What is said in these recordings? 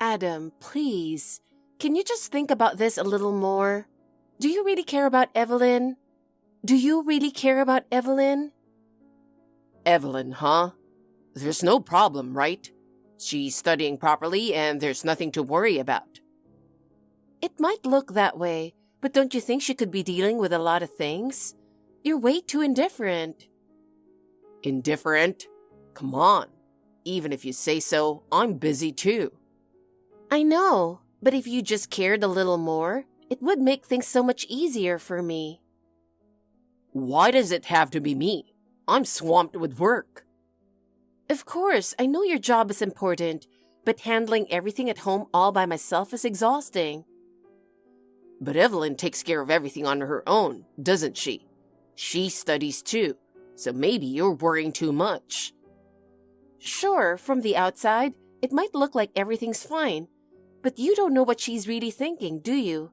Adam, please, can you just think about this a little more? Do you really care about Evelyn? Do you really care about Evelyn? Evelyn, huh? There's no problem, right? She's studying properly and there's nothing to worry about. It might look that way, but don't you think she could be dealing with a lot of things? You're way too indifferent. Indifferent? Come on. Even if you say so, I'm busy too. I know, but if you just cared a little more, it would make things so much easier for me. Why does it have to be me? I'm swamped with work. Of course, I know your job is important, but handling everything at home all by myself is exhausting. But Evelyn takes care of everything on her own, doesn't she? She studies too, so maybe you're worrying too much. Sure, from the outside, it might look like everything's fine, but you don't know what she's really thinking, do you?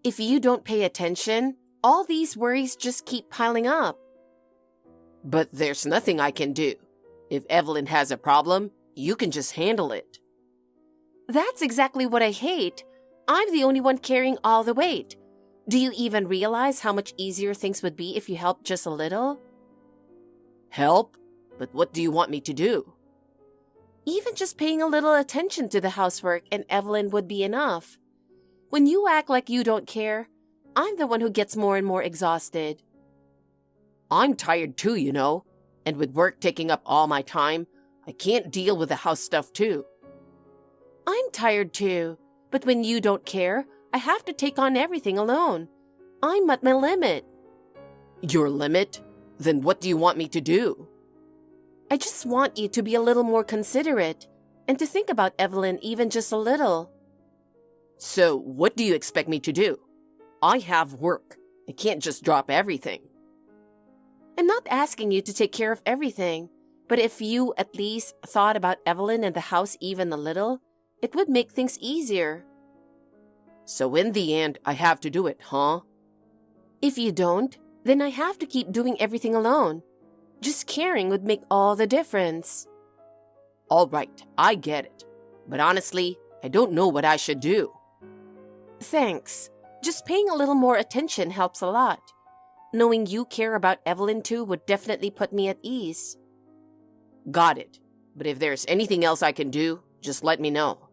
If you don't pay attention, all these worries just keep piling up. But there's nothing I can do. If Evelyn has a problem, you can just handle it. That's exactly what I hate. I'm the only one carrying all the weight. Do you even realize how much easier things would be if you helped just a little? Help? But what do you want me to do? Even just paying a little attention to the housework and Evelyn would be enough. When you act like you don't care, I'm the one who gets more and more exhausted. I'm tired too, you know. And with work taking up all my time, I can't deal with the house stuff too. I'm tired too, but when you don't care, I have to take on everything alone. I'm at my limit. Your limit? Then what do you want me to do? I just want you to be a little more considerate and to think about Evelyn even just a little. So, what do you expect me to do? I have work. I can't just drop everything. I'm not asking you to take care of everything, but if you at least thought about Evelyn and the house even a little, it would make things easier. So in the end, I have to do it, huh? If you don't, then I have to keep doing everything alone. Just caring would make all the difference. All right, I get it. But honestly, I don't know what I should do. Thanks. Just paying a little more attention helps a lot. Knowing you care about Evelyn too would definitely put me at ease. Got it. But if there's anything else I can do, just let me know.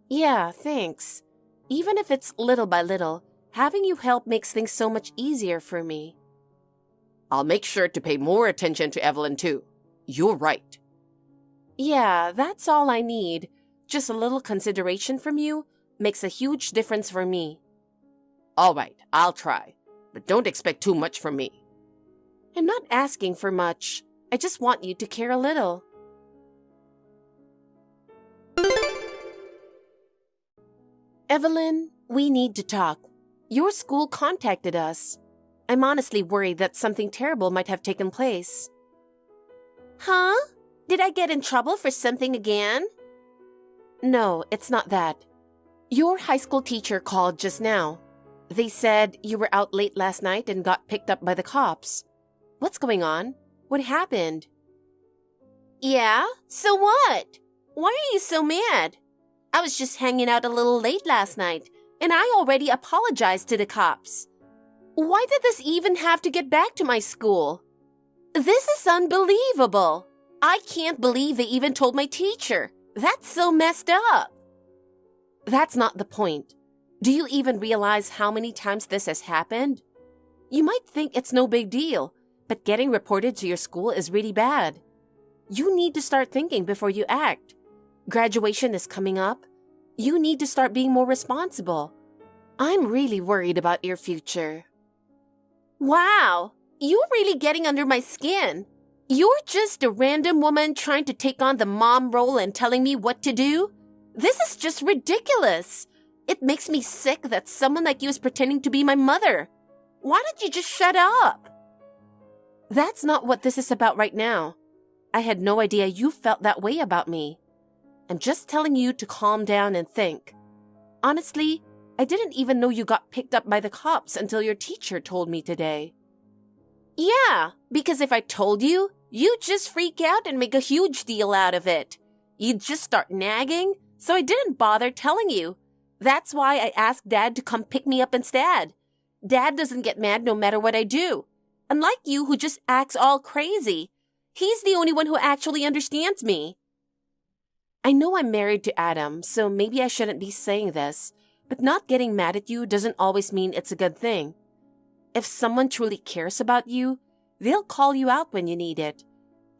Yeah, thanks. Even if it's little by little, having you help makes things so much easier for me. I'll make sure to pay more attention to Evelyn too. You're right. Yeah, that's all I need. Just a little consideration from you makes a huge difference for me. All right, I'll try. But don't expect too much from me. I'm not asking for much. I just want you to care a little. Evelyn, we need to talk. Your school contacted us. I'm honestly worried that something terrible might have taken place. Huh? Did I get in trouble for something again? No, it's not that. Your high school teacher called just now. They said you were out late last night and got picked up by the cops. What's going on? What happened? Yeah? So what? Why are you so mad? I was just hanging out a little late last night, and I already apologized to the cops. Why did this even have to get back to my school? This is unbelievable. I can't believe they even told my teacher. That's so messed up. That's not the point. Do you even realize how many times this has happened? You might think it's no big deal, but getting reported to your school is really bad. You need to start thinking before you act. Graduation is coming up. You need to start being more responsible. I'm really worried about your future. Wow, you're really getting under my skin. You're just a random woman trying to take on the mom role and telling me what to do? This is just ridiculous. It makes me sick that someone like you is pretending to be my mother. Why don't you just shut up? That's not what this is about right now. I had no idea you felt that way about me. I'm just telling you to calm down and think. Honestly, I didn't even know you got picked up by the cops until your teacher told me today. Yeah, because if I told you, you'd just freak out and make a huge deal out of it. You'd just start nagging, So I didn't bother telling you. That's why I asked Dad to come pick me up instead. Dad doesn't get mad no matter what I do. Unlike you who just acts all crazy. He's the only one who actually understands me. I know I'm married to Adam, so maybe I shouldn't be saying this, but not getting mad at you doesn't always mean it's a good thing. If someone truly cares about you, they'll call you out when you need it.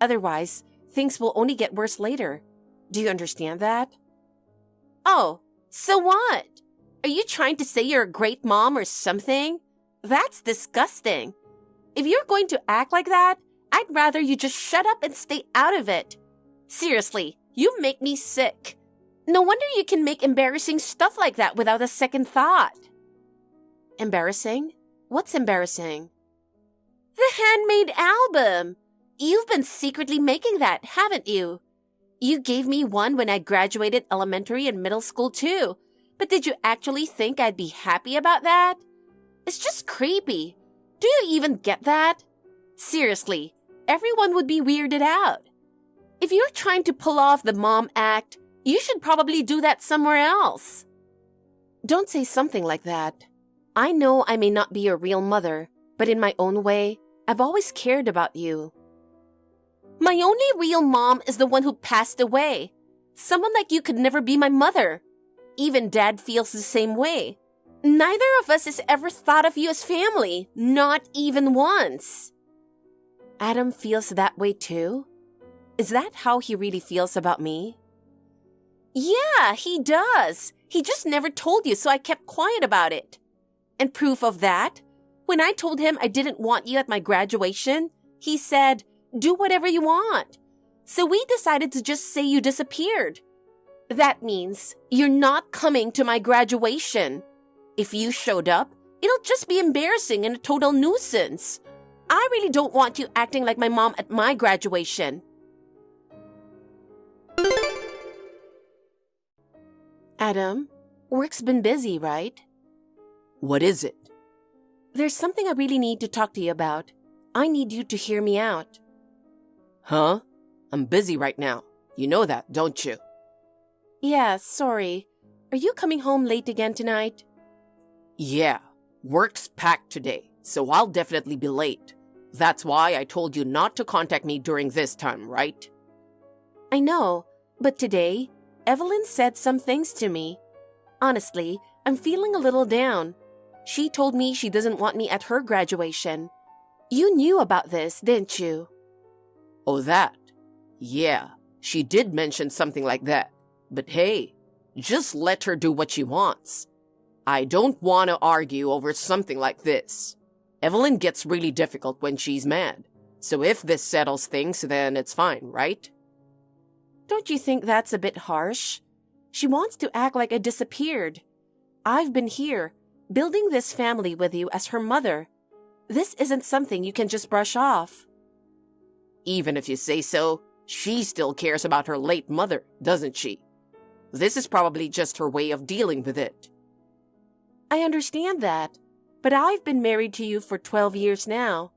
Otherwise, things will only get worse later. Do you understand that? Oh, so what? Are you trying to say you're a great mom or something? That's disgusting. If you're going to act like that, I'd rather you just shut up and stay out of it. Seriously, you make me sick. No wonder you can make embarrassing stuff like that without a second thought. Embarrassing? What's embarrassing? The handmade album. You've been secretly making that, haven't you? You gave me one when I graduated elementary and middle school too. But did you actually think I'd be happy about that? It's just creepy. Do you even get that? Seriously, everyone would be weirded out. If you're trying to pull off the mom act, you should probably do that somewhere else. Don't say something like that. I know I may not be your real mother, but in my own way, I've always cared about you. My only real mom is the one who passed away. Someone like you could never be my mother. Even Dad feels the same way. Neither of us has ever thought of you as family, not even once. Adam feels that way too? Is that how he really feels about me? Yeah, he does. He just never told you, so I kept quiet about it. And proof of that, when I told him I didn't want you at my graduation, he said, "Do whatever you want." So we decided to just say you disappeared. That means you're not coming to my graduation. If you showed up, it'll just be embarrassing and a total nuisance. I really don't want you acting like my mom at my graduation. Adam, work's been busy, right? What is it? There's something I really need to talk to you about. I need you to hear me out. Huh? I'm busy right now. You know that, don't you? Yeah, sorry. Are you coming home late again tonight? Yeah, work's packed today, so I'll definitely be late. That's why I told you not to contact me during this time, right? I know, but today, Evelyn said some things to me. Honestly, I'm feeling a little down. She told me she doesn't want me at her graduation. You knew about this, didn't you? Oh, that? Yeah, she did mention something like that. But hey, just let her do what she wants. I don't want to argue over something like this. Evelyn gets really difficult when she's mad. So if this settles things, then it's fine, right? Don't you think that's a bit harsh? She wants to act like I disappeared. I've been here, building this family with you as her mother. This isn't something you can just brush off. Even if you say so, she still cares about her late mother, doesn't she? This is probably just her way of dealing with it. I understand that, but I've been married to you for 12 years now.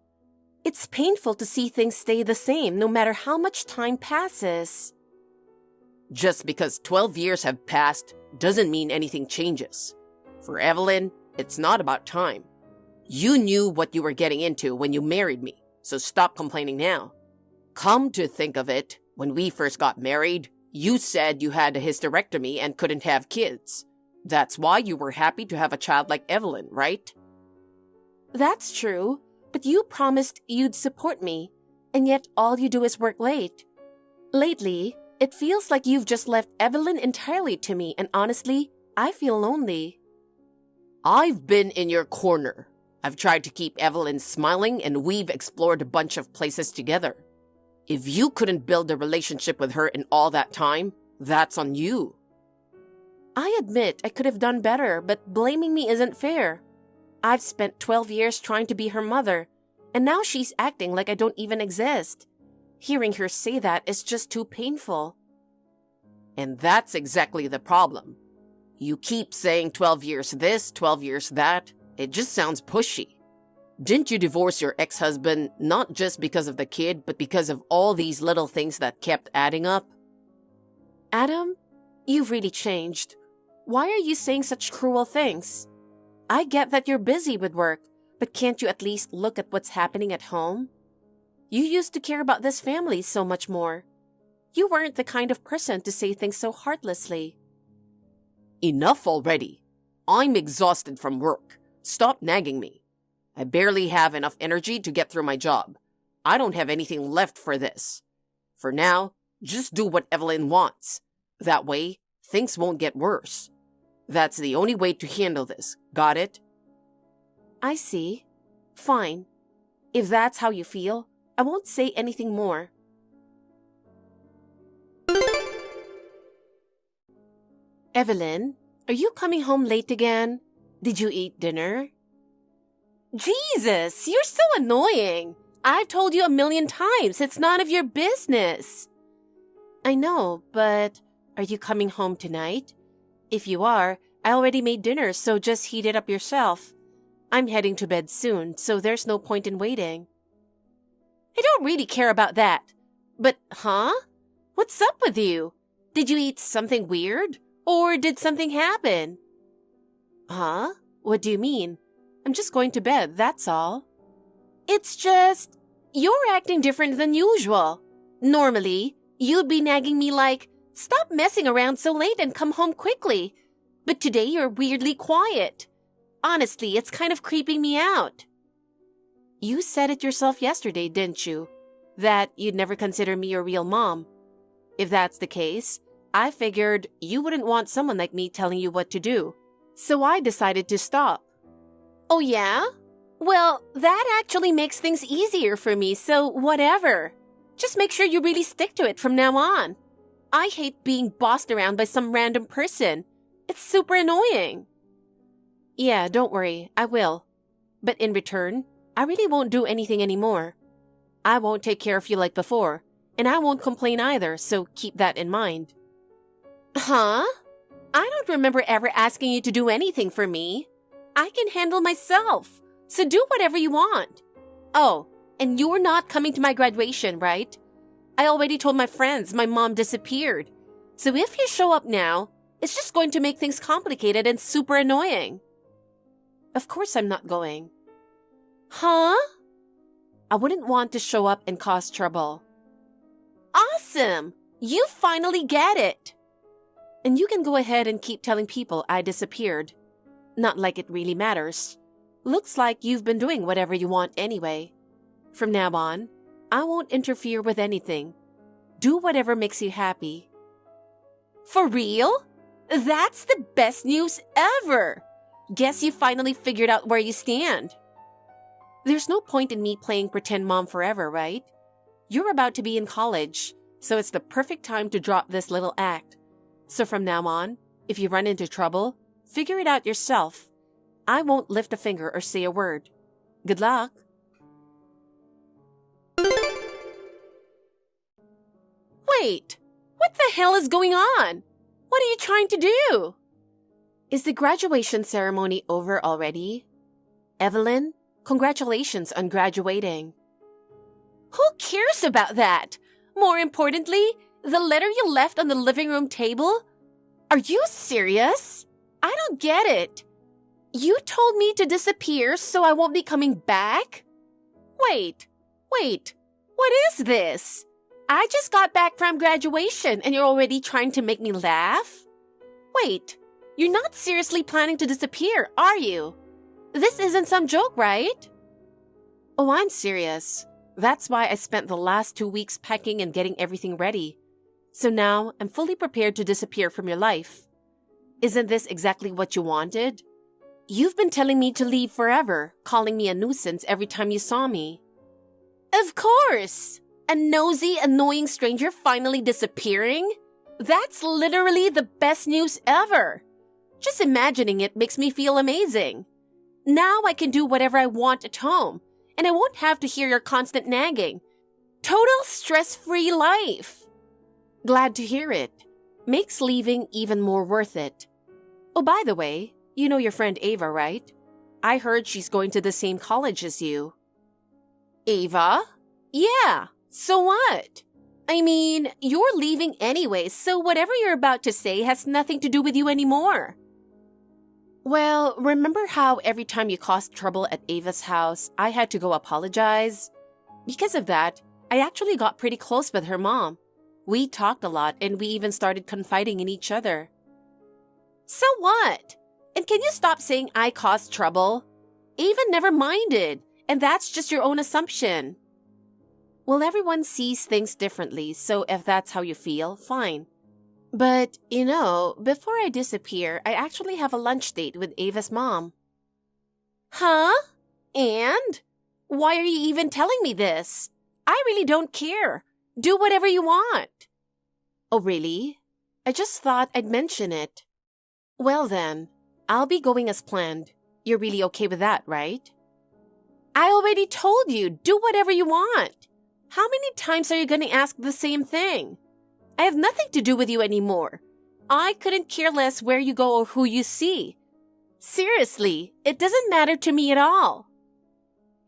It's painful to see things stay the same no matter how much time passes. Just because 12 years have passed doesn't mean anything changes. For Evelyn, it's not about time. You knew what you were getting into when you married me, so stop complaining now. Come to think of it, when we first got married, you said you had a hysterectomy and couldn't have kids. That's why you were happy to have a child like Evelyn, right? That's true, but you promised you'd support me, and yet all you do is work late. Lately, it feels like you've just left Evelyn entirely to me, and honestly, I feel lonely. I've been in your corner. I've tried to keep Evelyn smiling, and we've explored a bunch of places together. If you couldn't build a relationship with her in all that time, that's on you. I admit I could have done better, but blaming me isn't fair. I've spent 12 years trying to be her mother, and now she's acting like I don't even exist. Hearing her say that is just too painful. And that's exactly the problem. You keep saying 12 years this, 12 years that. It just sounds pushy. Didn't you divorce your ex-husband not just because of the kid, but because of all these little things that kept adding up? Adam, You've really changed. Why are you saying such cruel things? I get that you're busy with work, but can't you at least look at what's happening at home? You used to care about this family so much more. You weren't the kind of person to say things so heartlessly. Enough already. I'm exhausted from work. Stop nagging me. I barely have enough energy to get through my job. I don't have anything left for this. For now, just do what Evelyn wants. That way, things won't get worse. That's the only way to handle this. Got it? I see. Fine. If that's how you feel, I won't say anything more. Evelyn, are you coming home late again? Did you eat dinner? Jesus, you're so annoying. I've told you 1,000,000 times, it's none of your business. I know, but are you coming home tonight? If you are, I already made dinner, so just heat it up yourself. I'm heading to bed soon, so there's no point in waiting. I don't really care about that. But, What's up with you? Did you eat something weird? Or did something happen? Huh? What do you mean? I'm just going to bed, that's all. It's just, you're acting different than usual. Normally, you'd be nagging me like, stop messing around so late and come home quickly. But today you're weirdly quiet. Honestly, it's kind of creeping me out. You said it yourself yesterday, didn't you? That you'd never consider me your real mom. If that's the case, I figured you wouldn't want someone like me telling you what to do. So I decided to stop. Oh yeah? Well, that actually makes things easier for me, so whatever. Just make sure you really stick to it from now on. I hate being bossed around by some random person. It's super annoying. Yeah, don't worry, I will. But in return, I really won't do anything anymore. I won't take care of you like before, and I won't complain either, so keep that in mind. Huh? I don't remember ever asking you to do anything for me. I can handle myself, so do whatever you want. Oh, and you're not coming to my graduation, right? I already told my friends my mom disappeared. So if you show up now, it's just going to make things complicated and super annoying. Of course I'm not going. Huh? I wouldn't want to show up and cause trouble. Awesome! You finally get it! And you can go ahead and keep telling people I disappeared. Not like it really matters. Looks like you've been doing whatever you want anyway. From now on, I won't interfere with anything. Do whatever makes you happy. For real? That's the best news ever! Guess you finally figured out where you stand. There's no point in me playing pretend mom forever, right? You're about to be in college, so it's the perfect time to drop this little act. So from now on, if you run into trouble, figure it out yourself. I won't lift a finger or say a word. Good luck. Wait, what the hell is going on? What are you trying to do? Is the graduation ceremony over already? Evelyn, congratulations on graduating. Who cares about that? More importantly, the letter you left on the living room table? Are you serious? I don't get it. You told me to disappear so I won't be coming back? Wait, what is this? I just got back from graduation and you're already trying to make me laugh? Wait, you're not seriously planning to disappear, are you? This isn't some joke, right? Oh, I'm serious. That's why I spent the last 2 weeks packing and getting everything ready. So now I'm fully prepared to disappear from your life. Isn't this exactly what you wanted? You've been telling me to leave forever, calling me a nuisance every time you saw me. Of course! A nosy, annoying stranger finally disappearing? That's literally the best news ever! Just imagining it makes me feel amazing. Now I can do whatever I want at home, and I won't have to hear your constant nagging. Total stress-free life! Glad to hear it. Makes leaving even more worth it. Oh, by the way, you know your friend Ava, right? I heard she's going to the same college as you. Ava? Yeah, so what? I mean, you're leaving anyway, so whatever you're about to say has nothing to do with you anymore. Well, remember how every time you caused trouble at Ava's house, I had to go apologize? Because of that, I actually got pretty close with her mom. We talked a lot and we even started confiding in each other. So what? And can you stop saying I caused trouble? Ava never minded, and that's just your own assumption. Well, everyone sees things differently, so if that's how you feel, fine. But, before I disappear, I actually have a lunch date with Ava's mom. Huh? And? Why are you even telling me this? I really don't care. Do whatever you want. Oh, really? I just thought I'd mention it. Well then, I'll be going as planned. You're really okay with that, right? I already told you, do whatever you want. How many times are you going to ask the same thing? I have nothing to do with you anymore. I couldn't care less where you go or who you see. Seriously, it doesn't matter to me at all.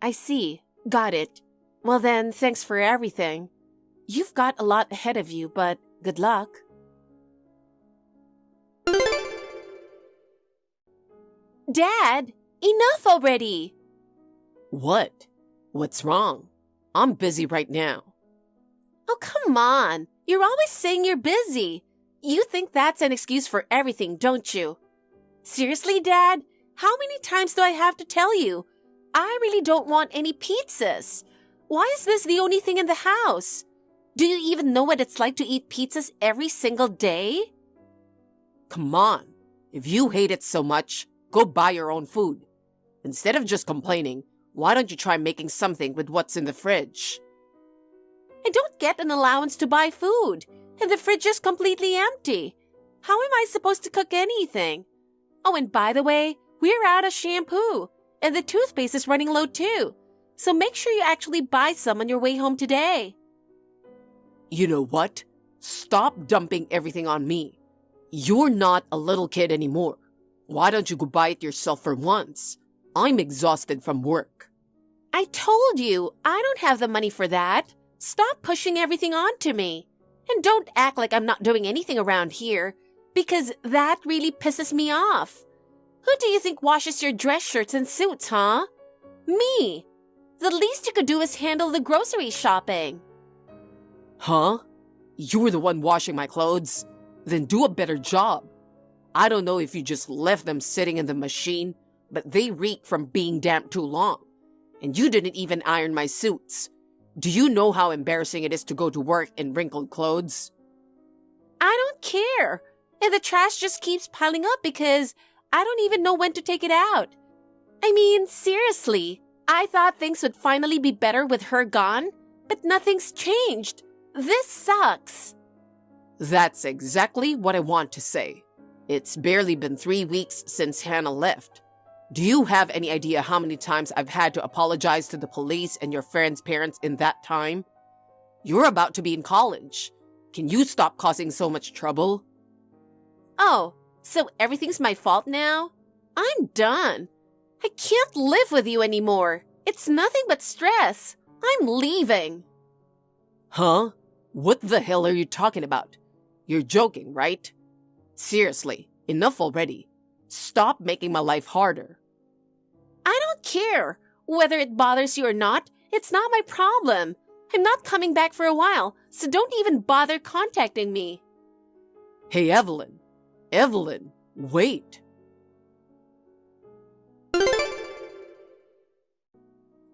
I see. Got it. Well then, thanks for everything. You've got a lot ahead of you, but good luck. Dad, enough already! What? What's wrong? I'm busy right now. Oh, come on. You're always saying you're busy. You think that's an excuse for everything, don't you? Seriously, Dad? How many times do I have to tell you? I really don't want any pizzas. Why is this the only thing in the house? Do you even know what it's like to eat pizzas every single day? Come on. If you hate it so much, go buy your own food. Instead of just complaining, why don't you try making something with what's in the fridge? I don't get an allowance to buy food, and the fridge is completely empty. How am I supposed to cook anything? Oh, and by the way, we're out of shampoo, and the toothpaste is running low too. So make sure you actually buy some on your way home today. You know what? Stop dumping everything on me. You're not a little kid anymore. Why don't you go buy it yourself for once? I'm exhausted from work. I told you, I don't have the money for that. Stop pushing everything onto me. And don't act like I'm not doing anything around here, because that really pisses me off. Who do you think washes your dress shirts and suits, huh? Me. The least you could do is handle the grocery shopping. Huh? You were the one washing my clothes? Then do a better job. I don't know if you just left them sitting in the machine, but they reek from being damp too long. And you didn't even iron my suits. Do you know how embarrassing it is to go to work in wrinkled clothes? I don't care. And the trash just keeps piling up because I don't even know when to take it out. I mean, seriously, I thought things would finally be better with her gone, but nothing's changed. This sucks. That's exactly what I want to say. It's barely been 3 weeks since Hannah left. Do you have any idea how many times I've had to apologize to the police and your friend's parents in that time? You're about to be in college. Can you stop causing so much trouble? Oh, so everything's my fault now? I'm done. I can't live with you anymore. It's nothing but stress. I'm leaving. Huh? What the hell are you talking about? You're joking, right? Seriously, enough already. Stop making my life harder. I don't care. Whether it bothers you or not, it's not my problem. I'm not coming back for a while, so don't even bother contacting me. Hey, Evelyn. Evelyn, wait.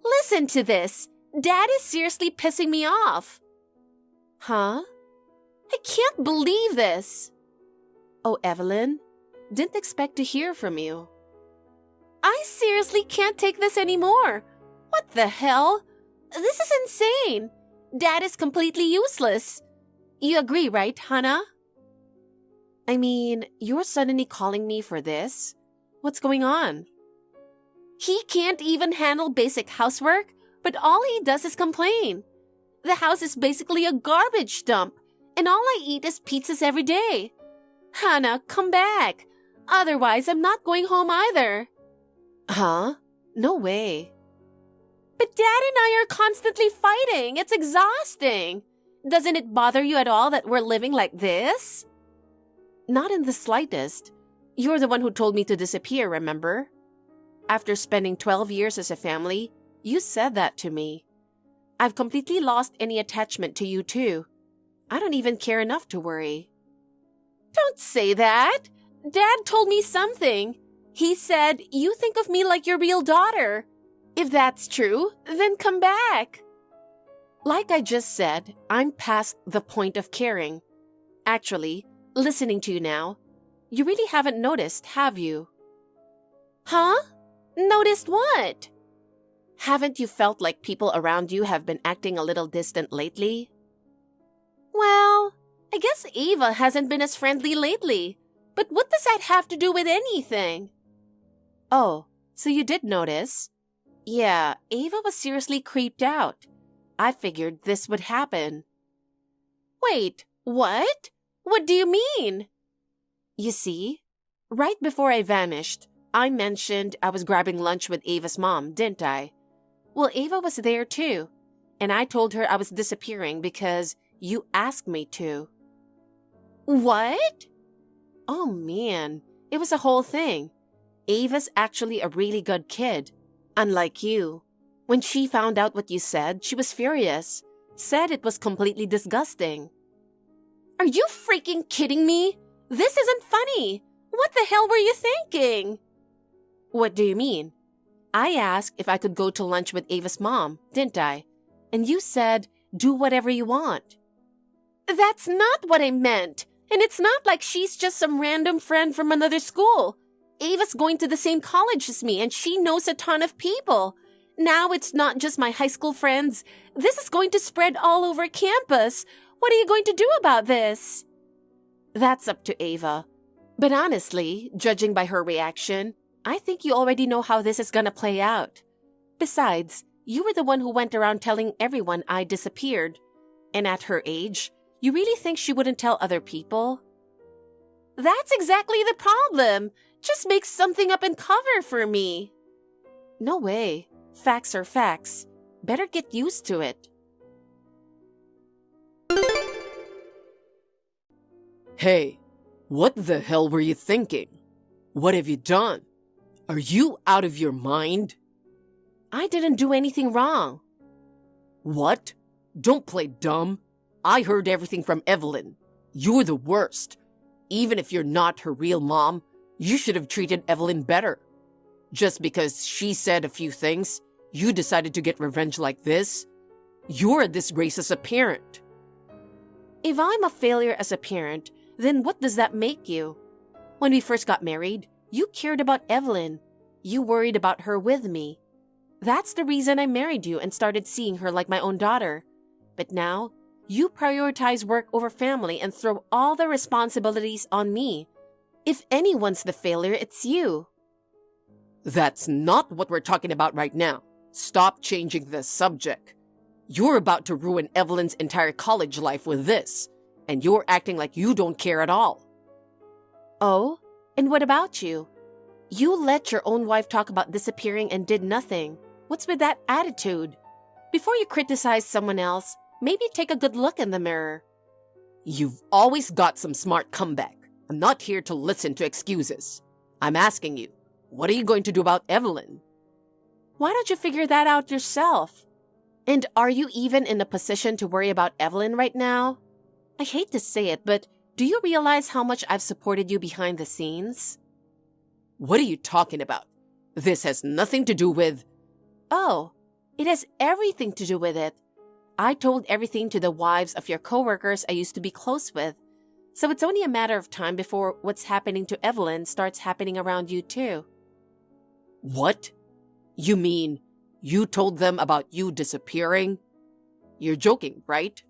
Listen to this. Dad is seriously pissing me off. Huh? I can't believe this. Oh, Evelyn, didn't expect to hear from you. I seriously can't take this anymore. What the hell? This is insane. Dad is completely useless. You agree, right, Hannah? I mean, you're suddenly calling me for this? What's going on? He can't even handle basic housework, but all he does is complain. The house is basically a garbage dump, and all I eat is pizzas every day. Hannah, come back. Otherwise, I'm not going home either. Huh? No way. But Dad and I are constantly fighting. It's exhausting. Doesn't it bother you at all that we're living like this? Not in the slightest. You're the one who told me to disappear, remember? After spending 12 years as a family, you said that to me. I've completely lost any attachment to you too. I don't even care enough to worry. Don't say that. Dad told me something. He said you think of me like your real daughter. If that's true, then come back. Like I just said, I'm past the point of caring. Actually, listening to you now, you really haven't noticed, have you? Huh? Noticed what? Haven't you felt like people around you have been acting a little distant lately? Well, I guess Ava hasn't been as friendly lately. But what does that have to do with anything? Oh, so you did notice? Yeah, Ava was seriously creeped out. I figured this would happen. Wait, what? What do you mean? You see, right before I vanished, I mentioned I was grabbing lunch with Ava's mom, didn't I? Well, Ava was there too, and I told her I was disappearing because you asked me to. What? Oh man, it was a whole thing. Ava's actually a really good kid, unlike you. When she found out what you said, she was furious, said it was completely disgusting. Are you freaking kidding me? This isn't funny. What the hell were you thinking? What do you mean? I asked if I could go to lunch with Ava's mom, didn't I? And you said, do whatever you want. That's not what I meant. And it's not like she's just some random friend from another school. Ava's going to the same college as me, and she knows a ton of people. Now it's not just my high school friends. This is going to spread all over campus. What are you going to do about this? That's up to Ava. But honestly, judging by her reaction, I think you already know how this is gonna play out. Besides, you were the one who went around telling everyone I disappeared. And at her age, you really think she wouldn't tell other people? That's exactly the problem. Just make something up and cover for me. No way. Facts are facts. Better get used to it. Hey, what the hell were you thinking? What have you done? Are you out of your mind? I didn't do anything wrong. What? Don't play dumb. I heard everything from Evelyn. You're the worst. Even if you're not her real mom, you should have treated Evelyn better. Just because she said a few things, you decided to get revenge like this? You're a disgrace as a parent. If I'm a failure as a parent, then what does that make you? When we first got married, you cared about Evelyn. You worried about her with me. That's the reason I married you and started seeing her like my own daughter. But now, you prioritize work over family and throw all the responsibilities on me. If anyone's the failure, it's you. That's not what we're talking about right now. Stop changing the subject. You're about to ruin Evelyn's entire college life with this, and you're acting like you don't care at all. Oh? And what about you? You let your own wife talk about disappearing and did nothing. What's with that attitude? Before you criticize someone else, maybe take a good look in the mirror. You've always got some smart comeback. I'm not here to listen to excuses. I'm asking you, what are you going to do about Evelyn? Why don't you figure that out yourself? And are you even in a position to worry about Evelyn right now? I hate to say it, but do you realize how much I've supported you behind the scenes? What are you talking about? This has nothing to do with... Oh, it has everything to do with it. I told everything to the wives of your coworkers I used to be close with. So it's only a matter of time before what's happening to Evelyn starts happening around you too. What? You mean you told them about you disappearing? You're joking, right?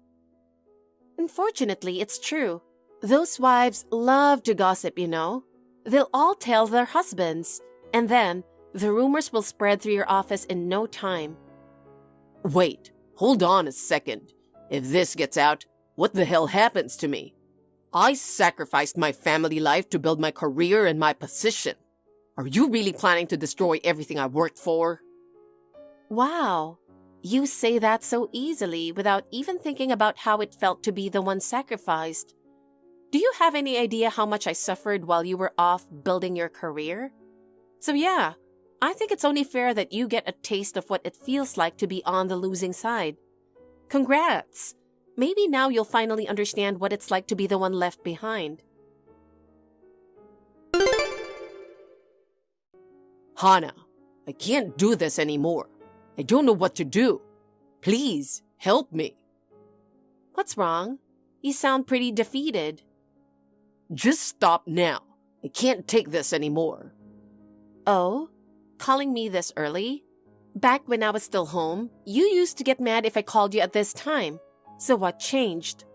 Unfortunately, it's true. Those wives love to gossip, you know. They'll all tell their husbands, and then the rumors will spread through your office in no time. Wait, hold on a second. If this gets out, what the hell happens to me? I sacrificed my family life to build my career and my position. Are you really planning to destroy everything I worked for? Wow. You say that so easily without even thinking about how it felt to be the one sacrificed. Do you have any idea how much I suffered while you were off building your career? So yeah, I think it's only fair that you get a taste of what it feels like to be on the losing side. Congrats! Maybe now you'll finally understand what it's like to be the one left behind. Hana, I can't do this anymore. I don't know what to do. Please, help me. What's wrong? You sound pretty defeated. Just stop now. I can't take this anymore. Oh? Calling me this early? Back when I was still home, you used to get mad if I called you at this time. So what changed?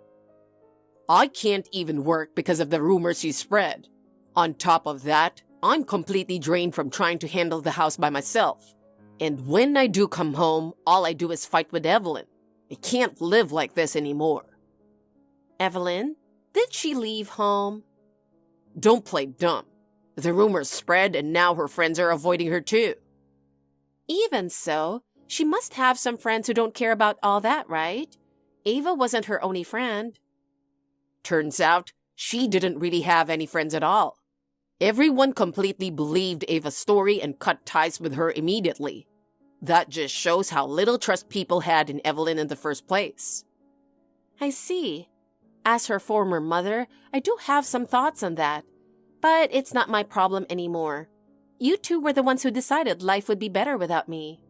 I can't even work because of the rumors you spread. On top of that, I'm completely drained from trying to handle the house by myself. And when I do come home, all I do is fight with Evelyn. I can't live like this anymore. Evelyn? Did she leave home? Don't play dumb. The rumors spread and now her friends are avoiding her too. Even so, she must have some friends who don't care about all that, right? Ava wasn't her only friend. Turns out, she didn't really have any friends at all. Everyone completely believed Ava's story and cut ties with her immediately. That just shows how little trust people had in Evelyn in the first place. I see. As her former mother, I do have some thoughts on that. But it's not my problem anymore. You two were the ones who decided life would be better without me.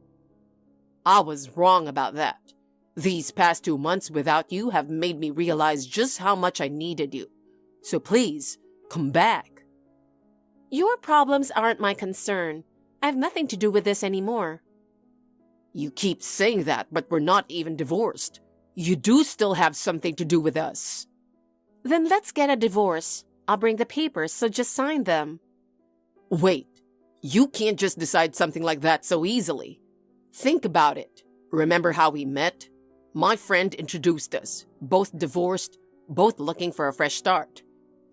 I was wrong about that. These past 2 months without you have made me realize just how much I needed you. So please, come back. Your problems aren't my concern. I have nothing to do with this anymore. You keep saying that, but we're not even divorced. You do still have something to do with us. Then let's get a divorce. I'll bring the papers, so just sign them. Wait, you can't just decide something like that so easily. Think about it. Remember how we met? My friend introduced us, both divorced, both looking for a fresh start.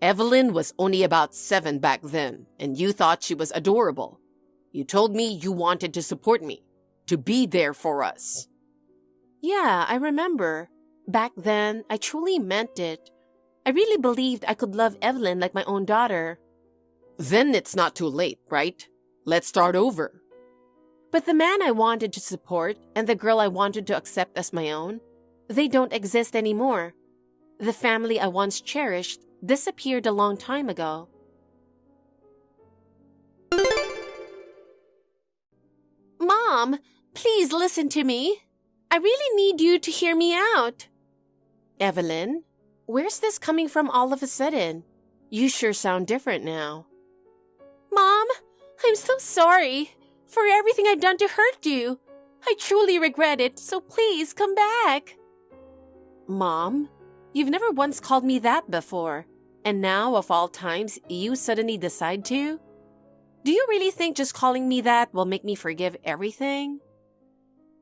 Evelyn was only about 7 back then, and you thought she was adorable. You told me you wanted to support me, to be there for us. Yeah, I remember. Back then, I truly meant it. I really believed I could love Evelyn like my own daughter. Then it's not too late, right? Let's start over. But the man I wanted to support and the girl I wanted to accept as my own, they don't exist anymore. The family I once cherished disappeared a long time ago. Mom, please listen to me. I really need you to hear me out. Evelyn, where's this coming from all of a sudden? You sure sound different now. Mom, I'm so sorry for everything I've done to hurt you. I truly regret it, so please come back. Mom, you've never once called me that before. And now, of all times, you suddenly decide to? Do you really think just calling me that will make me forgive everything?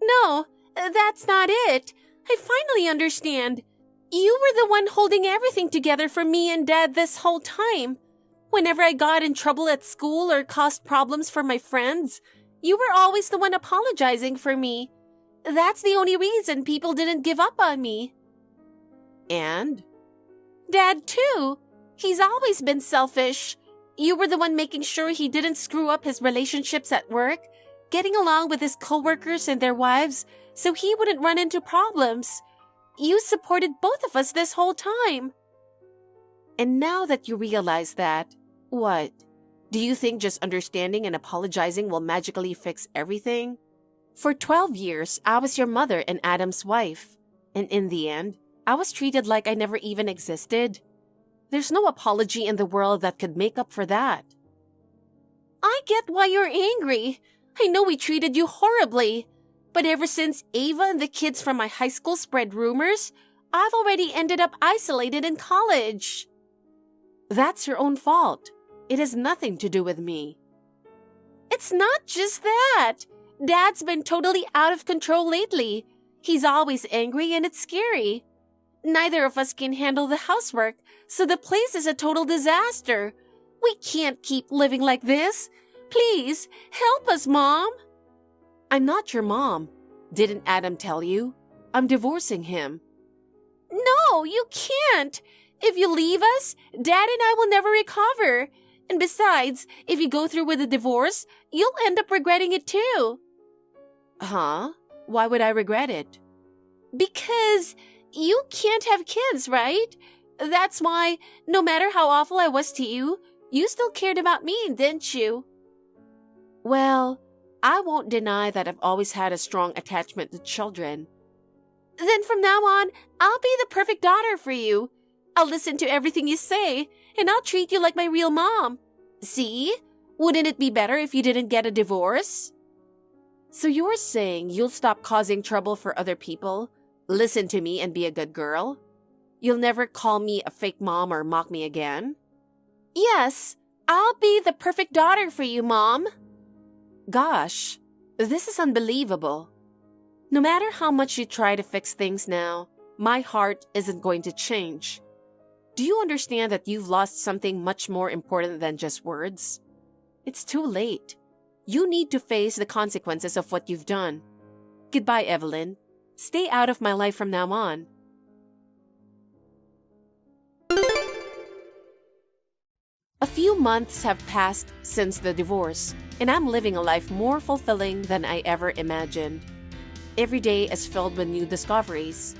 No, that's not it. I finally understand. You were the one holding everything together for me and Dad this whole time. Whenever I got in trouble at school or caused problems for my friends, you were always the one apologizing for me. That's the only reason people didn't give up on me. And? Dad, too. He's always been selfish. You were the one making sure he didn't screw up his relationships at work, getting along with his coworkers and their wives so he wouldn't run into problems. You supported both of us this whole time. And now that you realize that, what? Do you think just understanding and apologizing will magically fix everything? For 12 years, I was your mother and Adam's wife. And in the end, I was treated like I never even existed. There's no apology in the world that could make up for that. I get why you're angry. I know we treated you horribly. But ever since Ava and the kids from my high school spread rumors, I've already ended up isolated in college. That's your own fault. It has nothing to do with me. It's not just that. Dad's been totally out of control lately. He's always angry and it's scary. Neither of us can handle the housework, so the place is a total disaster. We can't keep living like this. Please, help us, Mom. I'm not your mom. Didn't Adam tell you? I'm divorcing him. No, you can't. If you leave us, Dad and I will never recover. And besides, if you go through with a divorce, you'll end up regretting it too. Huh? Why would I regret it? Because you can't have kids, right? That's why, no matter how awful I was to you, you still cared about me, didn't you? Well, I won't deny that I've always had a strong attachment to children. Then from now on, I'll be the perfect daughter for you. I'll listen to everything you say, and I'll treat you like my real mom. See? Wouldn't it be better if you didn't get a divorce? So you're saying you'll stop causing trouble for other people, listen to me, and be a good girl? You'll never call me a fake mom or mock me again? Yes, I'll be the perfect daughter for you, Mom. Gosh, this is unbelievable. No matter how much you try to fix things now, my heart isn't going to change. Do you understand that you've lost something much more important than just words? It's too late. You need to face the consequences of what you've done. Goodbye, Evelyn. Stay out of my life from now on. A few months have passed since the divorce, and I'm living a life more fulfilling than I ever imagined. Every day is filled with new discoveries.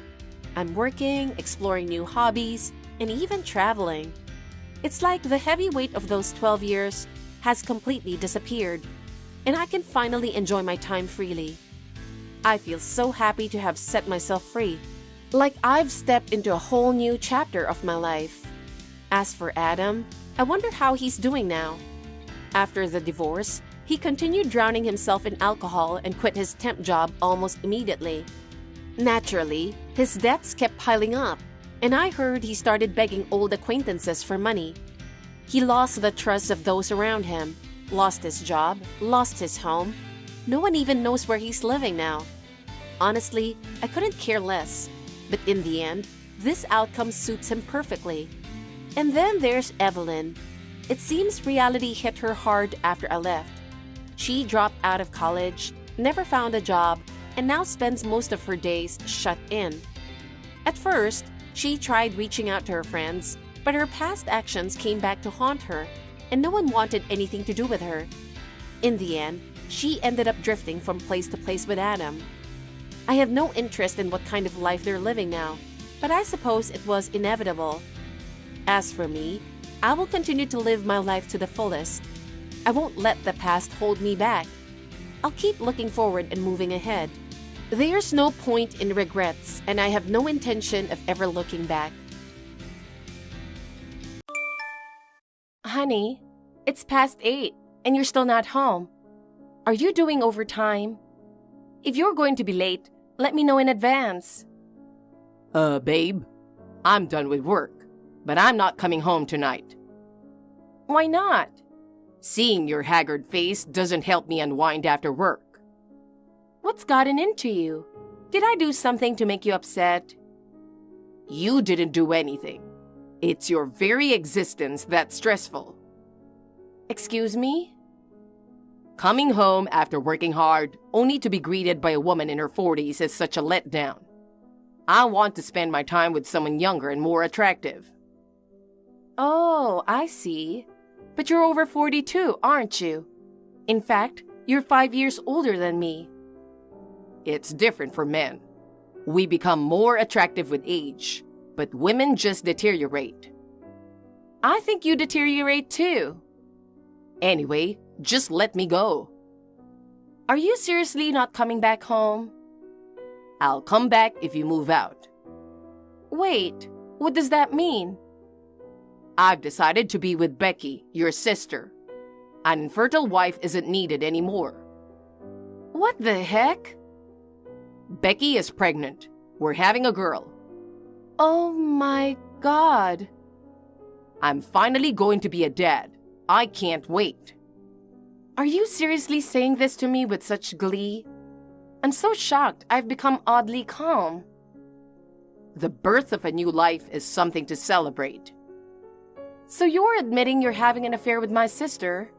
I'm working, exploring new hobbies, and even traveling. It's like the heavy weight of those 12 years has completely disappeared, and I can finally enjoy my time freely. I feel so happy to have set myself free, like I've stepped into a whole new chapter of my life. As for Adam, I wonder how he's doing now. After the divorce, he continued drowning himself in alcohol and quit his temp job almost immediately. Naturally, his debts kept piling up, and I heard he started begging old acquaintances for money. He lost the trust of those around him, lost his job, lost his home. No one even knows where he's living now. Honestly, I couldn't care less, but in the end, this outcome suits him perfectly. And then there's Evelyn. It seems reality hit her hard after I left. She dropped out of college, never found a job, and now spends most of her days shut in. At first, she tried reaching out to her friends, but her past actions came back to haunt her, and no one wanted anything to do with her. In the end, she ended up drifting from place to place with Adam. I have no interest in what kind of life they're living now, but I suppose it was inevitable. As for me, I will continue to live my life to the fullest. I won't let the past hold me back. I'll keep looking forward and moving ahead. There's no point in regrets, and I have no intention of ever looking back. Honey, it's past 8, and you're still not home. Are you doing overtime? If you're going to be late, let me know in advance. Babe, I'm done with work, but I'm not coming home tonight. Why not? Seeing your haggard face doesn't help me unwind after work. What's gotten into you? Did I do something to make you upset? You didn't do anything. It's your very existence that's stressful. Excuse me? Coming home after working hard, only to be greeted by a woman in her 40s is such a letdown. I want to spend my time with someone younger and more attractive. Oh, I see. But you're over 42, aren't you? In fact, you're 5 years older than me. It's different for men. We become more attractive with age, but women just deteriorate. I think you deteriorate too. Anyway, just let me go. Are you seriously not coming back home? I'll come back if you move out. Wait, what does that mean? I've decided to be with Becky, your sister. An infertile wife isn't needed anymore. What the heck? Becky is pregnant. We're having a girl. Oh my God. I'm finally going to be a dad. I can't wait. Are you seriously saying this to me with such glee? I'm so shocked I've become oddly calm. The birth of a new life is something to celebrate. So you're admitting you're having an affair with my sister?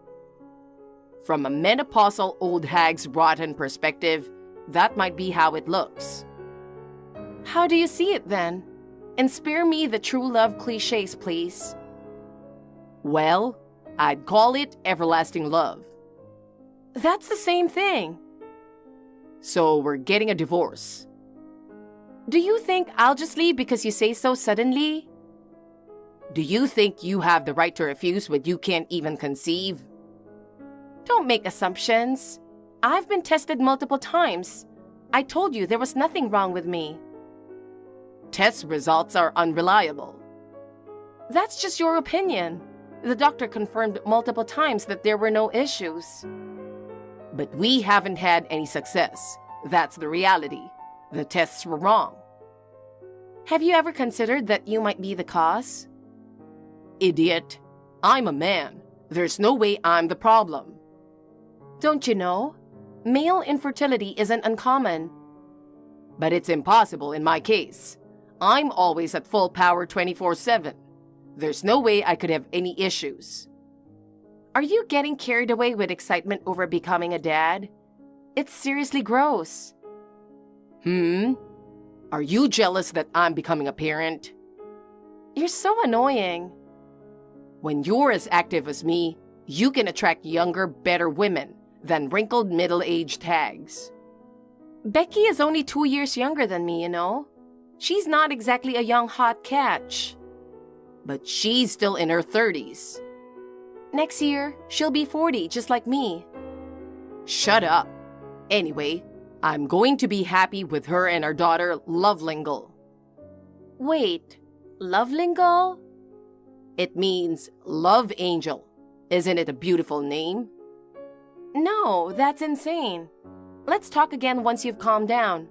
From a menopausal old hag's rotten perspective, That might be how it looks. How do you see it then? And spare me the true love cliches, please. Well, I'd call it everlasting love. That's the same thing. So we're getting a divorce. Do you think I'll just leave because you say so suddenly? Do you think you have the right to refuse when you can't even conceive? Don't make assumptions. I've been tested multiple times. I told you there was nothing wrong with me. Test results are unreliable. That's just your opinion. The doctor confirmed multiple times that there were no issues. But we haven't had any success. That's the reality. The tests were wrong. Have you ever considered that you might be the cause? Idiot. I'm a man. There's no way I'm the problem. Don't you know? Male infertility isn't uncommon. But it's impossible in my case. I'm always at full power 24/7. There's no way I could have any issues. Are you getting carried away with excitement over becoming a dad? It's seriously gross. Are you jealous that I'm becoming a parent? You're so annoying. When you're as active as me, you can attract younger, better women than wrinkled middle-aged hags. Becky is only 2 years younger than me, you know. She's not exactly a young hot catch. But she's still in her 30s. Next year, she'll be 40, just like me. Shut up. Anyway, I'm going to be happy with her and our daughter, Lovelingle. Wait, Lovelingle? It means love angel. Isn't it a beautiful name? No, that's insane. Let's talk again once you've calmed down.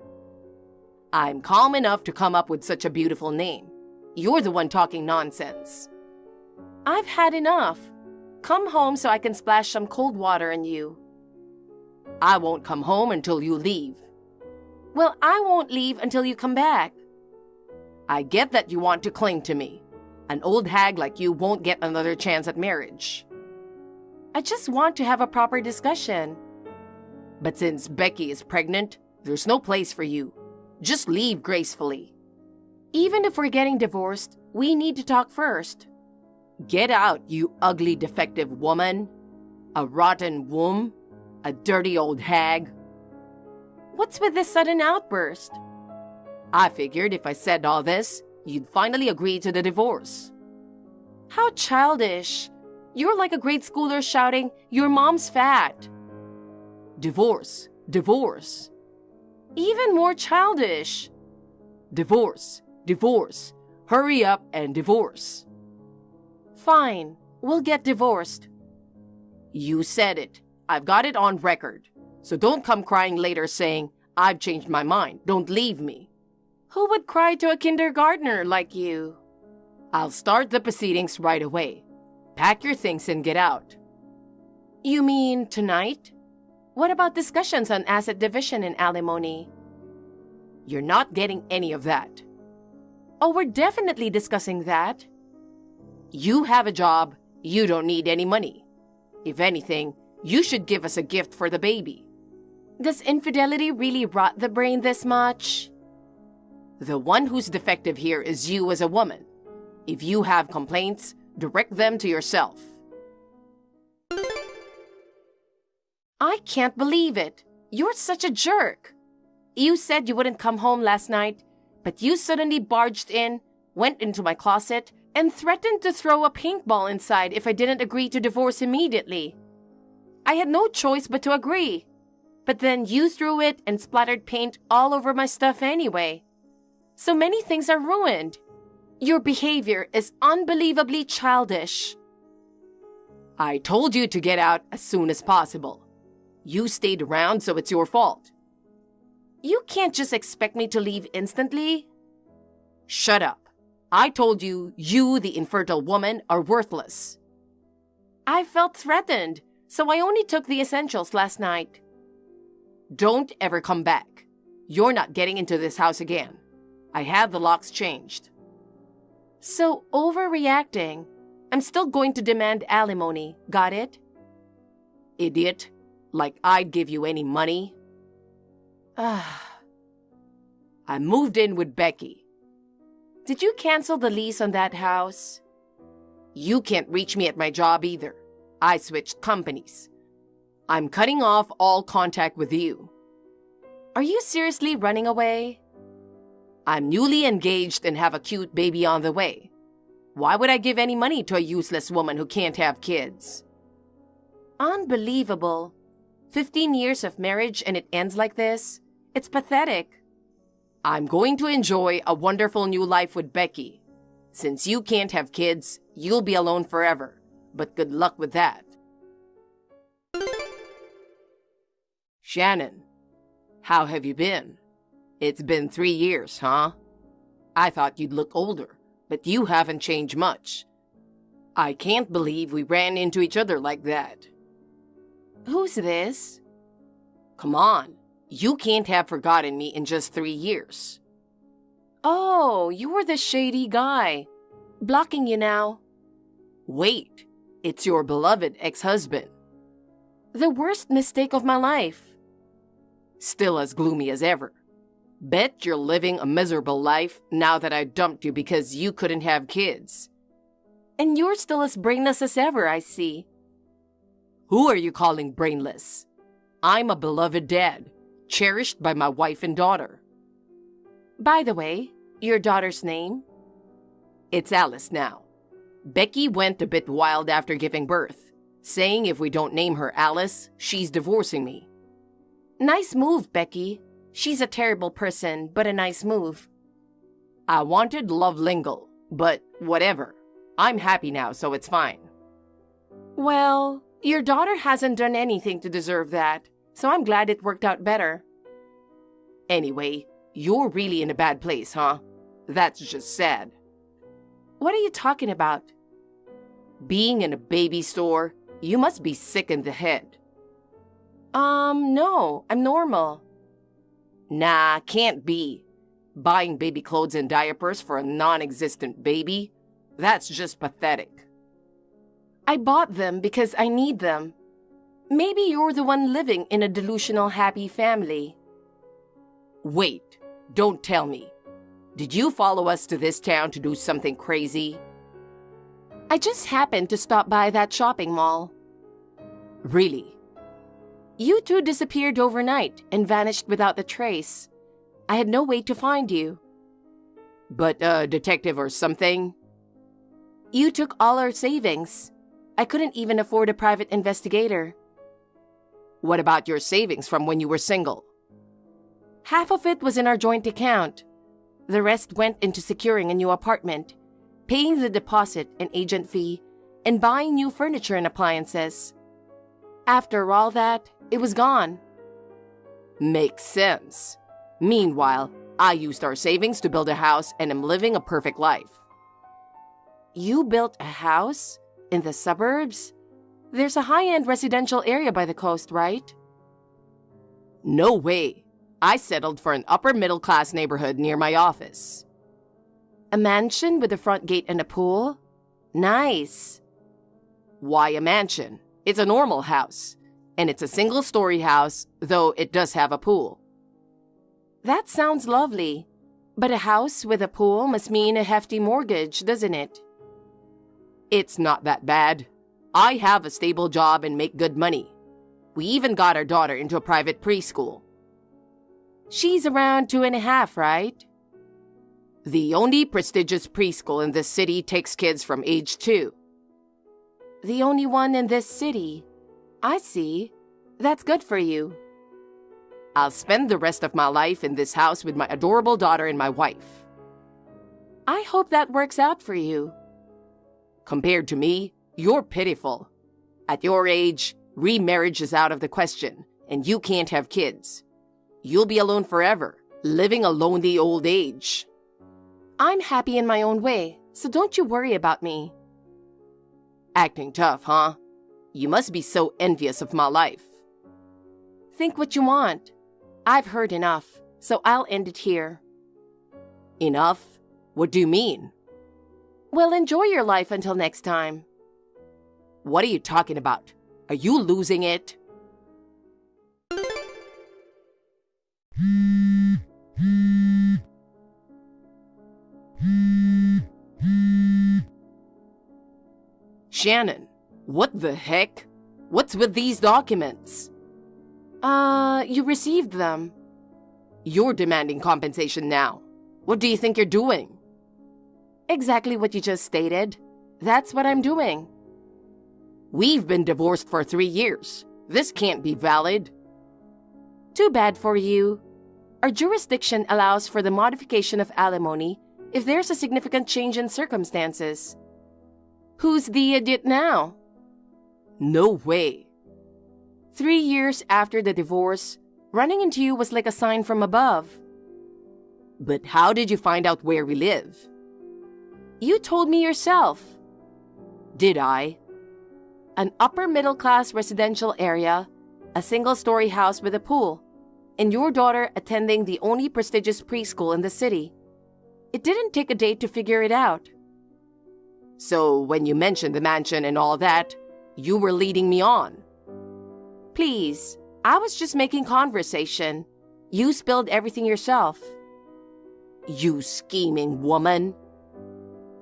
I'm calm enough to come up with such a beautiful name. You're the one talking nonsense. I've had enough. Come home so I can splash some cold water on you. I won't come home until you leave. Well, I won't leave until you come back. I get that you want to cling to me. An old hag like you won't get another chance at marriage. I just want to have a proper discussion. But since Becky is pregnant, there's no place for you. Just leave gracefully. Even if we're getting divorced, we need to talk first. Get out, you ugly defective woman. A rotten womb. A dirty old hag. What's with this sudden outburst? I figured if I said all this, you'd finally agree to the divorce. How childish. You're like a grade schooler shouting, "Your mom's fat." Divorce. Divorce. Even more childish. Divorce. Divorce. Hurry up and divorce. Fine. We'll get divorced. You said it. I've got it on record. So don't come crying later saying, "I've changed my mind. Don't leave me." Who would cry to a kindergartner like you? I'll start the proceedings right away. Pack your things and get out. You mean tonight? What about discussions on asset division and alimony? You're not getting any of that. Oh, we're definitely discussing that. You have a job. You don't need any money. If anything, you should give us a gift for the baby. Does infidelity really rot the brain this much? The one who's defective here is you as a woman. If you have complaints, direct them to yourself. I can't believe it. You're such a jerk. You said you wouldn't come home last night, but you suddenly barged in, went into my closet, and threatened to throw a paintball inside if I didn't agree to divorce immediately. I had no choice but to agree. But then you threw it and splattered paint all over my stuff anyway. So many things are ruined. Your behavior is unbelievably childish. I told you to get out as soon as possible. You stayed around, so it's your fault. You can't just expect me to leave instantly. Shut up. I told you, the infertile woman, are worthless. I felt threatened, so I only took the essentials last night. Don't ever come back. You're not getting into this house again. I have the locks changed. So overreacting. I'm still going to demand alimony. Got it? Idiot. Like I'd give you any money. Ah, I moved in with Becky. did you cancel the lease on that house? You can't reach me at my job either. I switched companies. I'm cutting off all contact with you. Are you seriously running away? I'm newly engaged and have a cute baby on the way. Why would I give any money to a useless woman who can't have kids? Unbelievable. 15 years of marriage and it ends like this? It's pathetic. I'm going to enjoy a wonderful new life with Becky. Since you can't have kids, you'll be alone forever. But good luck with that. Shannon, how have you been? It's been 3 years, huh? I thought you'd look older, but you haven't changed much. I can't believe we ran into each other like that. Who's this? Come on, you can't have forgotten me in just 3 years. Oh, you were the shady guy. Blocking you now. Wait, it's your beloved ex-husband. The worst mistake of my life. Still as gloomy as ever. Bet you're living a miserable life now that I dumped you because you couldn't have kids. And you're still as brainless as ever, I see. Who are you calling brainless? I'm a beloved dad, cherished by my wife and daughter. By the way, your daughter's name? It's Alice now. Becky went a bit wild after giving birth, saying if we don't name her Alice, she's divorcing me. Nice move, Becky. She's a terrible person, but a nice move. I wanted Love Lingle, but whatever. I'm happy now, so it's fine. Well, your daughter hasn't done anything to deserve that, so I'm glad it worked out better. Anyway, you're really in a bad place, huh? That's just sad. What are you talking about? Being in a baby store, you must be sick in the head. No, I'm normal. Nah, can't be. Buying baby clothes and diapers for a non-existent baby? That's just pathetic. I bought them because I need them. Maybe you're the one living in a delusional happy family. Wait, don't tell me. Did you follow us to this town to do something crazy? I just happened to stop by that shopping mall. Really? You two disappeared overnight and vanished without a trace. I had no way to find you. But a detective or something? You took all our savings. I couldn't even afford a private investigator. What about your savings from when you were single? Half of it was in our joint account. The rest went into securing a new apartment, paying the deposit and agent fee, and buying new furniture and appliances. After all that, it was gone. Makes sense. Meanwhile, I used our savings to build a house and am living a perfect life. You built a house? In the suburbs? There's a high-end residential area by the coast, right? No way. I settled for an upper-middle-class neighborhood near my office. A mansion with a front gate and a pool? Nice. Why a mansion? It's a normal house. And it's a single-story house, though it does have a pool. That sounds lovely. But a house with a pool must mean a hefty mortgage, doesn't it? It's not that bad. I have a stable job and make good money. We even got our daughter into a private preschool. She's around 2.5, right? The only prestigious preschool in this city takes kids from age 2. The only one in this city. I see. That's good for you. I'll spend the rest of my life in this house with my adorable daughter and my wife. I hope that works out for you. Compared to me, you're pitiful. At your age, remarriage is out of the question, and you can't have kids. You'll be alone forever, living a lonely old age. I'm happy in my own way, so don't you worry about me. Acting tough, huh? You must be so envious of my life. Think what you want. I've heard enough, so I'll end it here. Enough? What do you mean? Well, enjoy your life until next time. What are you talking about? Are you losing it? Shannon, what the heck? What's with these documents? You received them. You're demanding compensation now. What do you think you're doing? Exactly what you just stated. That's what I'm doing. We've been divorced for 3 years. This can't be valid. Too bad for you. Our jurisdiction allows for the modification of alimony if there's a significant change in circumstances. Who's the idiot now? No way. 3 years after the divorce, running into you was like a sign from above. But how did you find out where we live? You told me yourself. Did I? An upper-middle-class residential area, a single-story house with a pool, and your daughter attending the only prestigious preschool in the city. It didn't take a day to figure it out. So when you mentioned the mansion and all that, you were leading me on. Please, I was just making conversation. You spilled everything yourself. You scheming woman.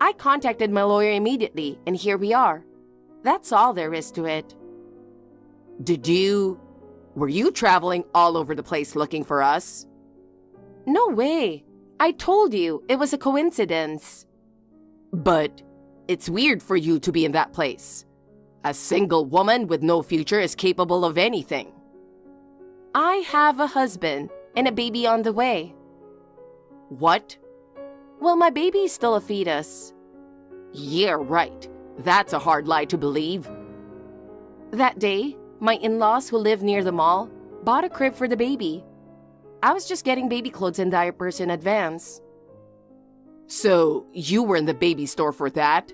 I contacted my lawyer immediately, and here we are. That's all there is to it. Were you traveling all over the place looking for us? No way. I told you it was a coincidence. But it's weird for you to be in that place. A single woman with no future is capable of anything. I have a husband and a baby on the way. What? Well, my baby is still a fetus. Yeah, right. That's a hard lie to believe. That day, my in-laws who live near the mall bought a crib for the baby. I was just getting baby clothes and diapers in advance. So, you were in the baby store for that?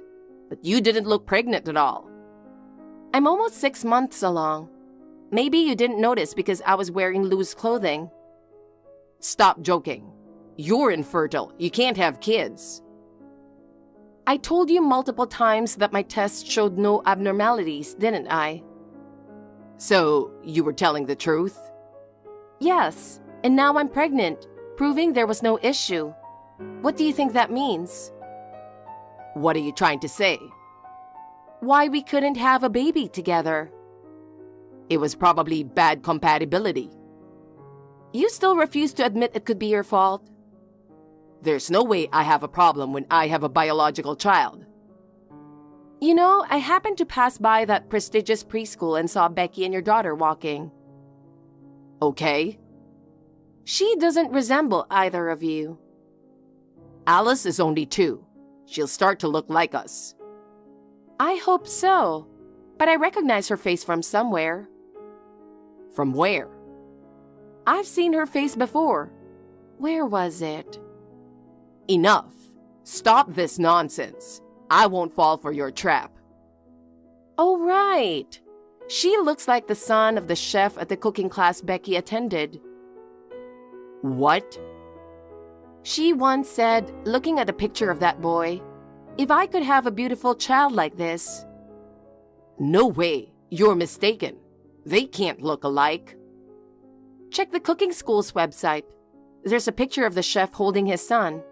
But you didn't look pregnant at all. I'm almost 6 months along. Maybe you didn't notice because I was wearing loose clothing. Stop joking. You're infertile. You can't have kids. I told you multiple times that my tests showed no abnormalities, didn't I? So, you were telling the truth? Yes, and now I'm pregnant, proving there was no issue. What do you think that means? What are you trying to say? Why we couldn't have a baby together. It was probably bad compatibility. You still refuse to admit it could be your fault? There's no way I have a problem when I have a biological child. You know, I happened to pass by that prestigious preschool and saw Becky and your daughter walking. Okay. She doesn't resemble either of you. Alice is only 2. She'll start to look like us. I hope so, but I recognize her face from somewhere. From where? I've seen her face before. Where was it? Enough. Stop this nonsense. I won't fall for your trap. Oh, right. She looks like the son of the chef at the cooking class Becky attended. What? She once said, looking at a picture of that boy, if I could have a beautiful child like this. No way. You're mistaken. They can't look alike. Check the cooking school's website. There's a picture of the chef holding his son.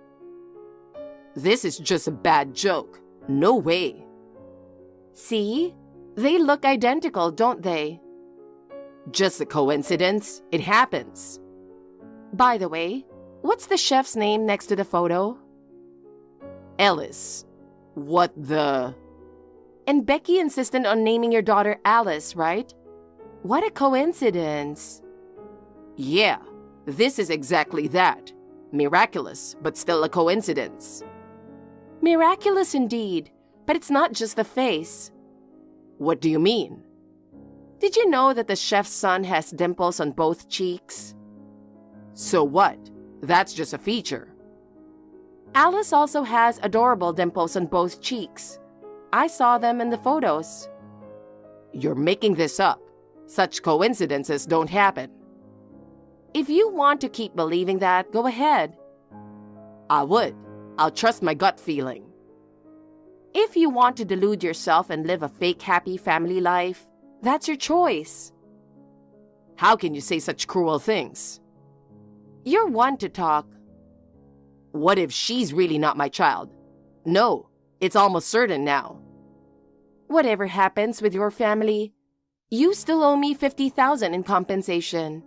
This is just a bad joke. No way. See? They look identical, don't they? Just a coincidence. It happens. By the way, what's the chef's name next to the photo? Ellis. What the... And Becky insisted on naming your daughter Alice, right? What a coincidence. Yeah, this is exactly that. Miraculous, but still a coincidence. Miraculous indeed, but it's not just the face. What do you mean? Did you know that the chef's son has dimples on both cheeks? So what? That's just a feature. Alice also has adorable dimples on both cheeks. I saw them in the photos. You're making this up. Such coincidences don't happen. If you want to keep believing that, go ahead. I would. I'll trust my gut feeling. If you want to delude yourself and live a fake happy family life, that's your choice. How can you say such cruel things? You're one to talk. What if she's really not my child? No, it's almost certain now. Whatever happens with your family, you still owe me $50,000 in compensation.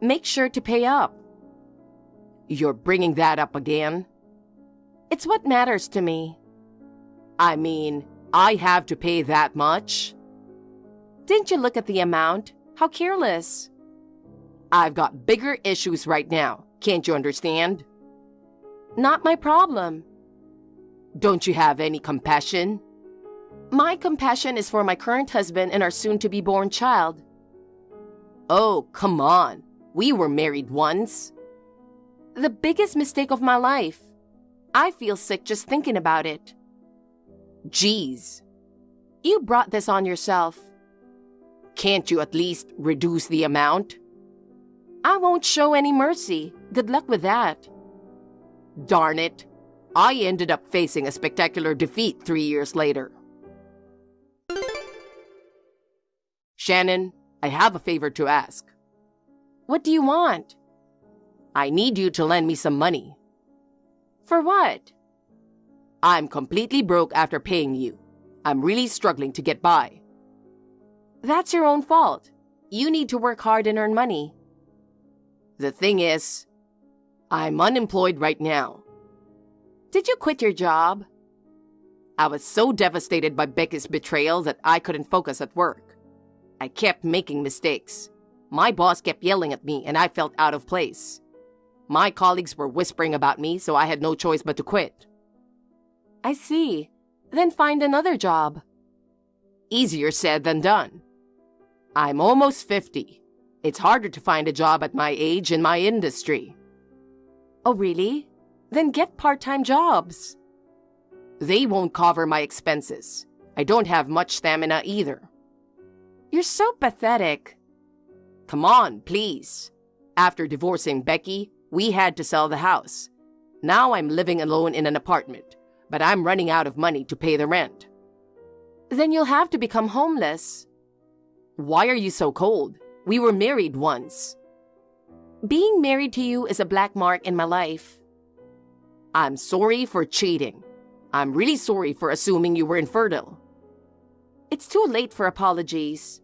Make sure to pay up. You're bringing that up again? It's what matters to me. I mean, I have to pay that much? Didn't you look at the amount? How careless. I've got bigger issues right now. Can't you understand? Not my problem. Don't you have any compassion? My compassion is for my current husband and our soon-to-be-born child. Oh, come on. We were married once. The biggest mistake of my life. I feel sick just thinking about it. Jeez. You brought this on yourself. Can't you at least reduce the amount? I won't show any mercy. Good luck with that. Darn it. I ended up facing a spectacular defeat 3 years later. Shannon, I have a favor to ask. What do you want? I need you to lend me some money. For what? I'm completely broke after paying you. I'm really struggling to get by. That's your own fault. You need to work hard and earn money. The thing is, I'm unemployed right now. Did you quit your job? I was so devastated by Becky's betrayal that I couldn't focus at work. I kept making mistakes. My boss kept yelling at me and I felt out of place. My colleagues were whispering about me, so I had no choice but to quit. I see. Then find another job. Easier said than done. I'm almost 50. It's harder to find a job at my age in my industry. Oh, really? Then get part-time jobs. They won't cover my expenses. I don't have much stamina either. You're so pathetic. Come on, please. After divorcing Becky, we had to sell the house. Now I'm living alone in an apartment, but I'm running out of money to pay the rent. Then you'll have to become homeless. Why are you so cold? We were married once. Being married to you is a black mark in my life. I'm sorry for cheating. I'm really sorry for assuming you were infertile. It's too late for apologies.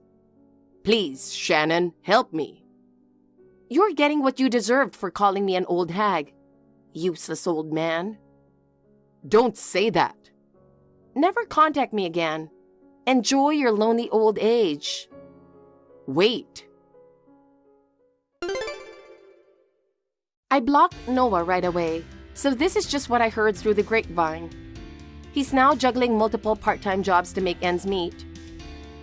Please, Shannon, help me. You're getting what you deserved for calling me an old hag. Useless old man. Don't say that. Never contact me again. Enjoy your lonely old age. Wait. I blocked Noah right away, so this is just what I heard through the grapevine. He's now juggling multiple part-time jobs to make ends meet.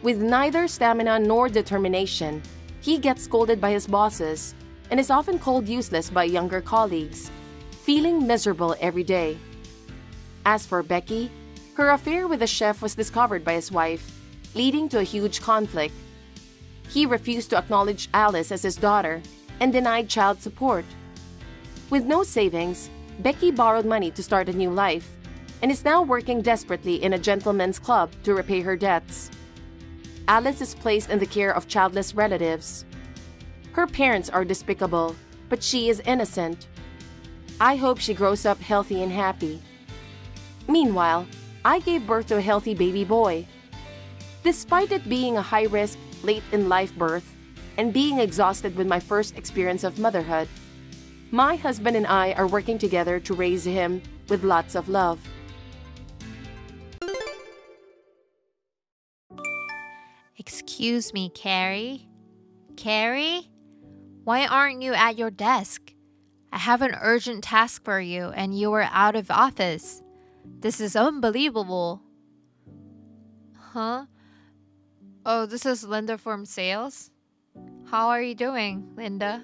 With neither stamina nor determination, he gets scolded by his bosses and is often called useless by younger colleagues, feeling miserable every day. As for Becky, her affair with the chef was discovered by his wife, leading to a huge conflict. He refused to acknowledge Alice as his daughter and denied child support. With no savings, Becky borrowed money to start a new life and is now working desperately in a gentleman's club to repay her debts. Alice is placed in the care of childless relatives. Her parents are despicable, but she is innocent. I hope she grows up healthy and happy. Meanwhile, I gave birth to a healthy baby boy. Despite it being a high-risk, late-in-life birth and being exhausted with my first experience of motherhood, my husband and I are working together to raise him with lots of love. Excuse me, Carrie? Carrie? Why aren't you at your desk? I have an urgent task for you and you are out of office. This is unbelievable. Huh? Oh, this is Linda from sales? How are you doing, Linda?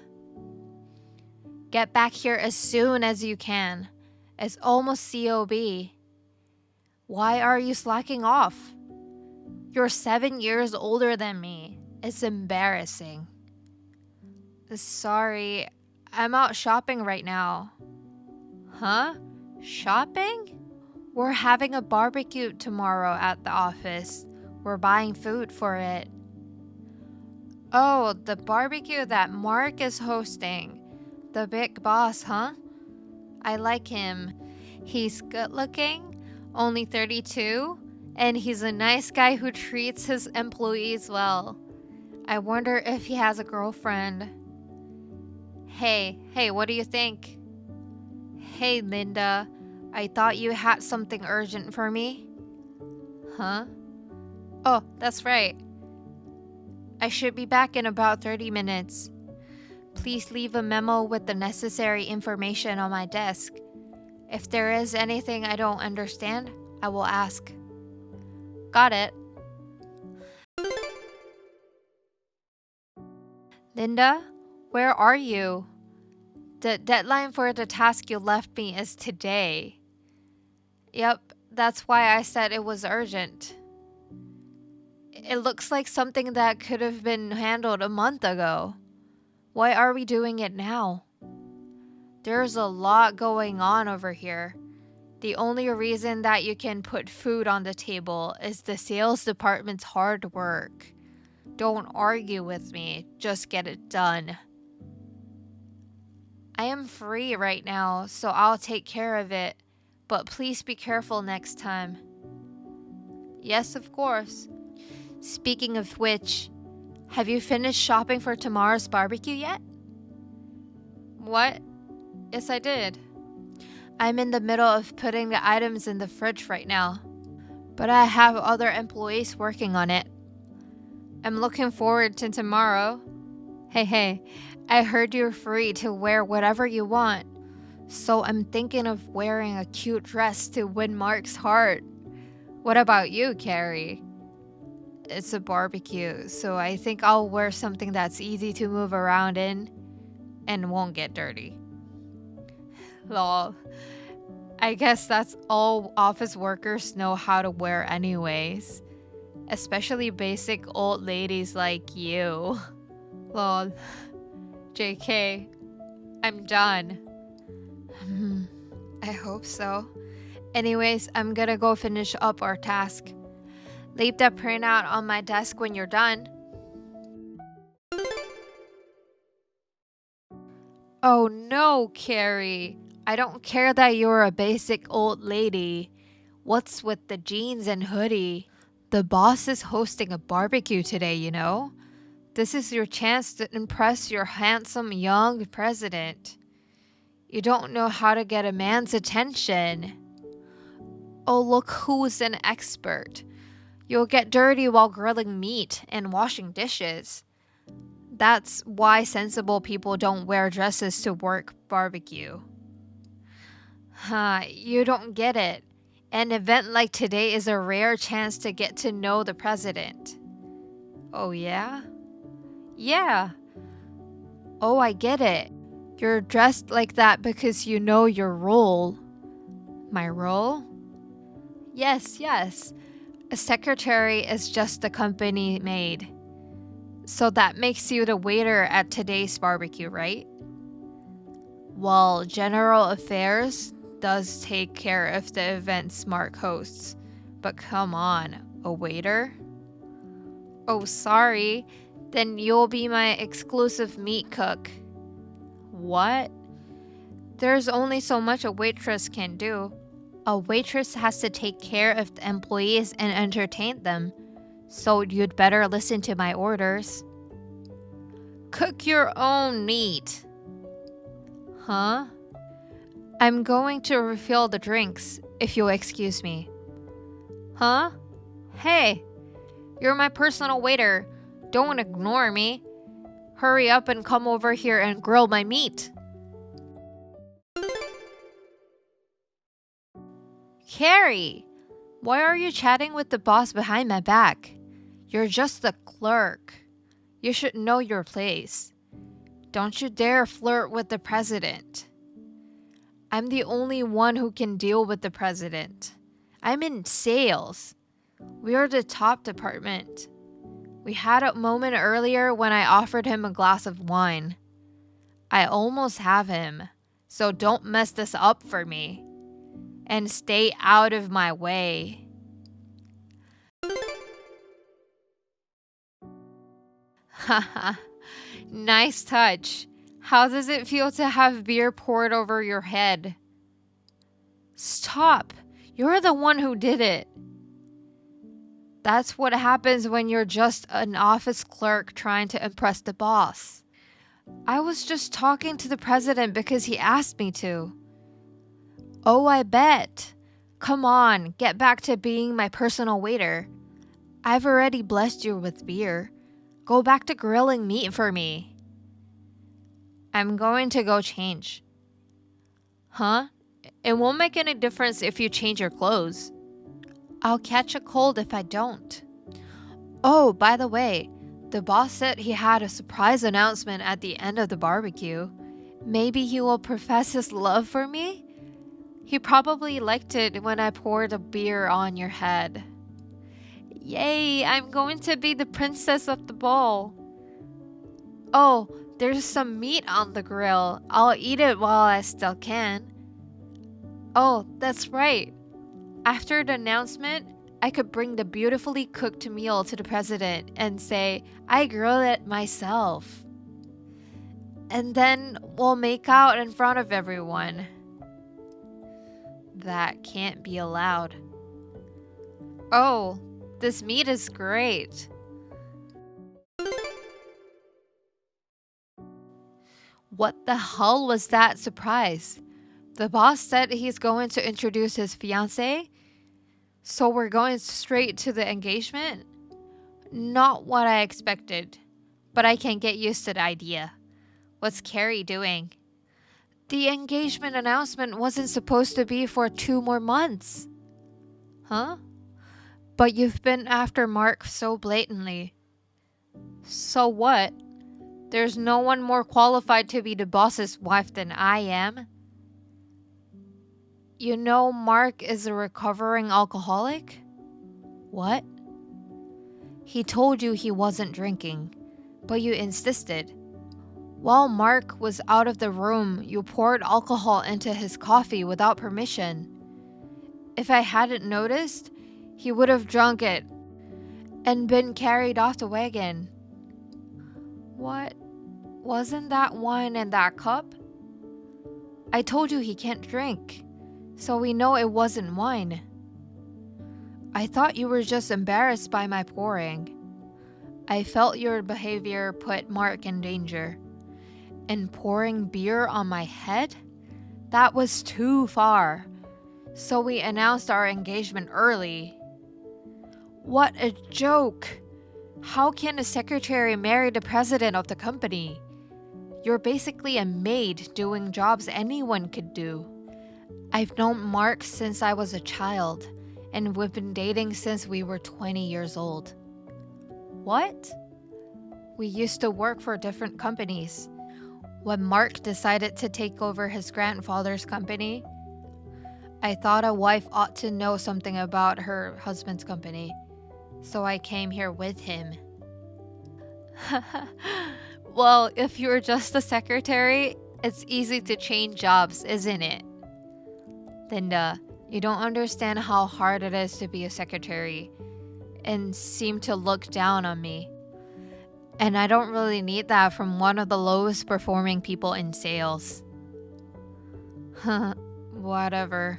Get back here as soon as you can. It's almost COB. Why are you slacking off? You're 7 years older than me. It's embarrassing. Sorry, I'm out shopping right now. Huh? Shopping? We're having a barbecue tomorrow at the office. We're buying food for it. Oh, the barbecue that Mark is hosting. The big boss, huh? I like him. He's good looking, only 32, And he's a nice guy who treats his employees well. I wonder if he has a girlfriend. Hey, what do you think? Hey, Linda, I thought you had something urgent for me. Huh? Oh, that's right. I should be back in about 30 minutes. Please leave a memo with the necessary information on my desk. If there is anything I don't understand, I will ask. Got it. Linda, where are you? The deadline for the task you left me is today. Yep, that's why I said it was urgent. It looks like something that could have been handled a month ago. Why are we doing it now? There's a lot going on over here. The only reason that you can put food on the table is the sales department's hard work. Don't argue with me, just get it done. I am free right now, so I'll take care of it, but please be careful next time. Yes, of course. Speaking of which, have you finished shopping for tomorrow's barbecue yet? What? Yes, I did. I'm in the middle of putting the items in the fridge right now, but I have other employees working on it. I'm looking forward to tomorrow. Hey, I heard you're free to wear whatever you want, so I'm thinking of wearing a cute dress to win Mark's heart. What about you, Carrie? It's a barbecue, so I think I'll wear something that's easy to move around in and won't get dirty. Lol. I guess that's all office workers know how to wear anyways. Especially basic old ladies like you. Lol. JK. I'm done. I hope so. Anyways, I'm gonna go finish up our task. Leave that printout on my desk when you're done. Oh no, Carrie. I don't care that you're a basic old lady. What's with the jeans and hoodie? The boss is hosting a barbecue today, you know? This is your chance to impress your handsome young president. You don't know how to get a man's attention. Oh, look who's an expert. You'll get dirty while grilling meat and washing dishes. That's why sensible people don't wear dresses to work barbecue. You don't get it. An event like today is a rare chance to get to know the president. Oh, yeah? Yeah. Oh, I get it. You're dressed like that because you know your role. My role? Yes. A secretary is just a company maid. So that makes you the waiter at today's barbecue, right? Well, General Affairs does take care of the events Mark hosts. But come on, a waiter? Oh, sorry. Then you'll be my exclusive meat cook. What? There's only so much a waitress can do. A waitress has to take care of the employees and entertain them. So you'd better listen to my orders. Cook your own meat. Huh? I'm going to refill the drinks, if you'll excuse me. Huh? Hey, you're my personal waiter. Don't ignore me. Hurry up and come over here and grill my meat. Carrie, why are you chatting with the boss behind my back? You're just a clerk. You should know your place. Don't you dare flirt with the president. I'm the only one who can deal with the president. I'm in sales. We're the top department. We had a moment earlier when I offered him a glass of wine. I almost have him, so don't mess this up for me. And stay out of my way. Haha, nice touch. How does it feel to have beer poured over your head? Stop! You're the one who did it. That's what happens when you're just an office clerk trying to impress the boss. I was just talking to the president because he asked me to. Oh, I bet. Come on, get back to being my personal waiter. I've already blessed you with beer. Go back to grilling meat for me. I'm going to go change. Huh? It won't make any difference if you change your clothes. I'll catch a cold if I don't. Oh, by the way, the boss said he had a surprise announcement at the end of the barbecue. Maybe he will profess his love for me? He probably liked it when I poured a beer on your head. Yay, I'm going to be the princess of the ball. Oh, there's some meat on the grill. I'll eat it while I still can. Oh, that's right. After the announcement, I could bring the beautifully cooked meal to the president and say, I grilled it myself. And then we'll make out in front of everyone. That can't be allowed. Oh, this meat is great. What the hell was that surprise? The boss said he's going to introduce his fiancée? So we're going straight to the engagement? Not what I expected, but I can get used to the idea. What's Carrie doing? The engagement announcement wasn't supposed to be for 2 more months. Huh? But you've been after Mark so blatantly. So what? There's no one more qualified to be the boss's wife than I am. You know Mark is a recovering alcoholic? What? He told you he wasn't drinking, but you insisted. While Mark was out of the room, you poured alcohol into his coffee without permission. If I hadn't noticed, he would have drunk it and been carried off the wagon. What? Wasn't that wine in that cup? I told you he can't drink, so we know it wasn't wine. I thought you were just embarrassed by my pouring. I felt your behavior put Mark in danger. And pouring beer on my head? That was too far. So we announced our engagement early. What a joke! How can a secretary marry the president of the company? You're basically a maid doing jobs anyone could do. I've known Mark since I was a child, and we've been dating since we were 20 years old. What? We used to work for different companies. When Mark decided to take over his grandfather's company, I thought a wife ought to know something about her husband's company, so I came here with him. Well, if you're just a secretary, it's easy to change jobs, isn't it? Linda, you don't understand how hard it is to be a secretary and seem to look down on me. And I don't really need that from one of the lowest performing people in sales. Whatever.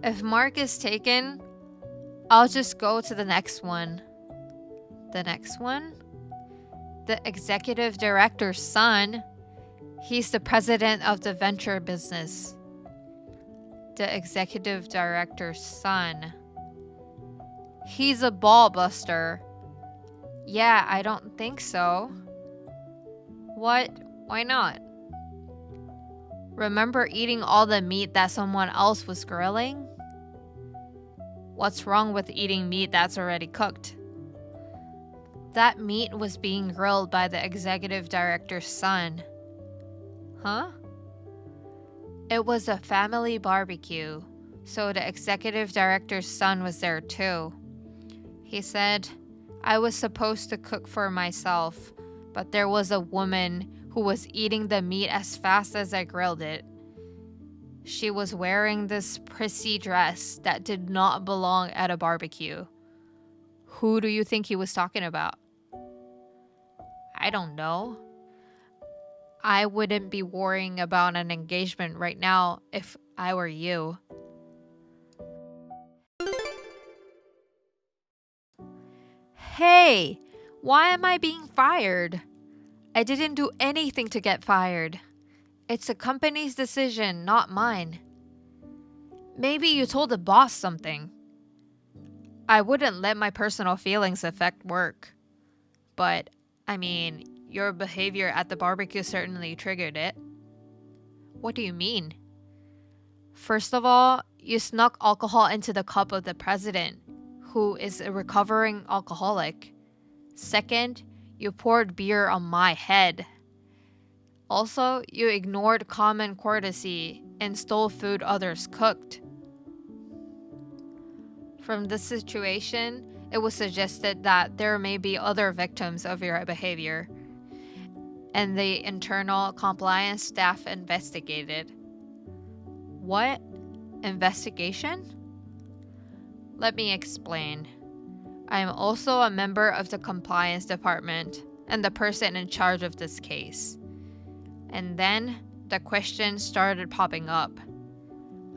If Mark is taken, I'll just go to the next one. The next one? The executive director's son. He's the president of the venture business. The executive director's son. He's a ball buster. Yeah, I don't think so. What? Why not? Remember eating all the meat that someone else was grilling? What's wrong with eating meat that's already cooked? That meat was being grilled by the executive director's son. Huh? It was a family barbecue, so the executive director's son was there too. He said, I was supposed to cook for myself, but there was a woman who was eating the meat as fast as I grilled it. She was wearing this prissy dress that did not belong at a barbecue. Who do you think he was talking about? I don't know. I wouldn't be worrying about an engagement right now if I were you. Hey, why am I being fired? I didn't do anything to get fired. It's the company's decision, not mine. Maybe you told the boss something. I wouldn't let my personal feelings affect work. But, your behavior at the barbecue certainly triggered it. What do you mean? First of all, you snuck alcohol into the cup of the president, who is a recovering alcoholic. Second, you poured beer on my head. Also, you ignored common courtesy and stole food others cooked. From this situation, it was suggested that there may be other victims of your behavior, and the internal compliance staff investigated. What? Investigation? Let me explain. I am also a member of the compliance department and the person in charge of this case. And then the questions started popping up.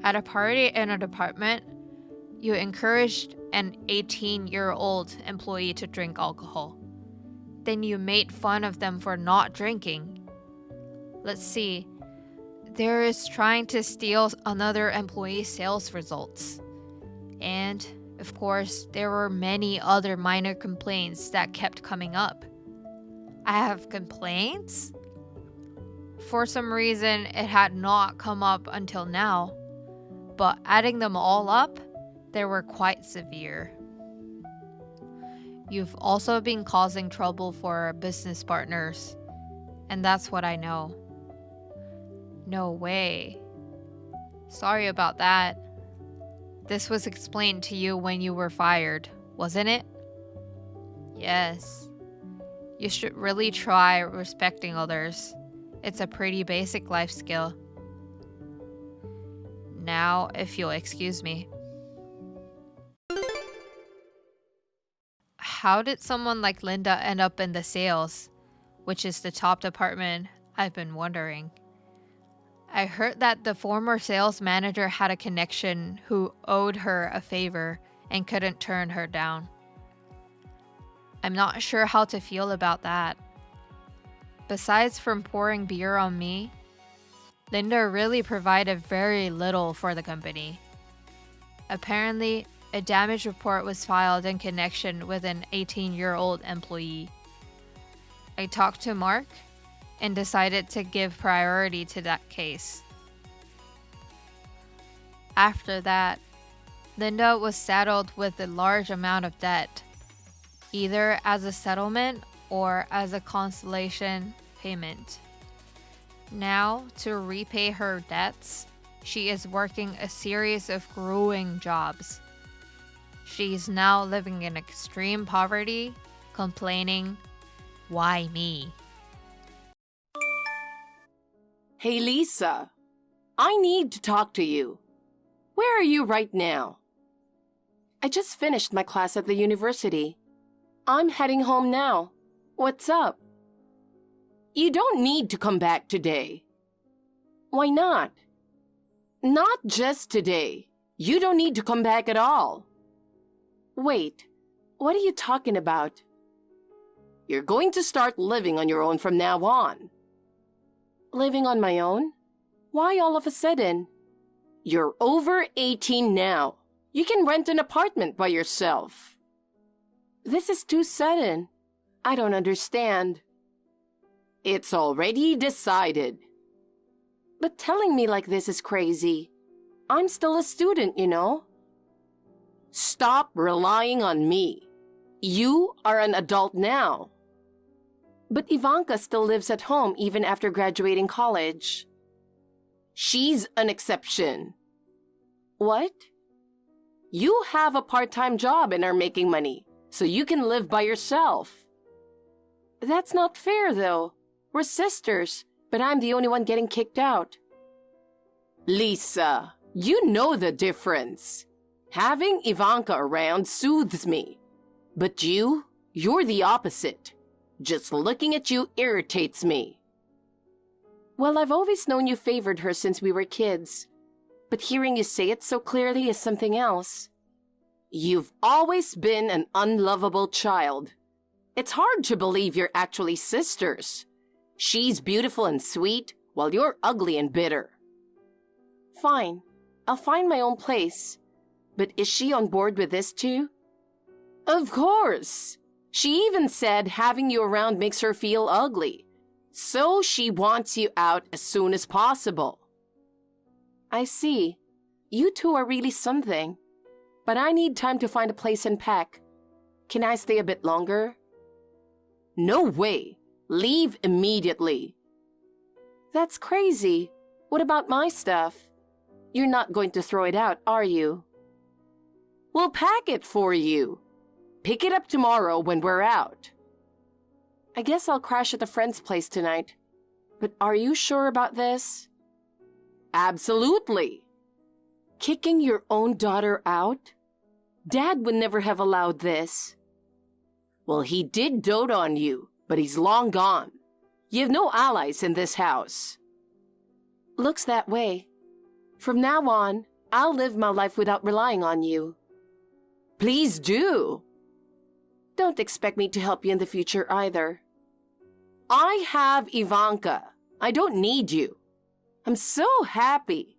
At a party in a department, you encouraged an 18-year-old employee to drink alcohol. Then you made fun of them for not drinking. Let's see. There is trying to steal another employee's sales results. And, of course, there were many other minor complaints that kept coming up. I have complaints? For some reason, it had not come up until now. But adding them all up, they were quite severe. You've also been causing trouble for business partners, and that's what I know. No way. Sorry about that. This was explained to you when you were fired, wasn't it? Yes. You should really try respecting others. It's a pretty basic life skill. Now, if you'll excuse me. How did someone like Linda end up in the sales, which is the top department? I've been wondering. I heard that the former sales manager had a connection who owed her a favor and couldn't turn her down. I'm not sure how to feel about that. Besides from pouring beer on me, Linda really provided very little for the company. Apparently, a damage report was filed in connection with an 18-year-old employee. I talked to Mark and decided to give priority to that case. After that, Linda was saddled with a large amount of debt, either as a settlement or as a consolation payment. Now, to repay her debts, she is working a series of grueling jobs. She is now living in extreme poverty, complaining, "Why me?" Hey, Lisa. I need to talk to you. Where are you right now? I just finished my class at the university. I'm heading home now. What's up? You don't need to come back today. Why not? Not just today. You don't need to come back at all. Wait, what are you talking about? You're going to start living on your own from now on. Living on my own? Why all of a sudden? You're over 18 now. You can rent an apartment by yourself. This is too sudden. I don't understand. It's already decided. But telling me like this is crazy. I'm still a student, you know. Stop relying on me. You are an adult now. But Ivanka still lives at home even after graduating college. She's an exception. What? You have a part-time job and are making money, so you can live by yourself. That's not fair, though. We're sisters, but I'm the only one getting kicked out. Lisa, you know the difference. Having Ivanka around soothes me. But you're the opposite. Just looking at you irritates me. Well, I've always known you favored her since we were kids. But hearing you say it so clearly is something else. You've always been an unlovable child. It's hard to believe you're actually sisters. She's beautiful and sweet, while you're ugly and bitter. Fine. I'll find my own place. But is she on board with this too? Of course. She even said having you around makes her feel ugly. So she wants you out as soon as possible. I see. You two are really something. But I need time to find a place and pack. Can I stay a bit longer? No way. Leave immediately. That's crazy. What about my stuff? You're not going to throw it out, are you? We'll pack it for you. Pick it up tomorrow when we're out. I guess I'll crash at a friend's place tonight. But are you sure about this? Absolutely. Kicking your own daughter out? Dad would never have allowed this. Well, he did dote on you, but he's long gone. You have no allies in this house. Looks that way. From now on, I'll live my life without relying on you. Please do. Don't expect me to help you in the future either. I have Ivanka. I don't need you. I'm so happy.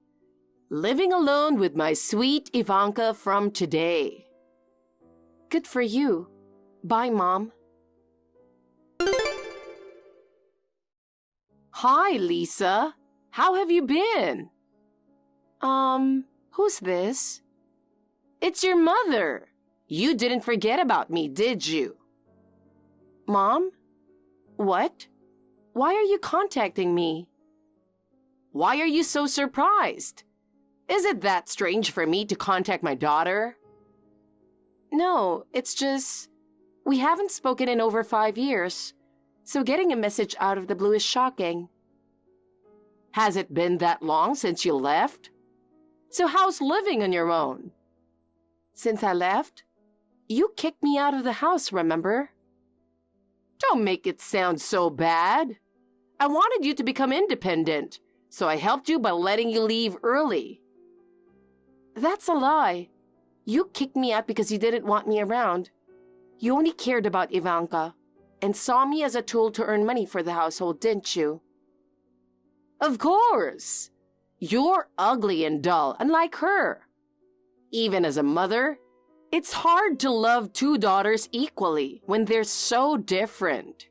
Living alone with my sweet Ivanka from today. Good for you. Bye, Mom. Hi, Lisa. How have you been? Who's this? It's your mother. You didn't forget about me, did you? Mom? What? Why are you contacting me? Why are you so surprised? Is it that strange for me to contact my daughter? No, it's just... we haven't spoken in over 5 years, so getting a message out of the blue is shocking. Has it been that long since you left? So how's living on your own? Since I left? You kicked me out of the house, remember? Don't make it sound so bad. I wanted you to become independent, so I helped you by letting you leave early. That's a lie. You kicked me out because you didn't want me around. You only cared about Ivanka and saw me as a tool to earn money for the household, didn't you? Of course. You're ugly and dull, unlike her. Even as a mother, it's hard to love 2 daughters equally when they're so different.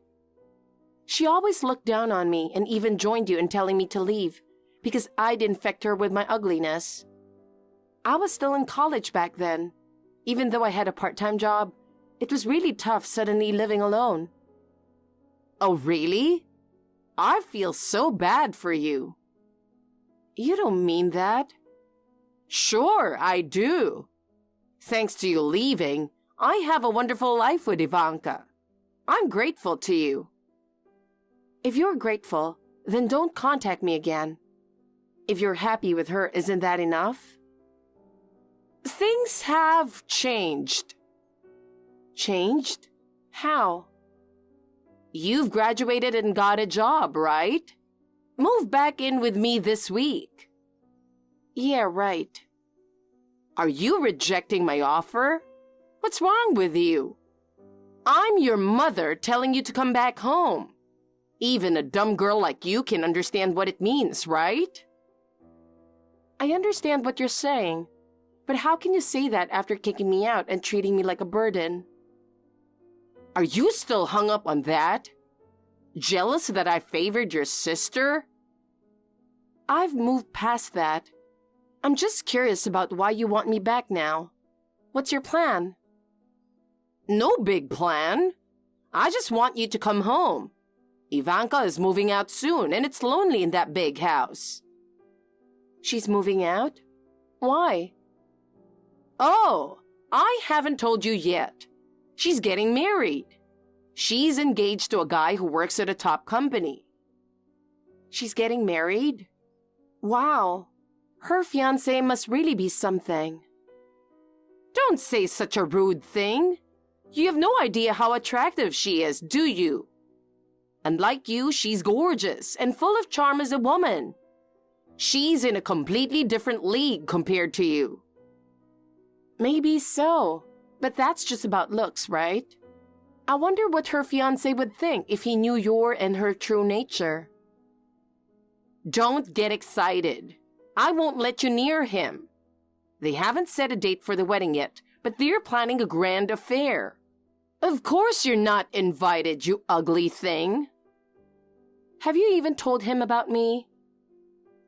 She always looked down on me and even joined you in telling me to leave because I'd infect her with my ugliness. I was still in college back then. Even though I had a part-time job, it was really tough suddenly living alone. Oh, really? I feel so bad for you. You don't mean that. Sure, I do. Thanks to you leaving, I have a wonderful life with Ivanka. I'm grateful to you. If you're grateful, then don't contact me again. If you're happy with her, isn't that enough? Things have changed. Changed? How? You've graduated and got a job, right? Move back in with me this week. Yeah, right. Are you rejecting my offer? What's wrong with you? I'm your mother telling you to come back home. Even a dumb girl like you can understand what it means, right? I understand what you're saying, but how can you say that after kicking me out and treating me like a burden? Are you still hung up on that? Jealous that I favored your sister? I've moved past that. I'm just curious about why you want me back now. What's your plan? No big plan. I just want you to come home. Ivanka is moving out soon, and it's lonely in that big house. She's moving out? Why? Oh, I haven't told you yet. She's getting married. She's engaged to a guy who works at a top company. She's getting married? Wow. Her fiancé must really be something. Don't say such a rude thing. You have no idea how attractive she is, do you? And like you, she's gorgeous and full of charm as a woman. She's in a completely different league compared to you. Maybe so, but that's just about looks, right? I wonder what her fiancé would think if he knew your and her true nature. Don't get excited. I won't let you near him. They haven't set a date for the wedding yet, but they're planning a grand affair. Of course you're not invited, you ugly thing. Have you even told him about me?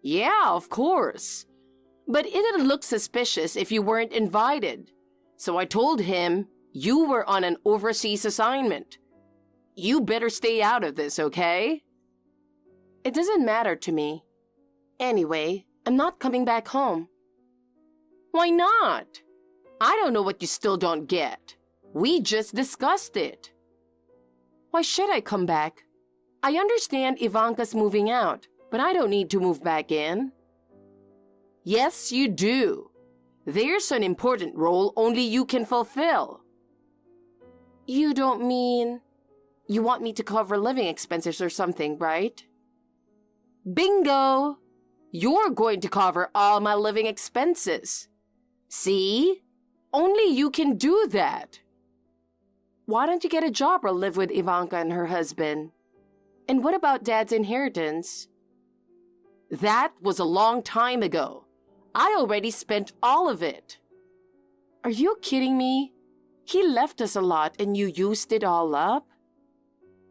Yeah, of course. But it'd look suspicious if you weren't invited. So I told him you were on an overseas assignment. You better stay out of this, okay? It doesn't matter to me. Anyway, I'm not coming back home. Why not? I don't know what you still don't get. We just discussed it. Why should I come back? I understand Ivanka's moving out, but I don't need to move back in. Yes, you do. There's an important role only you can fulfill. You don't mean you want me to cover living expenses or something, right? Bingo! You're going to cover all my living expenses. See? Only you can do that. Why don't you get a job or live with Ivanka and her husband? And what about Dad's inheritance? That was a long time ago. I already spent all of it. Are you kidding me? He left us a lot and you used it all up?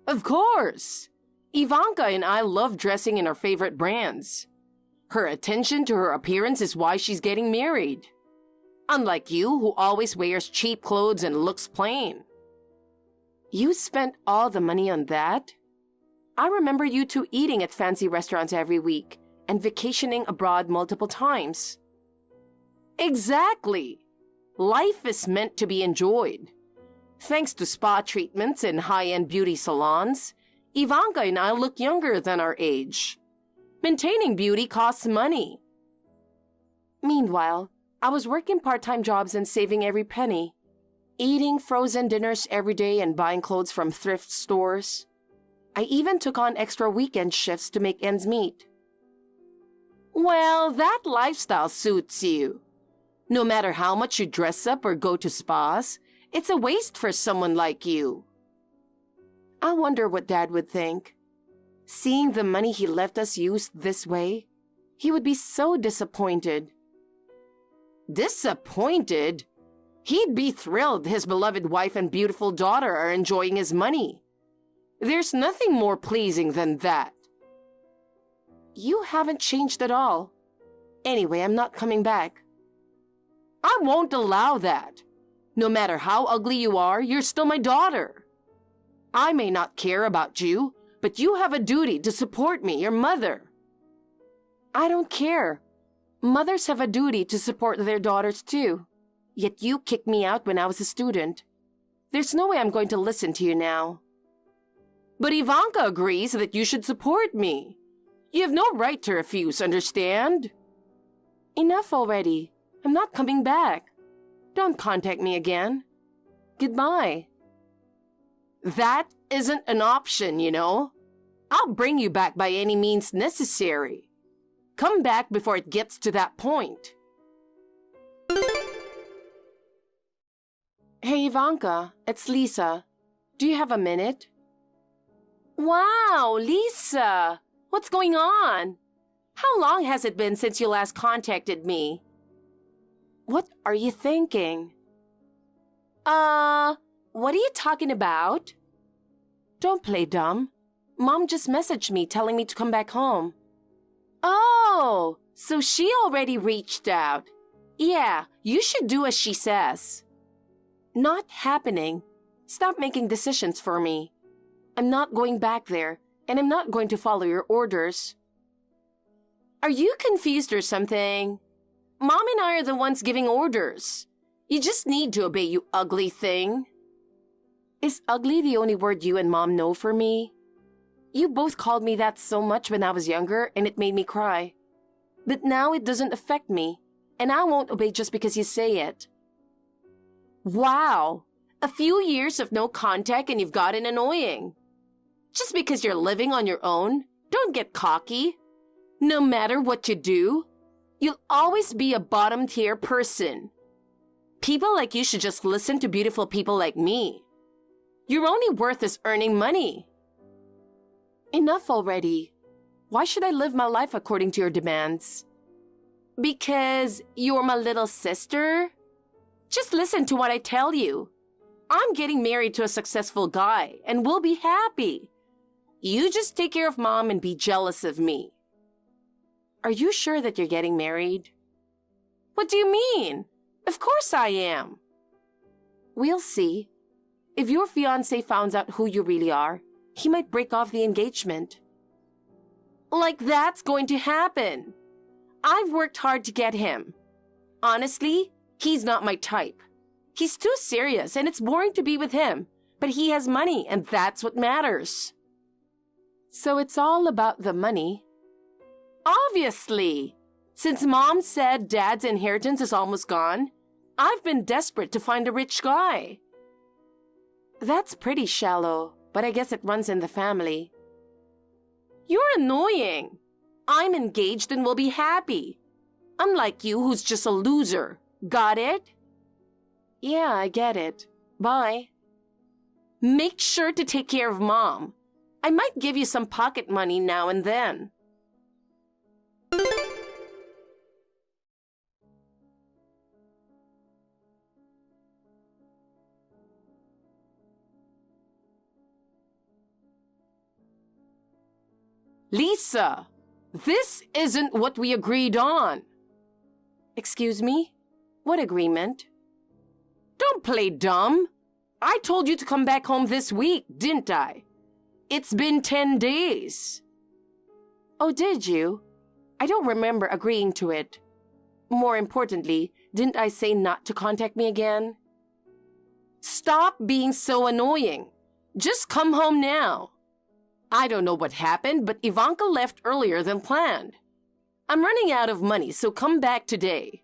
Of course. Ivanka and I love dressing in our favorite brands. Her attention to her appearance is why she's getting married. Unlike you, who always wears cheap clothes and looks plain. You spent all the money on that? I remember you two eating at fancy restaurants every week and vacationing abroad multiple times. Exactly. Life is meant to be enjoyed. Thanks to spa treatments and high-end beauty salons, Ivanka and I look younger than our age. Maintaining beauty costs money. Meanwhile, I was working part-time jobs and saving every penny, eating frozen dinners every day and buying clothes from thrift stores. I even took on extra weekend shifts to make ends meet. Well, that lifestyle suits you. No matter how much you dress up or go to spas, it's a waste for someone like you. I wonder what Dad would think. Seeing the money he left us used this way, he would be so disappointed. Disappointed? He'd be thrilled his beloved wife and beautiful daughter are enjoying his money. There's nothing more pleasing than that. You haven't changed at all. Anyway, I'm not coming back. I won't allow that. No matter how ugly you are, you're still my daughter. I may not care about you, but you have a duty to support me, your mother. I don't care. Mothers have a duty to support their daughters too. Yet you kicked me out when I was a student. There's no way I'm going to listen to you now. But Ivanka agrees that you should support me. You have no right to refuse, understand? Enough already. I'm not coming back. Don't contact me again. Goodbye. That isn't an option, you know. I'll bring you back by any means necessary. Come back before it gets to that point. Hey, Ivanka, it's Lisa. Do you have a minute? Wow, Lisa! What's going on? How long has it been since you last contacted me? What are you thinking? What are you talking about? Don't play dumb. Mom just messaged me telling me to come back home. Oh, so she already reached out. Yeah, you should do as she says. Not happening. Stop making decisions for me. I'm not going back there, and I'm not going to follow your orders. Are you confused or something? Mom and I are the ones giving orders. You just need to obey, you ugly thing. Is ugly the only word you and Mom know for me? You both called me that so much when I was younger, and it made me cry. But now it doesn't affect me, and I won't obey just because you say it. Wow, a few years of no contact and you've gotten annoying. Just because you're living on your own, don't get cocky. No matter what you do, you'll always be a bottom-tier person. People like you should just listen to beautiful people like me. Your only worth is earning money. Enough already. Why should I live my life according to your demands? Because you're my little sister? Just listen to what I tell you. I'm getting married to a successful guy, and we'll be happy. You just take care of Mom and be jealous of me. Are you sure that you're getting married? What do you mean? Of course I am. We'll see. If your fiancé finds out who you really are, he might break off the engagement. Like that's going to happen. I've worked hard to get him. Honestly, he's not my type. He's too serious and it's boring to be with him, but he has money and that's what matters. So it's all about the money? Obviously. Since Mom said Dad's inheritance is almost gone, I've been desperate to find a rich guy. That's pretty shallow, but I guess it runs in the family. You're annoying. I'm engaged and will be happy. Unlike you, who's just a loser. Got it? Yeah, I get it. Bye. Make sure to take care of Mom. I might give you some pocket money now and then. Lisa, this isn't what we agreed on. Excuse me? What agreement? Don't play dumb. I told you to come back home this week, didn't I? It's been 10 days. Oh, did you? I don't remember agreeing to it. More importantly, didn't I say not to contact me again? Stop being so annoying. Just come home now. I don't know what happened, but Ivanka left earlier than planned. I'm running out of money, so come back today.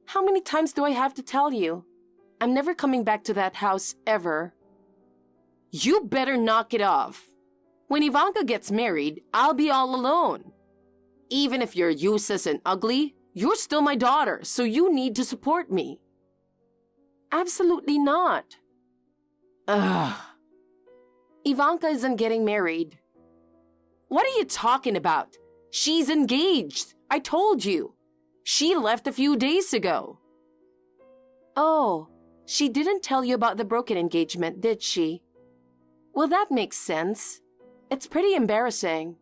How many times do I have to tell you? I'm never coming back to that house ever. You better knock it off. When Ivanka gets married, I'll be all alone. Even if you're useless and ugly, you're still my daughter, so you need to support me. Absolutely not. Ugh. Ivanka isn't getting married. What are you talking about? She's engaged. I told you. She left a few days ago. Oh, she didn't tell you about the broken engagement, did she? Well, that makes sense. It's pretty embarrassing.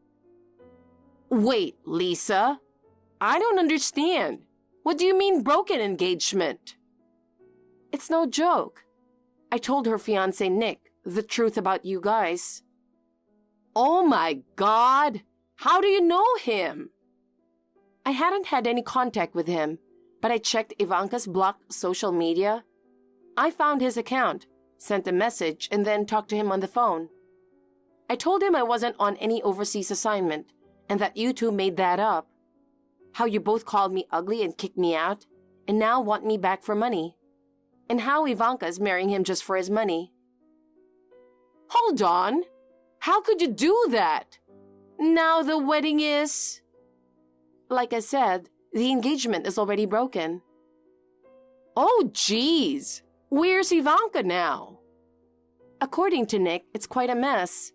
Wait, Lisa. I don't understand. What do you mean broken engagement? It's no joke. I told her fiancé Nick the truth about you guys. Oh my God! How do you know him? I hadn't had any contact with him, but I checked Ivanka's blocked social media. I found his account, sent a message, and then talked to him on the phone. I told him I wasn't on any overseas assignment, and that you two made that up. How you both called me ugly and kicked me out, and now want me back for money. And how Ivanka is marrying him just for his money. Hold on. How could you do that? Now the wedding is... Like I said, the engagement is already broken. Oh, geez. Where's Ivanka now? According to Nick, it's quite a mess.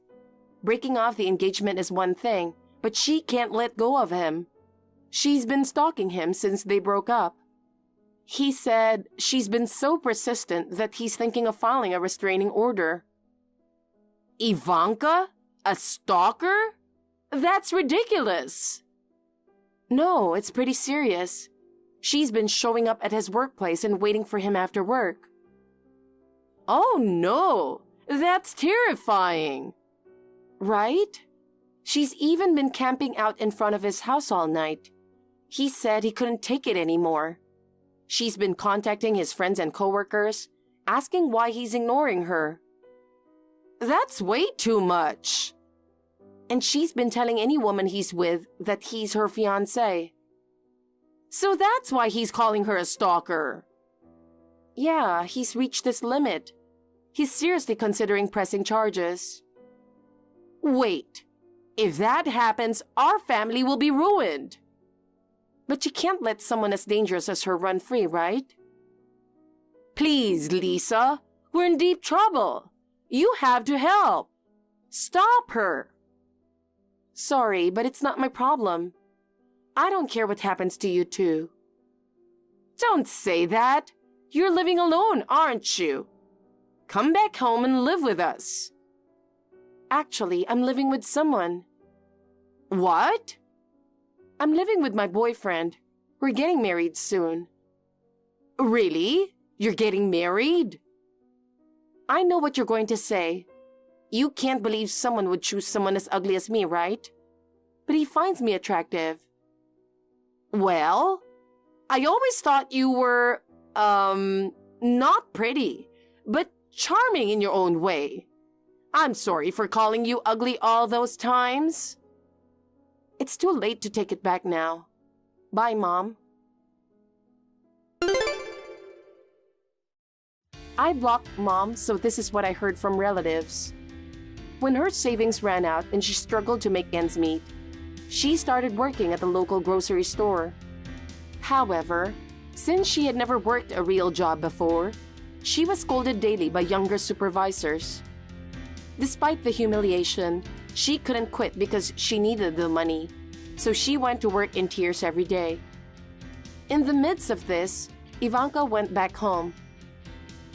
Breaking off the engagement is one thing, but she can't let go of him. She's been stalking him since they broke up. He said she's been so persistent that he's thinking of filing a restraining order. Ivanka? A stalker? That's ridiculous. No, it's pretty serious. She's been showing up at his workplace and waiting for him after work. Oh no, that's terrifying. Right? She's even been camping out in front of his house all night. He said he couldn't take it anymore. She's been contacting his friends and coworkers, asking why he's ignoring her. That's way too much. And she's been telling any woman he's with that he's her fiancé. So that's why he's calling her a stalker. Yeah, he's reached his limit. He's seriously considering pressing charges. Wait, if that happens, our family will be ruined. But you can't let someone as dangerous as her run free, right? Please, Lisa, we're in deep trouble. You have to help. Stop her. Sorry, but it's not my problem. I don't care what happens to you two. Don't say that. You're living alone, aren't you? Come back home and live with us. Actually, I'm living with someone. What? I'm living with my boyfriend. We're getting married soon. Really? You're getting married? I know what you're going to say. You can't believe someone would choose someone as ugly as me, right? But he finds me attractive. Well, I always thought you were, not pretty, but charming in your own way. I'm sorry for calling you ugly all those times. It's too late to take it back now. Bye, Mom. I blocked Mom, so this is what I heard from relatives. When her savings ran out and she struggled to make ends meet, she started working at the local grocery store. However, since she had never worked a real job before, she was scolded daily by younger supervisors. Despite the humiliation, she couldn't quit because she needed the money, so she went to work in tears every day. In the midst of this, Ivanka went back home.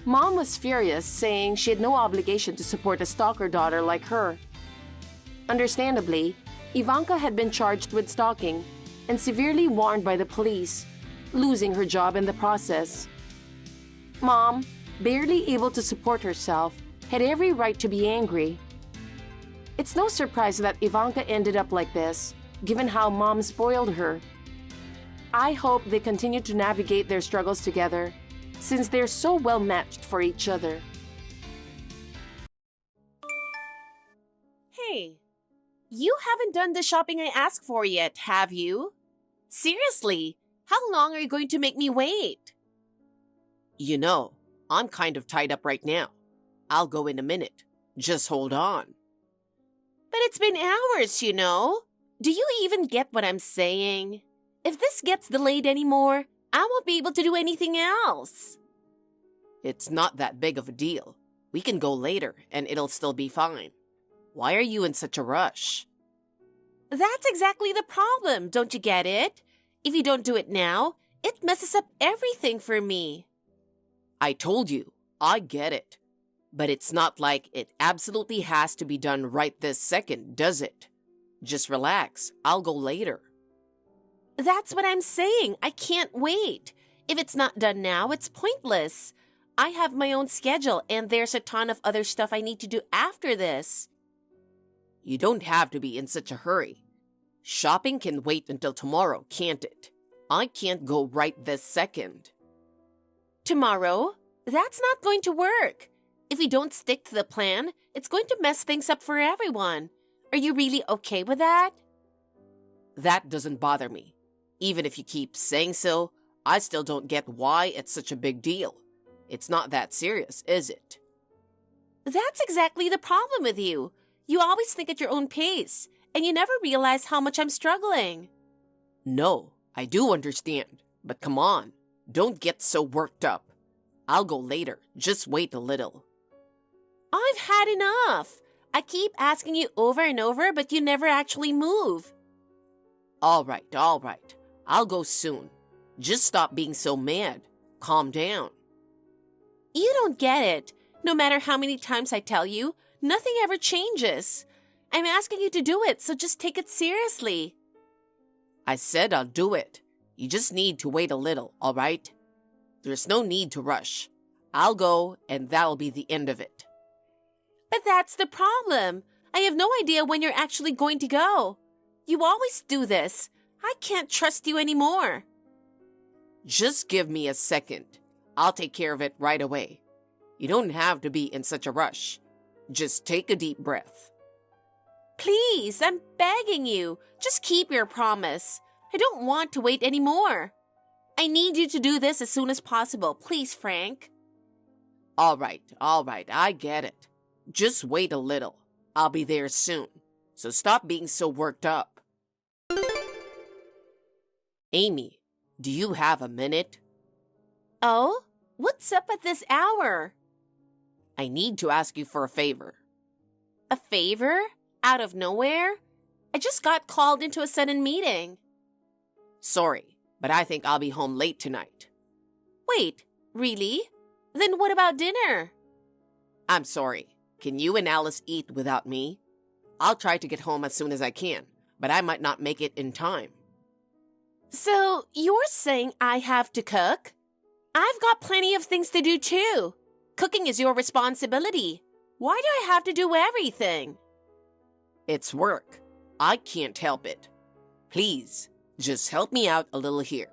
Mom was furious, saying she had no obligation to support a stalker daughter like her. Understandably, Ivanka had been charged with stalking and severely warned by the police, losing her job in the process. Mom, barely able to support herself, had every right to be angry. It's no surprise that Ivanka ended up like this, given how Mom spoiled her. I hope they continue to navigate their struggles together, since they're so well matched for each other. Hey, you haven't done the shopping I asked for yet, have you? Seriously, how long are you going to make me wait? You know, I'm kind of tied up right now. I'll go in a minute. Just hold on. But it's been hours, you know. Do you even get what I'm saying? If this gets delayed anymore, I won't be able to do anything else. It's not that big of a deal. We can go later and it'll still be fine. Why are you in such a rush? That's exactly the problem, don't you get it? If you don't do it now, it messes up everything for me. I told you, I get it. But it's not like it absolutely has to be done right this second, does it? Just relax. I'll go later. That's what I'm saying. I can't wait. If it's not done now, it's pointless. I have my own schedule, and there's a ton of other stuff I need to do after this. You don't have to be in such a hurry. Shopping can wait until tomorrow, can't it? I can't go right this second. Tomorrow? That's not going to work. If we don't stick to the plan, it's going to mess things up for everyone. Are you really okay with that? That doesn't bother me. Even if you keep saying so, I still don't get why it's such a big deal. It's not that serious, is it? That's exactly the problem with you. You always think at your own pace, and you never realize how much I'm struggling. No, I do understand. But come on, don't get so worked up. I'll go later. Just wait a little. I've had enough. I keep asking you over and over, but you never actually move. All right. I'll go soon. Just stop being so mad. Calm down. You don't get it. No matter how many times I tell you, nothing ever changes. I'm asking you to do it, so just take it seriously. I said I'll do it. You just need to wait a little, all right? There's no need to rush. I'll go, and that'll be the end of it. But that's the problem. I have no idea when you're actually going to go. You always do this. I can't trust you anymore. Just give me a second. I'll take care of it right away. You don't have to be in such a rush. Just take a deep breath. Please, I'm begging you. Just keep your promise. I don't want to wait anymore. I need you to do this as soon as possible. Please, Frank. All right. I get it. Just wait a little. I'll be there soon. So stop being so worked up. Amy, do you have a minute? Oh? What's up at this hour? I need to ask you for a favor. A favor? Out of nowhere? I just got called into a sudden meeting. Sorry, but I think I'll be home late tonight. Wait, really? Then what about dinner? I'm sorry. Can you and Alice eat without me? I'll try to get home as soon as I can, but I might not make it in time. So, you're saying I have to cook? I've got plenty of things to do too. Cooking is your responsibility. Why do I have to do everything? It's work. I can't help it. Please, just help me out a little here.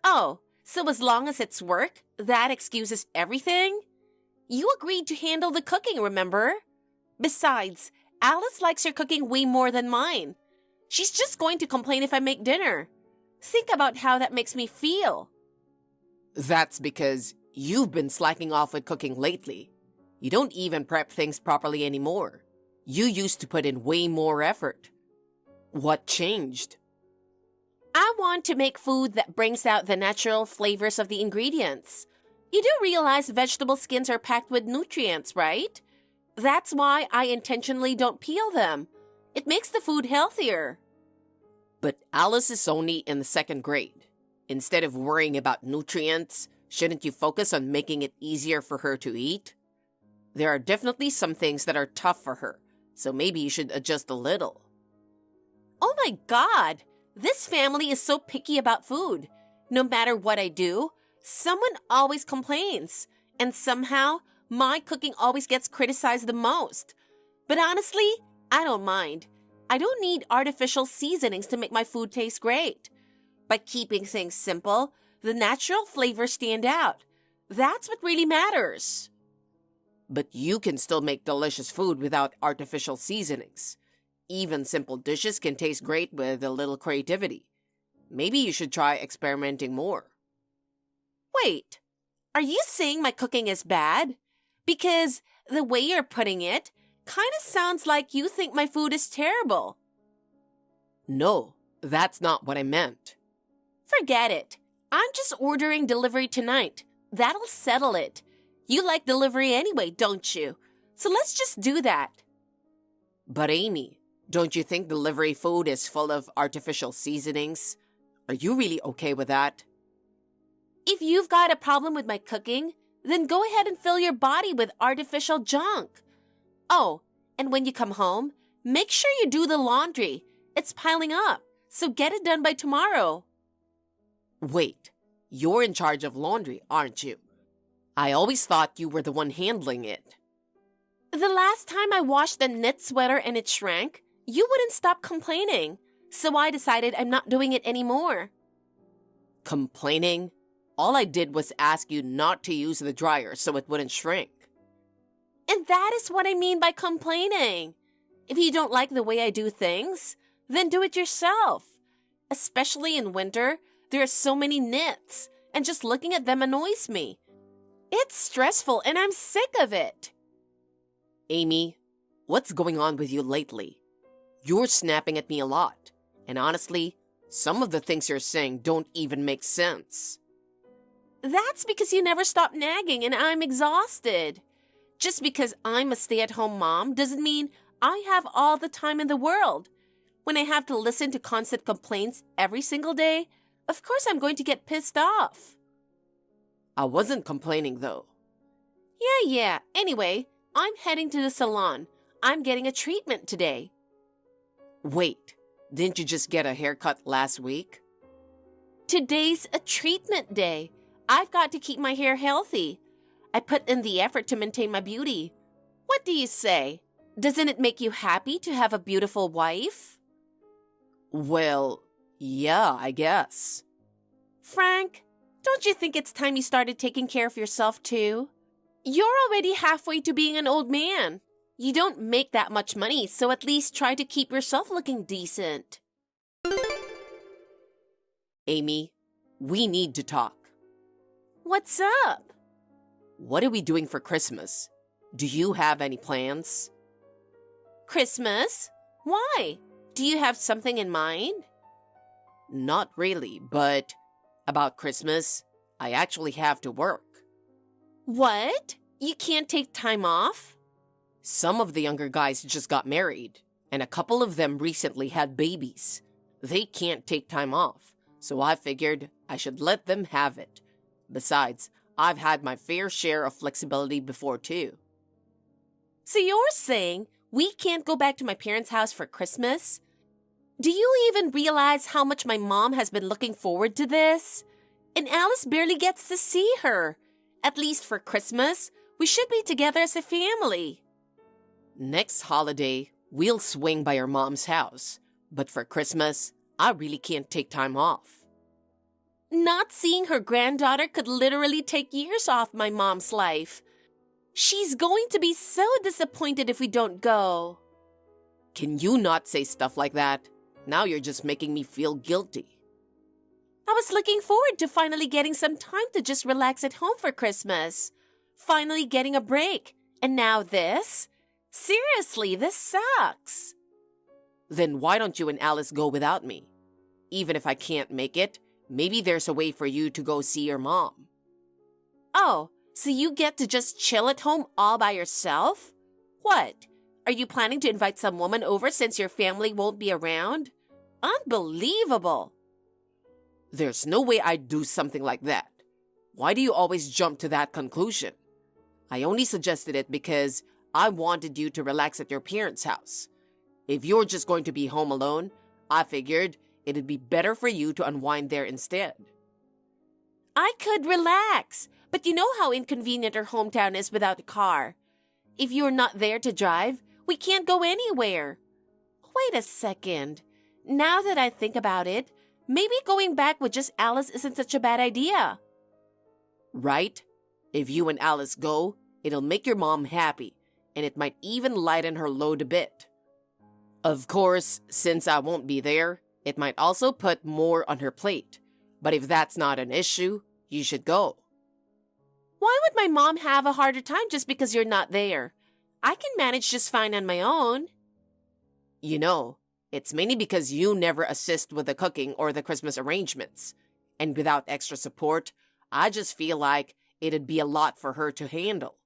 Oh, so as long as it's work, that excuses everything? You agreed to handle the cooking, remember? Besides, Alice likes your cooking way more than mine. She's just going to complain if I make dinner. Think about how that makes me feel. That's because you've been slacking off with cooking lately. You don't even prep things properly anymore. You used to put in way more effort. What changed? I want to make food that brings out the natural flavors of the ingredients. You do realize vegetable skins are packed with nutrients, right? That's why I intentionally don't peel them. It makes the food healthier. But Alice is only in the 2nd grade. Instead of worrying about nutrients, shouldn't you focus on making it easier for her to eat? There are definitely some things that are tough for her, so maybe you should adjust a little. Oh my God! This family is so picky about food. No matter what I do, someone always complains. And somehow, my cooking always gets criticized the most. But honestly, I don't mind. I don't need artificial seasonings to make my food taste great. By keeping things simple, the natural flavors stand out. That's what really matters. But you can still make delicious food without artificial seasonings. Even simple dishes can taste great with a little creativity. Maybe you should try experimenting more. Wait, are you saying my cooking is bad? Because the way you're putting it kind of sounds like you think my food is terrible. No, that's not what I meant. Forget it. I'm just ordering delivery tonight. That'll settle it. You like delivery anyway, don't you? So let's just do that. But Amy, don't you think delivery food is full of artificial seasonings? Are you really okay with that? If you've got a problem with my cooking, then go ahead and fill your body with artificial junk. Oh, and when you come home, make sure you do the laundry. It's piling up, so get it done by tomorrow. Wait, you're in charge of laundry, aren't you? I always thought you were the one handling it. The last time I washed a knit sweater and it shrank, you wouldn't stop complaining, so I decided I'm not doing it anymore. Complaining? All I did was ask you not to use the dryer so it wouldn't shrink. And that is what I mean by complaining. If you don't like the way I do things, then do it yourself. Especially in winter, there are so many knits, and just looking at them annoys me. It's stressful, and I'm sick of it. Amy, what's going on with you lately? You're snapping at me a lot, and honestly, some of the things you're saying don't even make sense. That's because you never stop nagging and I'm exhausted. Just because I'm a stay-at-home mom doesn't mean I have all the time in the world. When I have to listen to constant complaints every single day, of course I'm going to get pissed off. I wasn't complaining though. Yeah. Anyway, I'm heading to the salon. I'm getting a treatment today. Wait, didn't you just get a haircut last week? Today's a treatment day. I've got to keep my hair healthy. I put in the effort to maintain my beauty. What do you say? Doesn't it make you happy to have a beautiful wife? Well, yeah, I guess. Frank, don't you think it's time you started taking care of yourself too? You're already halfway to being an old man. You don't make that much money, so at least try to keep yourself looking decent. Amy, we need to talk. What's up? What are we doing for Christmas? Do you have any plans? Christmas? Why? Do you have something in mind? Not really, but about Christmas, I actually have to work. What? You can't take time off? Some of the younger guys just got married, and a couple of them recently had babies. They can't take time off, so I figured I should let them have it. Besides, I've had my fair share of flexibility before too. So you're saying we can't go back to my parents' house for Christmas? Do you even realize how much my mom has been looking forward to this? And Alice barely gets to see her. At least for Christmas, we should be together as a family. Next holiday, we'll swing by your mom's house. But for Christmas, I really can't take time off. Not seeing her granddaughter could literally take years off my mom's life. She's going to be so disappointed if we don't go. Can you not say stuff like that? Now you're just making me feel guilty. I was looking forward to finally getting some time to just relax at home for Christmas. Finally getting a break. And now this? Seriously, this sucks. Then why don't you and Alice go without me? Even if I can't make it, maybe there's a way for you to go see your mom. Oh, so you get to just chill at home all by yourself? What? Are you planning to invite some woman over since your family won't be around? Unbelievable. There's no way I'd do something like that. Why do you always jump to that conclusion? I only suggested it because I wanted you to relax at your parents' house. If you're just going to be home alone, I figured it'd be better for you to unwind there instead. I could relax, but you know how inconvenient our hometown is without a car. If you're not there to drive, we can't go anywhere. Wait a second. Now that I think about it, maybe going back with just Alice isn't such a bad idea. Right? If you and Alice go, it'll make your mom happy, and it might even lighten her load a bit. Of course, since I won't be there, it might also put more on her plate. But if that's not an issue, you should go. Why would my mom have a harder time just because you're not there? I can manage just fine on my own. You know, it's mainly because you never assist with the cooking or the Christmas arrangements. And without extra support, I just feel like it'd be a lot for her to handle.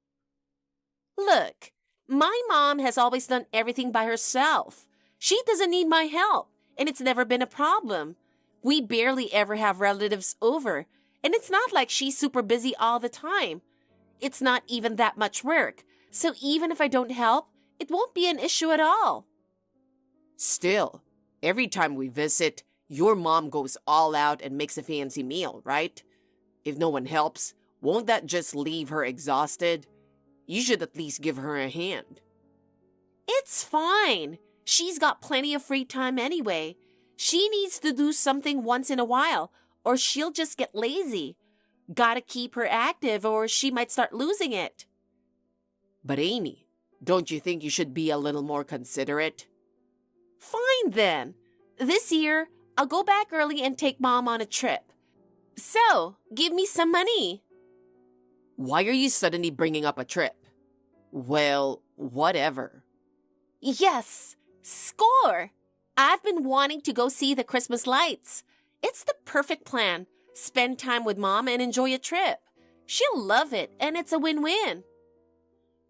Look, my mom has always done everything by herself. She doesn't need my help, and it's never been a problem. We barely ever have relatives over, and it's not like she's super busy all the time. It's not even that much work, so even if I don't help, it won't be an issue at all. Still, every time we visit, your mom goes all out and makes a fancy meal, right? If no one helps, won't that just leave her exhausted? You should at least give her a hand. It's fine. She's got plenty of free time anyway. She needs to do something once in a while, or she'll just get lazy. Gotta keep her active, or she might start losing it. But Amy, don't you think you should be a little more considerate? Fine then. This year, I'll go back early and take Mom on a trip. So, give me some money. Why are you suddenly bringing up a trip? Well, whatever. Yes, score! I've been wanting to go see the Christmas lights. It's the perfect plan. Spend time with Mom and enjoy a trip. She'll love it, and it's a win-win.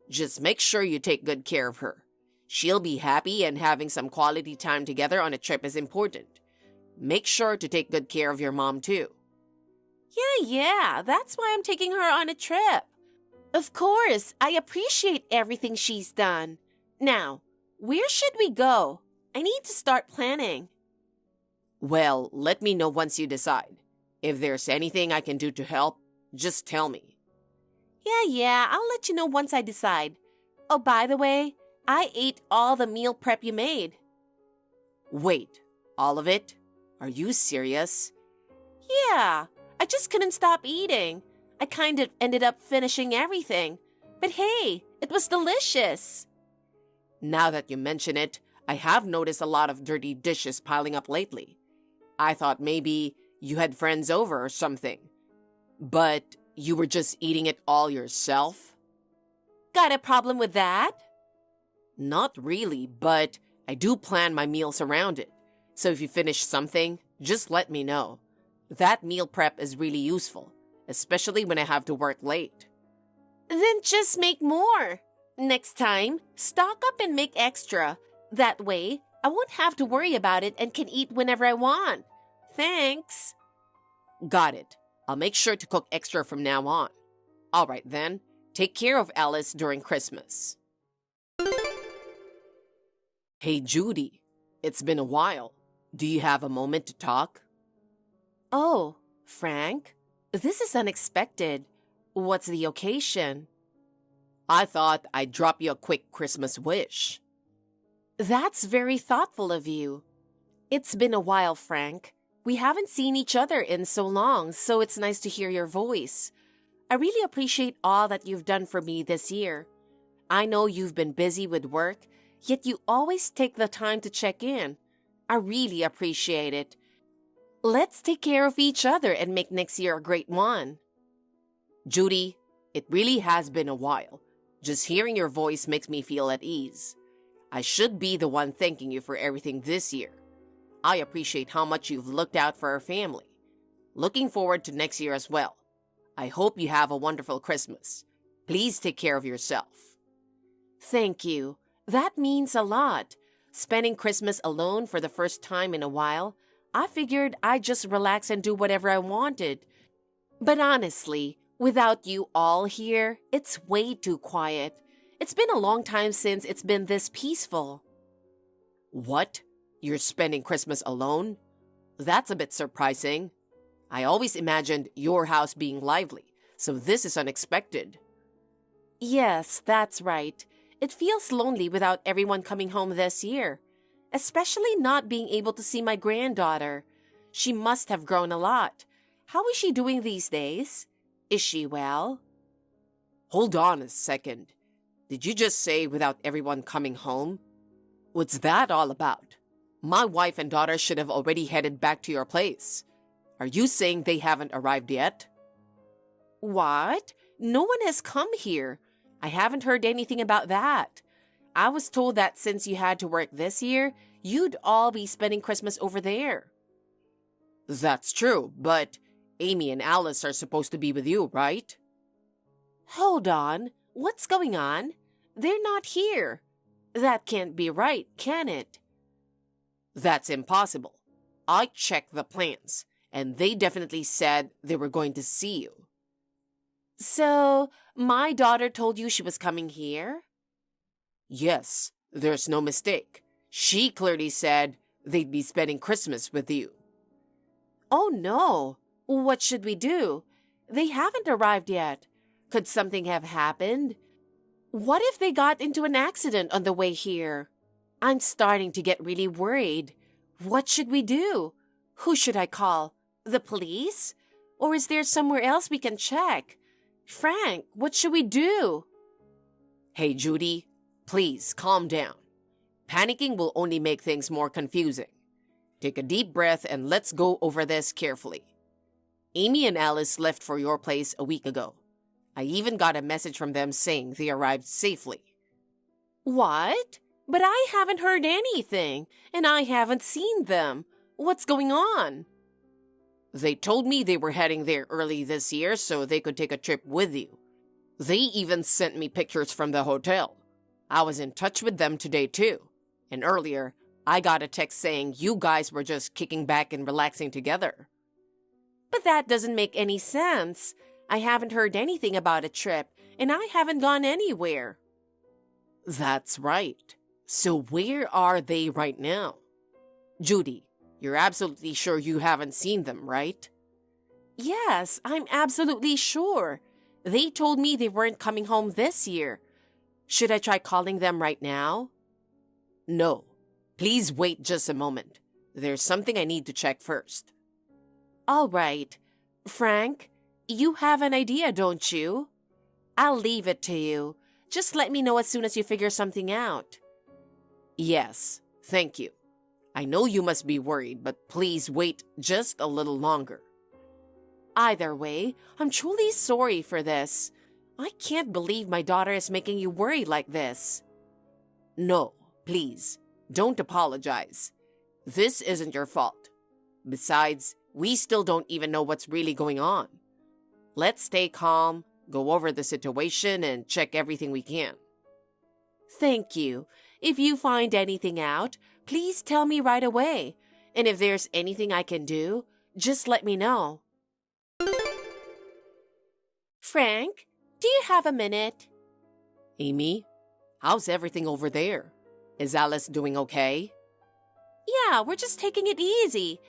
Just make sure you take good care of her. She'll be happy, and having some quality time together on a trip is important. Make sure to take good care of your mom, too. Yeah, that's why I'm taking her on a trip. Of course, I appreciate everything she's done. Now, where should we go? I need to start planning. Well, let me know once you decide. If there's anything I can do to help, just tell me. Yeah, I'll let you know once I decide. Oh, by the way, I ate all the meal prep you made. Wait, all of it? Are you serious? Yeah, I just couldn't stop eating. I kind of ended up finishing everything. But hey, it was delicious. Now that you mention it, I have noticed a lot of dirty dishes piling up lately. I thought maybe you had friends over or something. But you were just eating it all yourself? Got a problem with that? Not really, but I do plan my meals around it. So if you finish something, just let me know. That meal prep is really useful, especially when I have to work late. Then just make more. Next time, stock up and make extra. That way, I won't have to worry about it and can eat whenever I want. Thanks. Got it. I'll make sure to cook extra from now on. All right then, take care of Alice during Christmas. Hey Judy, it's been a while. Do you have a moment to talk? Oh, Frank, this is unexpected. What's the occasion? I thought I'd drop you a quick Christmas wish. That's very thoughtful of you. It's been a while, Frank. We haven't seen each other in so long, so it's nice to hear your voice. I really appreciate all that you've done for me this year. I know you've been busy with work, yet you always take the time to check in. I really appreciate it. Let's take care of each other and make next year a great one. Judy, it really has been a while. Just hearing your voice makes me feel at ease. I should be the one thanking you for everything this year. I appreciate how much you've looked out for our family. Looking forward to next year as well. I hope you have a wonderful Christmas. Please take care of yourself. Thank you. That means a lot. Spending Christmas alone for the first time in a while, I figured I'd just relax and do whatever I wanted. But honestly, without you all here, it's way too quiet. It's been a long time since it's been this peaceful. What? You're spending Christmas alone? That's a bit surprising. I always imagined your house being lively, so this is unexpected. Yes, that's right. It feels lonely without everyone coming home this year, especially not being able to see my granddaughter. She must have grown a lot. How is she doing these days? Is she well? Hold on a second. Did you just say without everyone coming home? What's that all about? My wife and daughter should have already headed back to your place. Are you saying they haven't arrived yet? What? No one has come here. I haven't heard anything about that. I was told that since you had to work this year, you'd all be spending Christmas over there. That's true, but Amy and Alice are supposed to be with you, right? Hold on. What's going on? They're not here. That can't be right, can it? That's impossible. I checked the plans, and they definitely said they were going to see you. So, my daughter told you she was coming here? Yes, there's no mistake. She clearly said they'd be spending Christmas with you. Oh no! What should we do? They haven't arrived yet. Could something have happened? What if they got into an accident on the way here? I'm starting to get really worried. What should we do? Who should I call? The police? Or is there somewhere else we can check? Frank, what should we do? Hey, Judy, please calm down. Panicking will only make things more confusing. Take a deep breath and let's go over this carefully. Amy and Alice left for your place a week ago. I even got a message from them saying they arrived safely. What? But I haven't heard anything, and I haven't seen them. What's going on? They told me they were heading there early this year so they could take a trip with you. They even sent me pictures from the hotel. I was in touch with them today too. And earlier, I got a text saying you guys were just kicking back and relaxing together. But that doesn't make any sense. I haven't heard anything about a trip, and I haven't gone anywhere. That's right. So where are they right now? Judy, you're absolutely sure you haven't seen them, right? Yes, I'm absolutely sure. They told me they weren't coming home this year. Should I try calling them right now? No. Please wait just a moment. There's something I need to check first. All right. Frank, you have an idea, don't you? I'll leave it to you. Just let me know as soon as you figure something out. Yes, thank you. I know you must be worried, but please wait just a little longer. Either way, I'm truly sorry for this. I can't believe my daughter is making you worry like this. No, please, don't apologize. This isn't your fault. Besides, we still don't even know what's really going on. Let's stay calm, go over the situation, and check everything we can. Thank you. If you find anything out, please tell me right away. And if there's anything I can do, just let me know. Frank, do you have a minute? Amy, how's everything over there? Is Alice doing okay? Yeah, we're just taking it easy.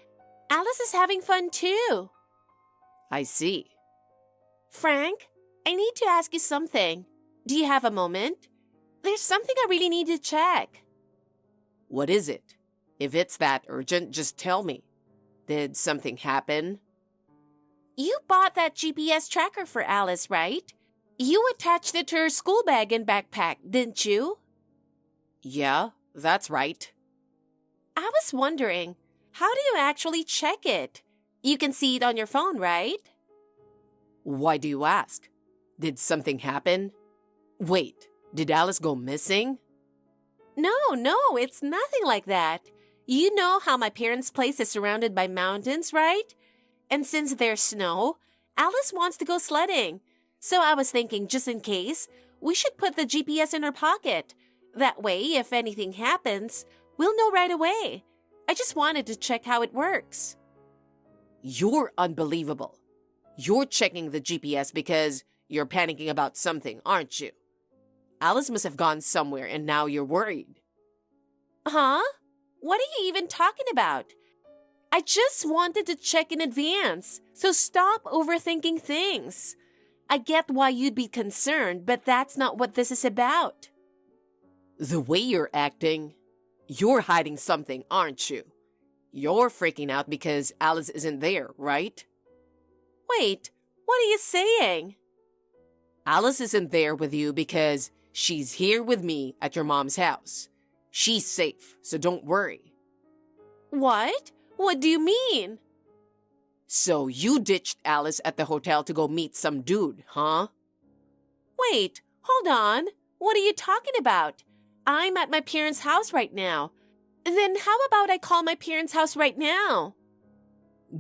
Alice is having fun too. I see. Frank, I need to ask you something. Do you have a moment? There's something I really need to check. What is it? If it's that urgent, just tell me. Did something happen? You bought that GPS tracker for Alice, right? You attached it to her school bag and backpack, didn't you? Yeah, that's right. I was wondering, how do you actually check it? You can see it on your phone, right? Why do you ask? Did something happen? Wait, did Alice go missing? No, it's nothing like that. You know how my parents' place is surrounded by mountains, right? And since there's snow, Alice wants to go sledding. So I was thinking, just in case, we should put the GPS in her pocket. That way, if anything happens, we'll know right away. I just wanted to check how it works. You're unbelievable. You're checking the GPS because you're panicking about something, aren't you? Alice must have gone somewhere and now you're worried. Huh? What are you even talking about? I just wanted to check in advance, so stop overthinking things. I get why you'd be concerned, but that's not what this is about. The way you're acting, you're hiding something, aren't you? You're freaking out because Alice isn't there, right? Wait, what are you saying? Alice isn't there with you because she's here with me at your mom's house. She's safe, so don't worry. What? What do you mean? So you ditched Alice at the hotel to go meet some dude, huh? Wait, hold on. What are you talking about? I'm at my parents' house right now. Then how about I call my parents' house right now?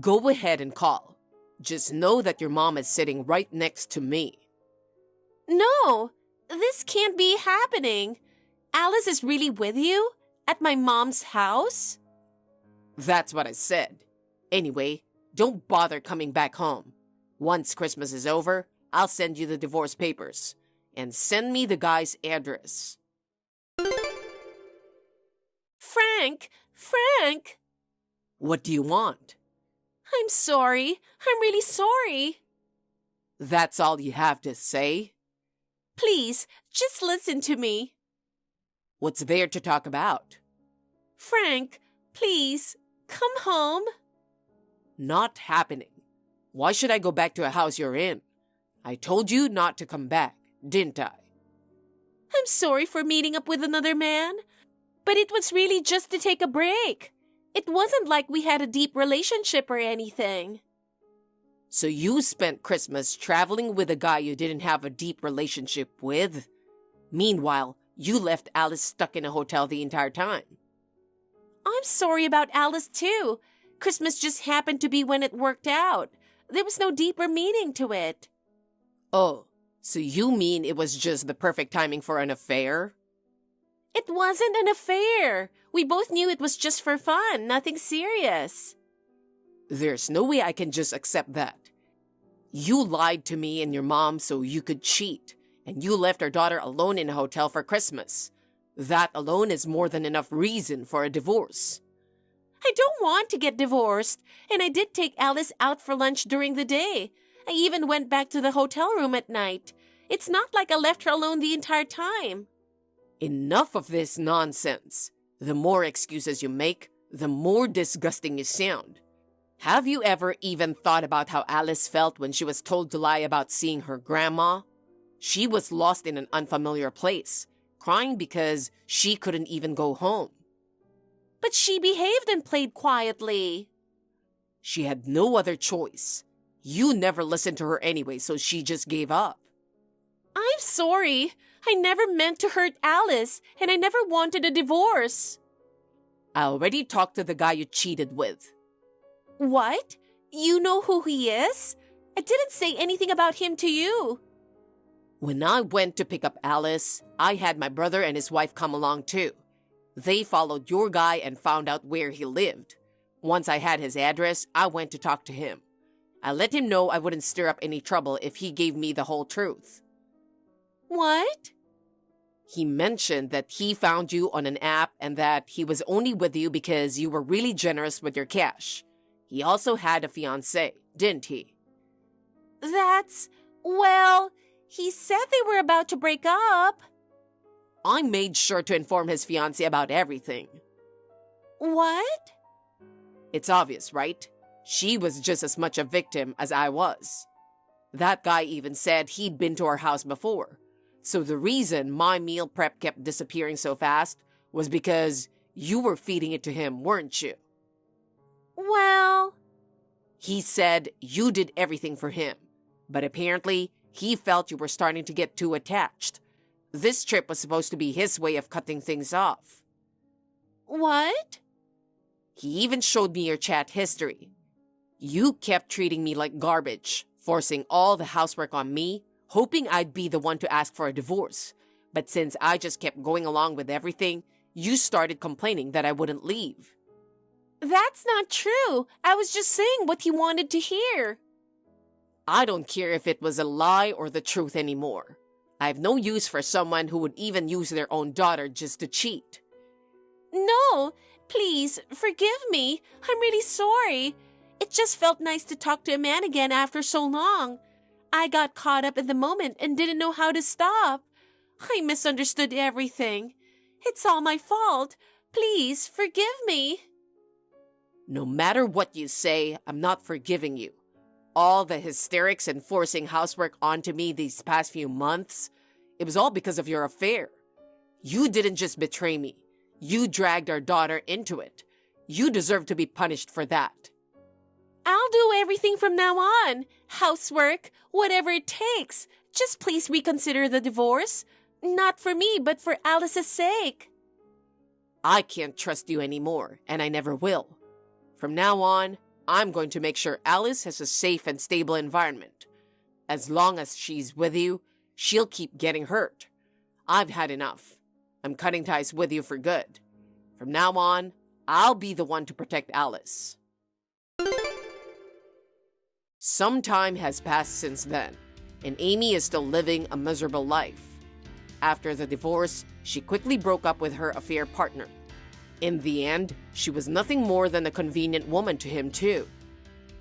Go ahead and call. Just know that your mom is sitting right next to me. No, this can't be happening. Alice is really with you? At my mom's house? That's what I said. Anyway, don't bother coming back home. Once Christmas is over, I'll send you the divorce papers. And send me the guy's address. Frank! What do you want? I'm sorry. I'm really sorry. That's all you have to say? Please, just listen to me. What's there to talk about? Frank, please, come home. Not happening. Why should I go back to a house you're in? I told you not to come back, didn't I? I'm sorry for meeting up with another man, but it was really just to take a break. It wasn't like we had a deep relationship or anything. So you spent Christmas traveling with a guy you didn't have a deep relationship with? Meanwhile, you left Alice stuck in a hotel the entire time. I'm sorry about Alice too. Christmas just happened to be when it worked out. There was no deeper meaning to it. Oh, so you mean it was just the perfect timing for an affair? It wasn't an affair. We both knew it was just for fun, nothing serious. There's no way I can just accept that. You lied to me and your mom so you could cheat, and you left our daughter alone in a hotel for Christmas. That alone is more than enough reason for a divorce. I don't want to get divorced, and I did take Alice out for lunch during the day. I even went back to the hotel room at night. It's not like I left her alone the entire time. Enough of this nonsense. The more excuses you make, the more disgusting you sound. Have you ever even thought about how Alice felt when she was told to lie about seeing her grandma? She was lost in an unfamiliar place, crying because she couldn't even go home. But she behaved and played quietly. She had no other choice. You never listened to her anyway, so she just gave up. I'm sorry. I never meant to hurt Alice, and I never wanted a divorce. I already talked to the guy you cheated with. What? You know who he is? I didn't say anything about him to you. When I went to pick up Alice, I had my brother and his wife come along too. They followed your guy and found out where he lived. Once I had his address, I went to talk to him. I let him know I wouldn't stir up any trouble if he gave me the whole truth. What? He mentioned that he found you on an app and that he was only with you because you were really generous with your cash. He also had a fiancé, didn't he? Well, he said they were about to break up. I made sure to inform his fiancé about everything. What? It's obvious, right? She was just as much a victim as I was. That guy even said he'd been to our house before. So the reason my meal prep kept disappearing so fast was because you were feeding it to him, weren't you? Well... He said you did everything for him, but apparently he felt you were starting to get too attached. This trip was supposed to be his way of cutting things off. What? He even showed me your chat history. You kept treating me like garbage, forcing all the housework on me, hoping I'd be the one to ask for a divorce. But since I just kept going along with everything, you started complaining that I wouldn't leave. That's not true. I was just saying what he wanted to hear. I don't care if it was a lie or the truth anymore. I have no use for someone who would even use their own daughter just to cheat. No, please, forgive me. I'm really sorry. It just felt nice to talk to a man again after so long. I got caught up in the moment and didn't know how to stop. I misunderstood everything. It's all my fault. Please, forgive me. No matter what you say, I'm not forgiving you. All the hysterics and forcing housework onto me these past few months, it was all because of your affair. You didn't just betray me. You dragged our daughter into it. You deserve to be punished for that. I'll do everything from now on. Housework, whatever it takes. Just please reconsider the divorce. Not for me, but for Alice's sake. I can't trust you anymore, and I never will. From now on, I'm going to make sure Alice has a safe and stable environment. As long as she's with you, she'll keep getting hurt. I've had enough. I'm cutting ties with you for good. From now on, I'll be the one to protect Alice. Some time has passed since then, and Amy is still living a miserable life. After the divorce, she quickly broke up with her affair partner. In the end, she was nothing more than a convenient woman to him too.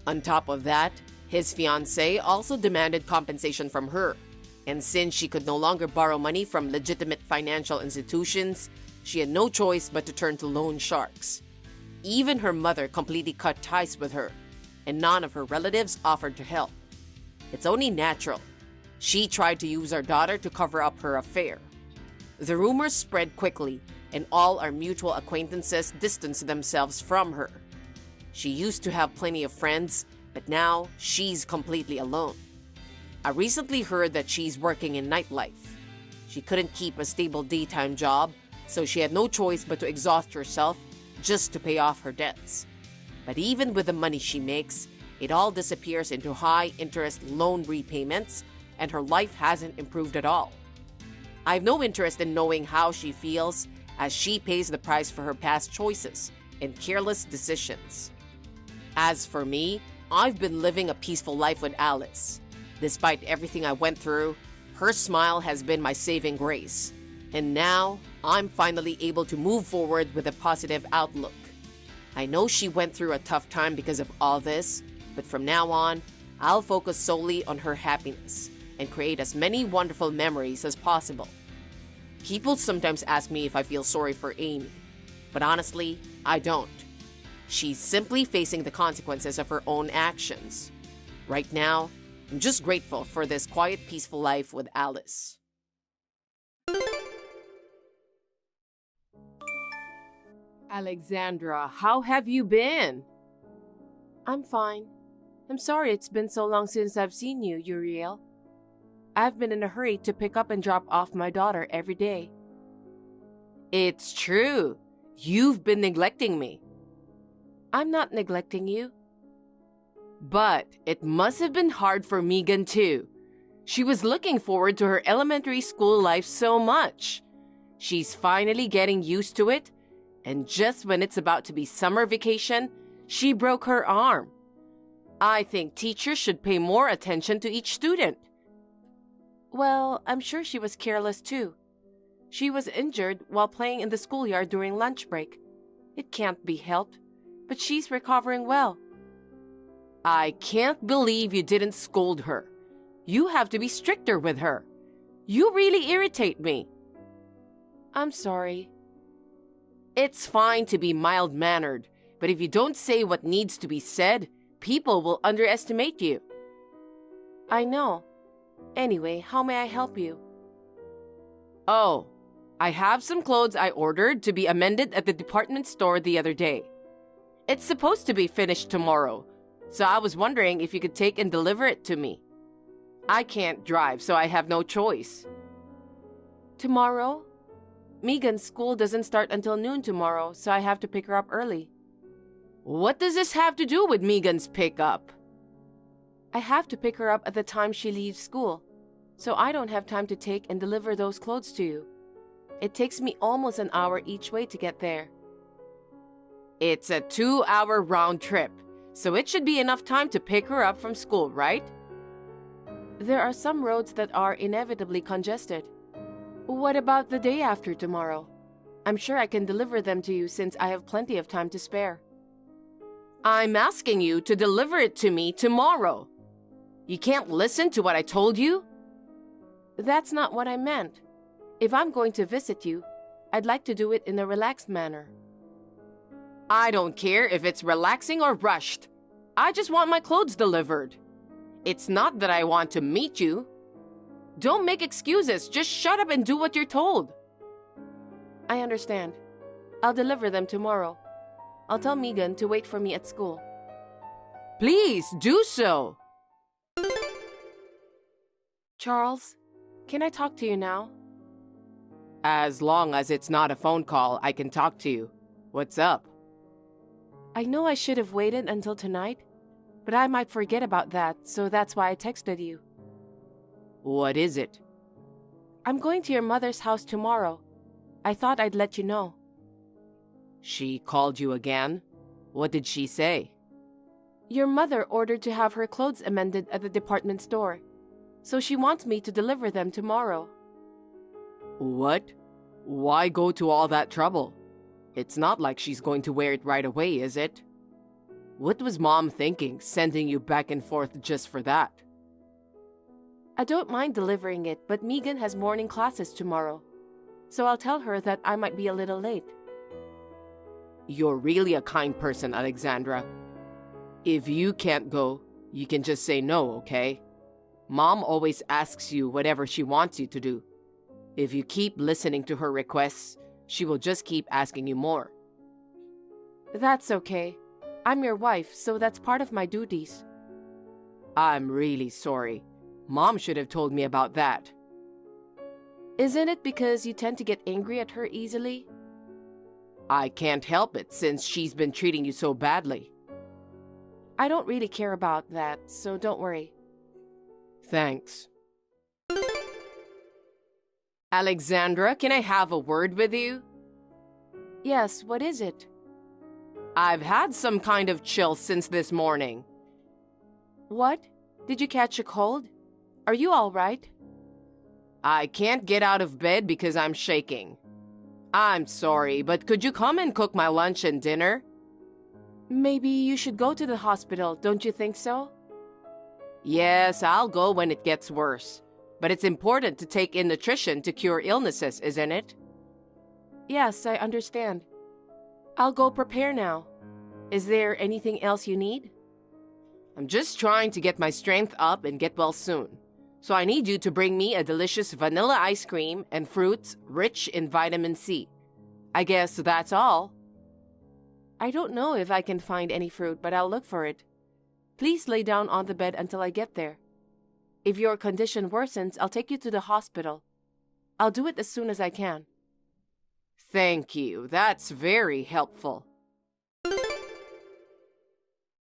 On top of that, his fiancé also demanded compensation from her, and since she could no longer borrow money from legitimate financial institutions, she had no choice but to turn to loan sharks. Even her mother completely cut ties with her, and none of her relatives offered to help. It's only natural. She tried to use our daughter to cover up her affair. The rumors spread quickly, and all our mutual acquaintances distanced themselves from her. She used to have plenty of friends, but now she's completely alone. I recently heard that she's working in nightlife. She couldn't keep a stable daytime job, so she had no choice but to exhaust herself just to pay off her debts. But even with the money she makes, it all disappears into high-interest loan repayments, and her life hasn't improved at all. I have no interest in knowing how she feels, as she pays the price for her past choices and careless decisions. As for me, I've been living a peaceful life with Alice. Despite everything I went through, her smile has been my saving grace. And now, I'm finally able to move forward with a positive outlook. I know she went through a tough time because of all this, but from now on, I'll focus solely on her happiness and create as many wonderful memories as possible. People sometimes ask me if I feel sorry for Amy, but honestly, I don't. She's simply facing the consequences of her own actions. Right now, I'm just grateful for this quiet, peaceful life with Alice. Alexandra, how have you been? I'm fine. I'm sorry it's been so long since I've seen you, Uriel. I've been in a hurry to pick up and drop off my daughter every day. It's true. You've been neglecting me. I'm not neglecting you. But it must have been hard for Megan too. She was looking forward to her elementary school life so much. She's finally getting used to it, and just when it's about to be summer vacation, she broke her arm. I think teachers should pay more attention to each student. Well, I'm sure she was careless too. She was injured while playing in the schoolyard during lunch break. It can't be helped, but she's recovering well. I can't believe you didn't scold her. You have to be stricter with her. You really irritate me. I'm sorry. It's fine to be mild-mannered, but if you don't say what needs to be said, people will underestimate you. I know. Anyway, how may I help you? Oh, I have some clothes I ordered to be amended at the department store the other day. It's supposed to be finished tomorrow, so I was wondering if you could take and deliver it to me. I can't drive, so I have no choice. Tomorrow? Megan's school doesn't start until noon tomorrow, so I have to pick her up early. What does this have to do with Megan's pickup? I have to pick her up at the time she leaves school, so I don't have time to take and deliver those clothes to you. It takes me almost an hour each way to get there. It's a 2-hour round trip, so it should be enough time to pick her up from school, right? There are some roads that are inevitably congested. What about the day after tomorrow? I'm sure I can deliver them to you since I have plenty of time to spare. I'm asking you to deliver it to me tomorrow. You can't listen to what I told you? That's not what I meant. If I'm going to visit you, I'd like to do it in a relaxed manner. I don't care if it's relaxing or rushed. I just want my clothes delivered. It's not that I want to meet you. Don't make excuses. Just shut up and do what you're told. I understand. I'll deliver them tomorrow. I'll tell Megan to wait for me at school. Please do so. Charles, can I talk to you now? As long as it's not a phone call, I can talk to you. What's up? I know I should have waited until tonight, but I might forget about that, so that's why I texted you. What is it? I'm going to your mother's house tomorrow. I thought I'd let you know. She called you again? What did she say? Your mother ordered to have her clothes amended at the department store, so she wants me to deliver them tomorrow. What? Why go to all that trouble? It's not like she's going to wear it right away, is it? What was Mom thinking, sending you back and forth just for that? I don't mind delivering it, but Megan has morning classes tomorrow, so I'll tell her that I might be a little late. You're really a kind person, Alexandra. If you can't go, you can just say no, okay? Mom always asks you whatever she wants you to do. If you keep listening to her requests, she will just keep asking you more. That's okay. I'm your wife, so that's part of my duties. I'm really sorry. Mom should have told me about that. Isn't it because you tend to get angry at her easily? I can't help it since she's been treating you so badly. I don't really care about that, so don't worry. Thanks. Alexandra, can I have a word with you? Yes, what is it? I've had some kind of chill since this morning. What? Did you catch a cold? Are you all right? I can't get out of bed because I'm shaking. I'm sorry, but could you come and cook my lunch and dinner? Maybe you should go to the hospital, don't you think so? Yes, I'll go when it gets worse. But it's important to take in nutrition to cure illnesses, isn't it? Yes, I understand. I'll go prepare now. Is there anything else you need? I'm just trying to get my strength up and get well soon. So I need you to bring me a delicious vanilla ice cream and fruits rich in vitamin C. I guess that's all. I don't know if I can find any fruit, but I'll look for it. Please lay down on the bed until I get there. If your condition worsens, I'll take you to the hospital. I'll do it as soon as I can. Thank you. That's very helpful.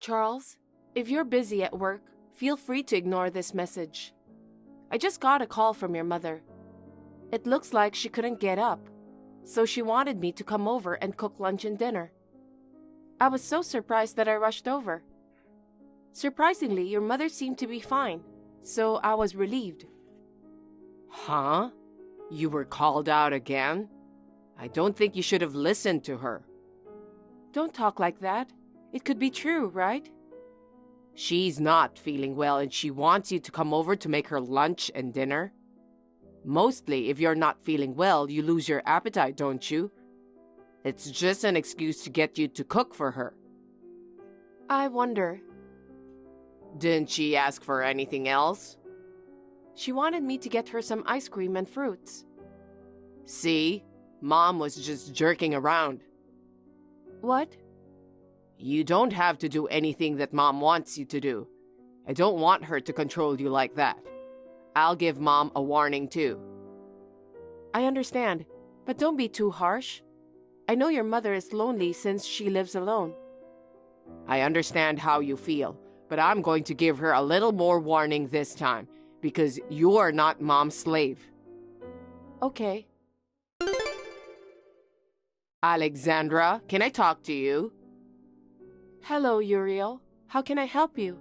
Charles, If you're busy at work, feel free to ignore this message. I just got a call from your mother. It looks like she couldn't get up, so she wanted me to come over and cook lunch and dinner. I was so surprised that I rushed over. Surprisingly, your mother seemed to be fine, so I was relieved. Huh? You were called out again? I don't think you should have listened to her. Don't talk like that. It could be true, right? She's not feeling well and she wants you to come over to make her lunch and dinner. Mostly, if you're not feeling well, you lose your appetite, don't you? It's just an excuse to get you to cook for her. I wonder. Didn't she ask for anything else? She wanted me to get her some ice cream and fruits. See? Mom was just jerking around. What? You don't have to do anything that Mom wants you to do. I don't want her to control you like that. I'll give Mom a warning too. I understand, but don't be too harsh. I know your mother is lonely since she lives alone. I understand how you feel, but I'm going to give her a little more warning this time, because you're not Mom's slave. Okay. Alexandra, can I talk to you? Hello, Uriel. How can I help you?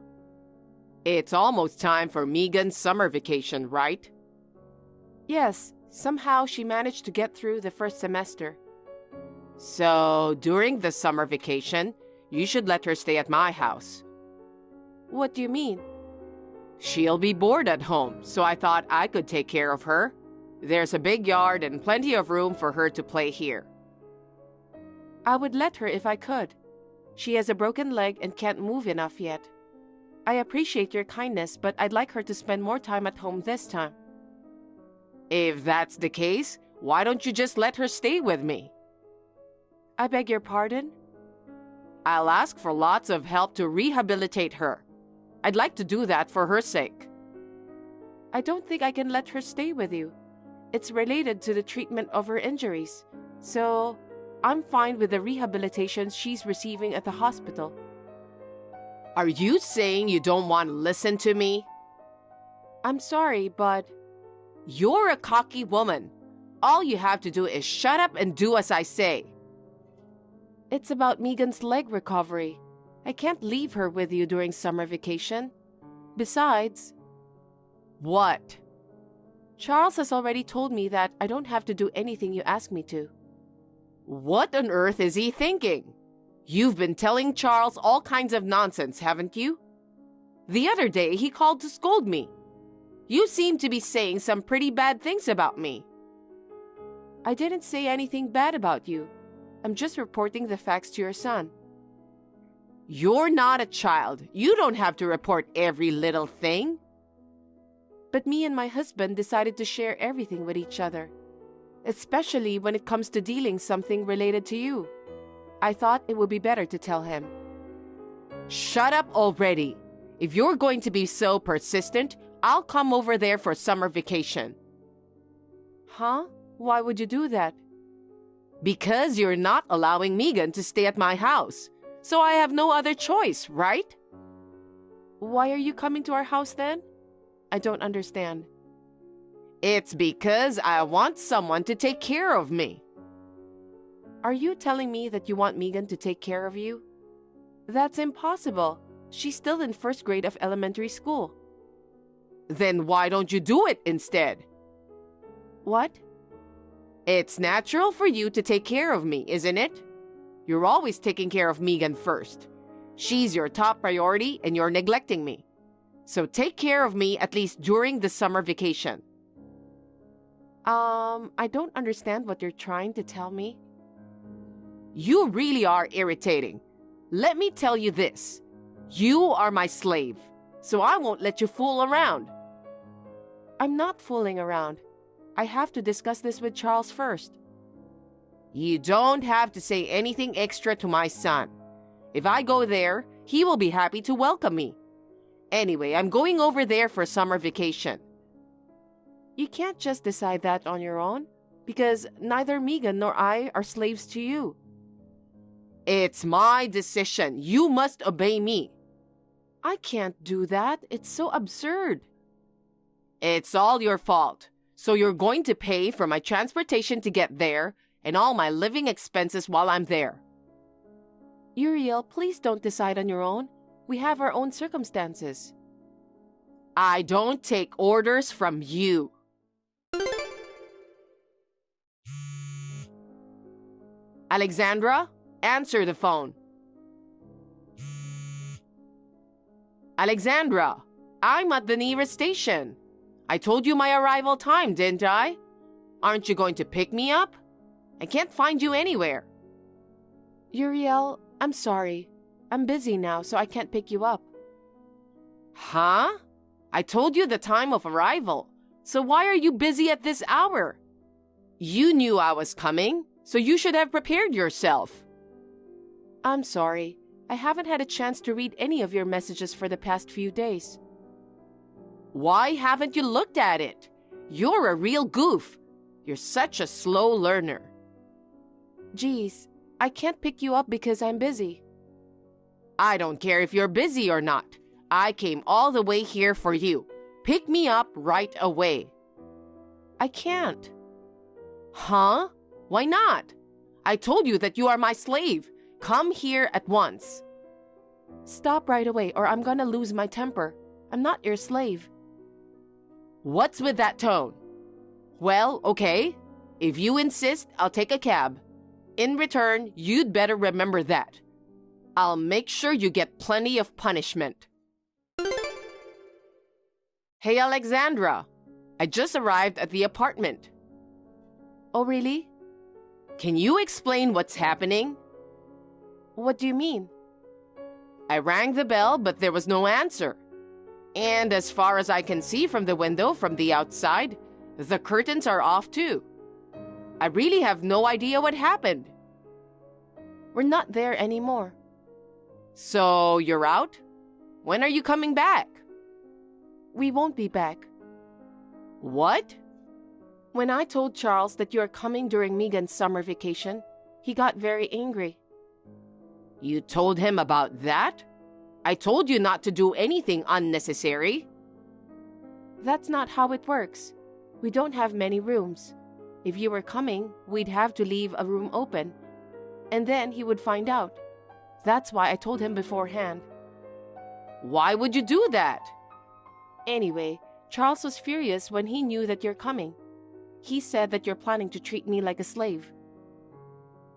It's almost time for Megan's summer vacation, right? Yes, somehow she managed to get through the first semester. So, during the summer vacation, you should let her stay at my house. What do you mean? She'll be bored at home, so I thought I could take care of her. There's a big yard and plenty of room for her to play here. I would let her if I could. She has a broken leg and can't move enough yet. I appreciate your kindness, but I'd like her to spend more time at home this time. If that's the case, why don't you just let her stay with me? I beg your pardon? I'll ask for lots of help to rehabilitate her. I'd like to do that for her sake. I don't think I can let her stay with you. It's related to the treatment of her injuries, so I'm fine with the rehabilitation she's receiving at the hospital. Are you saying you don't want to listen to me? I'm sorry, but... You're a cocky woman. All you have to do is shut up and do as I say. It's about Megan's leg recovery. I can't leave her with you during summer vacation. Besides... What? Charles has already told me that I don't have to do anything you ask me to. What on earth is he thinking? You've been telling Charles all kinds of nonsense, haven't you? The other day, he called to scold me. You seem to be saying some pretty bad things about me. I didn't say anything bad about you. I'm just reporting the facts to your son. You're not a child. You don't have to report every little thing. But me and my husband decided to share everything with each other, especially when it comes to dealing something related to you. I thought it would be better to tell him. Shut up already. If you're going to be so persistent, I'll come over there for summer vacation. Huh? Why would you do that? Because you're not allowing Megan to stay at my house. So I have no other choice, right? Why are you coming to our house then? I don't understand. It's because I want someone to take care of me. Are you telling me that you want Megan to take care of you? That's impossible. She's still in first grade of elementary school. Then why don't you do it instead? What? It's natural for you to take care of me, isn't it? You're always taking care of Megan first. She's your top priority and you're neglecting me. So take care of me at least during the summer vacation. I don't understand what you're trying to tell me. You really are irritating. Let me tell you this. You are my slave, so I won't let you fool around. I'm not fooling around. I have to discuss this with Charles first. You don't have to say anything extra to my son. If I go there, he will be happy to welcome me. Anyway, I'm going over there for summer vacation. You can't just decide that on your own, because neither Megan nor I are slaves to you. It's my decision. You must obey me. I can't do that. It's so absurd. It's all your fault. So you're going to pay for my transportation to get there and all my living expenses while I'm there. Uriel, please don't decide on your own. We have our own circumstances. I don't take orders from you. Alexandra, answer the phone. Alexandra, I'm at the nearest station. I told you my arrival time, didn't I? Aren't you going to pick me up? I can't find you anywhere. Uriel, I'm sorry. I'm busy now, so I can't pick you up. Huh? I told you the time of arrival. So why are you busy at this hour? You knew I was coming, so you should have prepared yourself. I'm sorry. I haven't had a chance to read any of your messages for the past few days. Why haven't you looked at it? You're a real goof. You're such a slow learner. Geez, I can't pick you up because I'm busy. I don't care if you're busy or not. I came all the way here for you. Pick me up right away. I can't. Huh? Why not? I told you that you are my slave. Come here at once. Stop right away or I'm gonna lose my temper. I'm not your slave. What's with that tone? Well, okay. If you insist, I'll take a cab. In return, you'd better remember that. I'll make sure you get plenty of punishment. Hey, Alexandra. I just arrived at the apartment. Oh, really? Can you explain what's happening? What do you mean? I rang the bell, but there was no answer. And as far as I can see from the window from the outside, the curtains are off too. I really have no idea what happened. We're not there anymore. So you're out? When are you coming back? We won't be back. What? When I told Charles that you are coming during Megan's summer vacation, he got very angry. You told him about that? I told you not to do anything unnecessary. That's not how it works. We don't have many rooms. If you were coming, we'd have to leave a room open. And then he would find out. That's why I told him beforehand. Why would you do that? Anyway, Charles was furious when he knew that you're coming. He said that you're planning to treat me like a slave.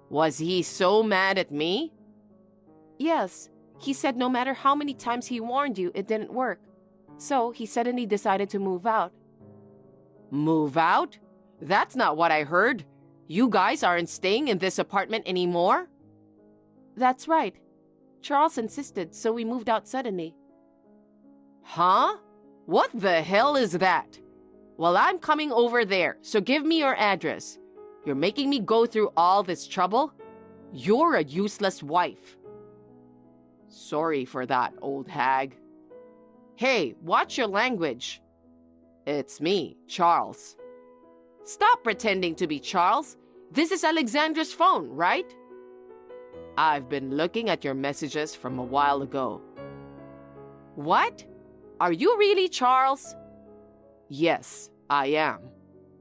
Was he so mad at me? Yes. He said no matter how many times he warned you, it didn't work. So he suddenly decided to move out. Move out? That's not what I heard. You guys aren't staying in this apartment anymore? That's right. Charles insisted, so we moved out suddenly. Huh? What the hell is that? Well, I'm coming over there, so give me your address. You're making me go through all this trouble? You're a useless wife. Sorry for that, old hag. Hey, watch your language. It's me, Charles. Stop pretending to be Charles. This is Alexandra's phone, right? I've been looking at your messages from a while ago. What? Are you really Charles? Yes, I am.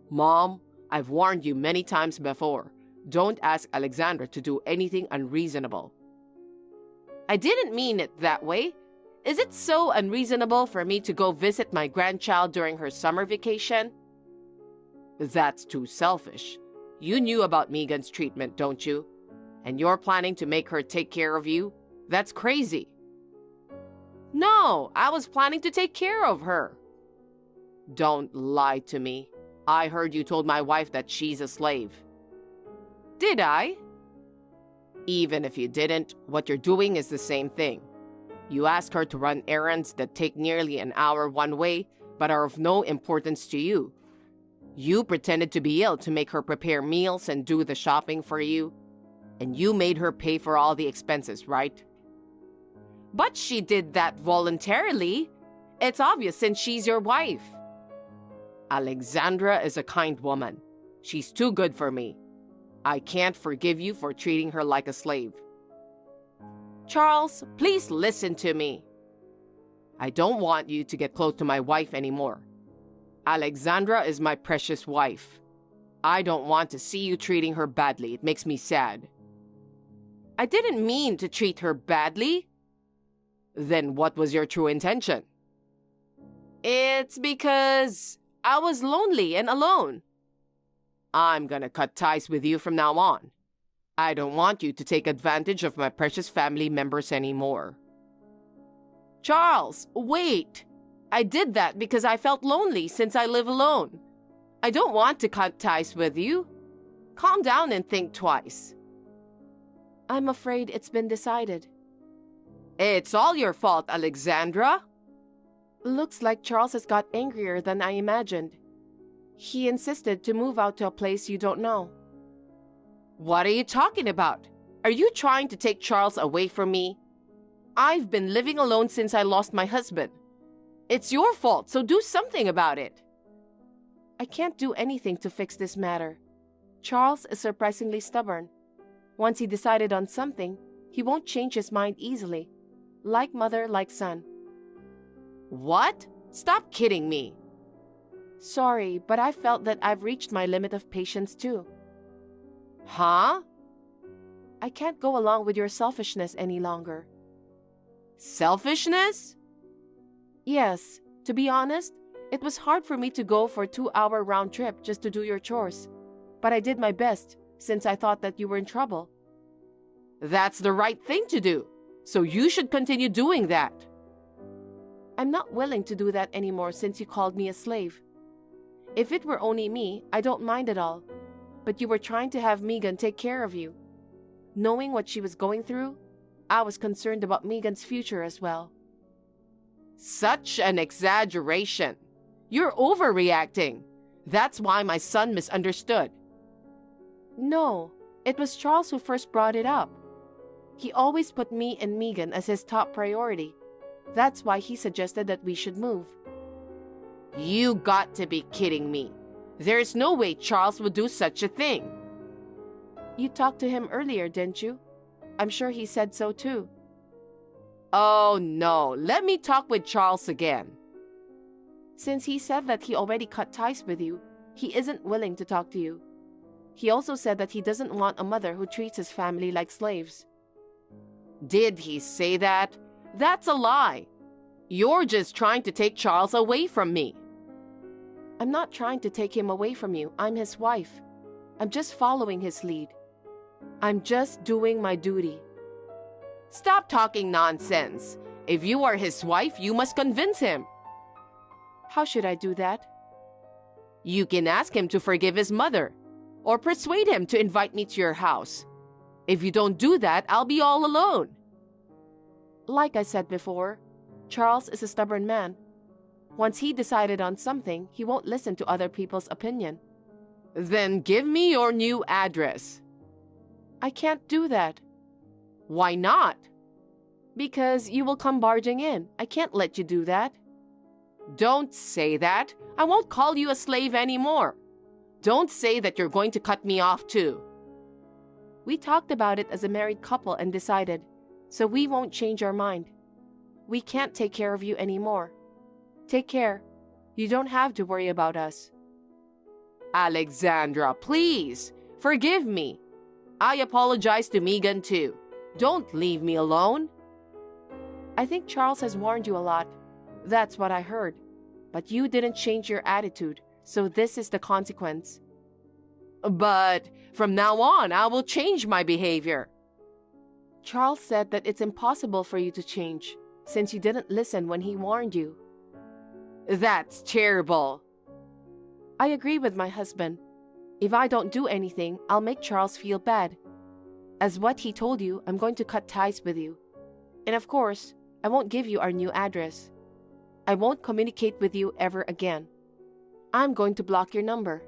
Mom, I've warned you many times before. Don't ask Alexandra to do anything unreasonable. I didn't mean it that way. Is it so unreasonable for me to go visit my grandchild during her summer vacation? That's too selfish. You knew about Megan's treatment, don't you? And you're planning to make her take care of you? That's crazy. No, I was planning to take care of her. Don't lie to me. I heard you told my wife that she's a slave. Did I? Even if you didn't, what you're doing is the same thing. You ask her to run errands that take nearly an hour one way, but are of no importance to you. You pretended to be ill to make her prepare meals and do the shopping for you. And you made her pay for all the expenses, right? But she did that voluntarily. It's obvious since she's your wife. Alexandra is a kind woman. She's too good for me. I can't forgive you for treating her like a slave. Charles, please listen to me. I don't want you to get close to my wife anymore. Alexandra is my precious wife. I don't want to see you treating her badly. It makes me sad. I didn't mean to treat her badly. Then what was your true intention? It's because I was lonely and alone. I'm gonna cut ties with you from now on. I don't want you to take advantage of my precious family members anymore. Charles, wait! I did that because I felt lonely since I live alone. I don't want to cut ties with you. Calm down and think twice. I'm afraid it's been decided. It's all your fault, Alexandra. Looks like Charles has got angrier than I imagined. He insisted to move out to a place you don't know. What are you talking about? Are you trying to take Charles away from me? I've been living alone since I lost my husband. It's your fault, so do something about it. I can't do anything to fix this matter. Charles is surprisingly stubborn. Once he decided on something, he won't change his mind easily. Like mother, like son. What? Stop kidding me. Sorry, but I felt that I've reached my limit of patience too. Huh? I can't go along with your selfishness any longer. Selfishness? Yes, to be honest, it was hard for me to go for a 2-hour round trip just to do your chores. But I did my best, since I thought that you were in trouble. That's the right thing to do, so you should continue doing that. I'm not willing to do that anymore since you called me a slave. If it were only me, I don't mind at all. But you were trying to have Megan take care of you. Knowing what she was going through, I was concerned about Megan's future as well. Such an exaggeration. You're overreacting. That's why my son misunderstood. No, it was Charles who first brought it up. He always put me and Megan as his top priority. That's why he suggested that we should move. You got to be kidding me. There's no way Charles would do such a thing. You talked to him earlier, didn't you? I'm sure he said so too. Oh no, let me talk with Charles again. Since he said that he already cut ties with you, he isn't willing to talk to you. He also said that he doesn't want a mother who treats his family like slaves. Did he say that? That's a lie. You're just trying to take Charles away from me. I'm not trying to take him away from you. I'm his wife. I'm just following his lead. I'm just doing my duty. Stop talking nonsense. If you are his wife, you must convince him. How should I do that? You can ask him to forgive his mother, or persuade him to invite me to your house. If you don't do that, I'll be all alone. Like I said before, Charles is a stubborn man. Once he decided on something, he won't listen to other people's opinion. Then give me your new address. I can't do that. Why not? Because you will come barging in. I can't let you do that. Don't say that. I won't call you a slave anymore. Don't say that you're going to cut me off too. We talked about it as a married couple and decided, so we won't change our mind. We can't take care of you anymore. Take care. You don't have to worry about us. Alexandra, please, forgive me. I apologize to Megan too. Don't leave me alone. I think Charles has warned you a lot. That's what I heard. But you didn't change your attitude, so this is the consequence. But from now on, I will change my behavior. Charles said that it's impossible for you to change, since you didn't listen when he warned you. That's terrible. I agree with my husband. If I don't do anything, I'll make Charles feel bad. As what he told you, I'm going to cut ties with you. And of course, I won't give you our new address. I won't communicate with you ever again. I'm going to block your number.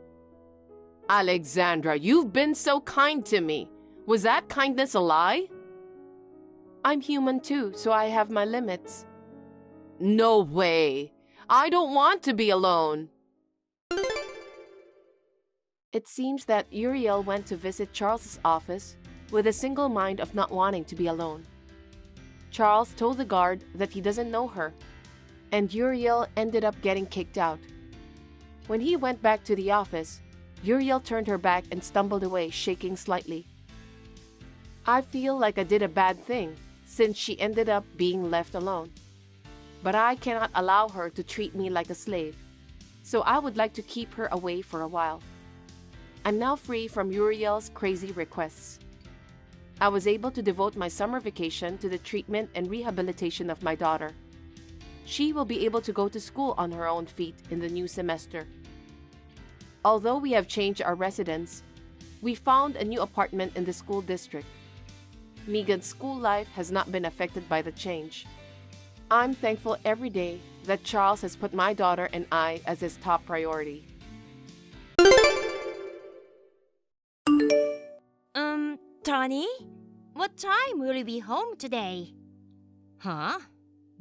Alexandra, you've been so kind to me. Was that kindness a lie? I'm human too, so I have my limits. No way. I don't want to be alone. It seems that Uriel went to visit Charles's office with a single mind of not wanting to be alone. Charles told the guard that he doesn't know her, and Uriel ended up getting kicked out. When he went back to the office, Uriel turned her back and stumbled away, shaking slightly. I feel like I did a bad thing since she ended up being left alone. But I cannot allow her to treat me like a slave, so I would like to keep her away for a while. I'm now free from Uriel's crazy requests. I was able to devote my summer vacation to the treatment and rehabilitation of my daughter. She will be able to go to school on her own feet in the new semester. Although we have changed our residence, we found a new apartment in the school district. Megan's school life has not been affected by the change. I'm thankful every day that Charles has put my daughter and I as his top priority. Tony, what time will you be home today? Huh?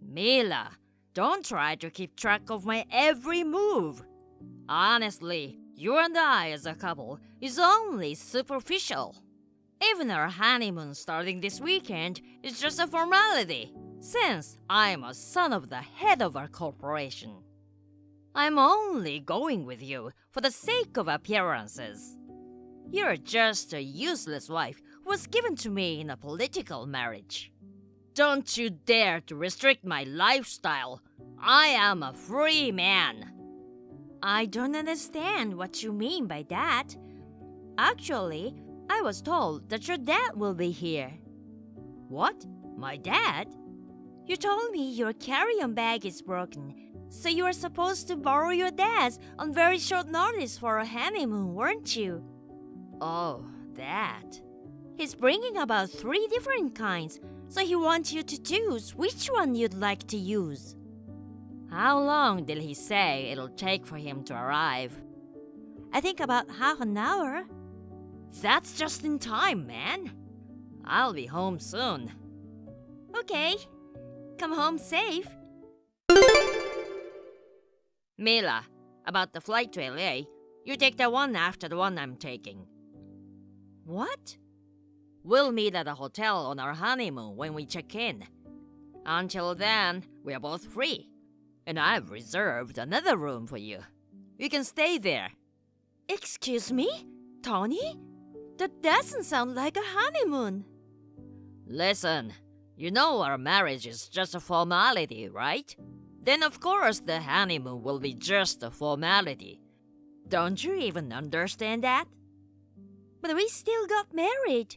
Mila, don't try to keep track of my every move. Honestly, you and I as a couple is only superficial. Even our honeymoon starting this weekend is just a formality, since I'm a son of the head of our corporation. I'm only going with you for the sake of appearances. You're just a useless wife who was given to me in a political marriage. Don't you dare to restrict my lifestyle. I am a free man. I don't understand what you mean by that. Actually, I was told that your dad will be here. What? My dad? You told me your carry-on bag is broken, so you were supposed to borrow your dad's on very short notice for a honeymoon, weren't you? Oh, that. He's bringing about 3 different kinds, so he wants you to choose which one you'd like to use. How long did he say it'll take for him to arrive? I think about half an hour. That's just in time, man. I'll be home soon. Okay, come home safe. Mila, about the flight to LA, you take the one after the one I'm taking. What? We'll meet at a hotel on our honeymoon when we check in. Until then, we're both free. And I've reserved another room for you. You can stay there. Excuse me, Tony? That doesn't sound like a honeymoon. Listen, you know our marriage is just a formality, right? Then of course the honeymoon will be just a formality. Don't you even understand that? But we still got married.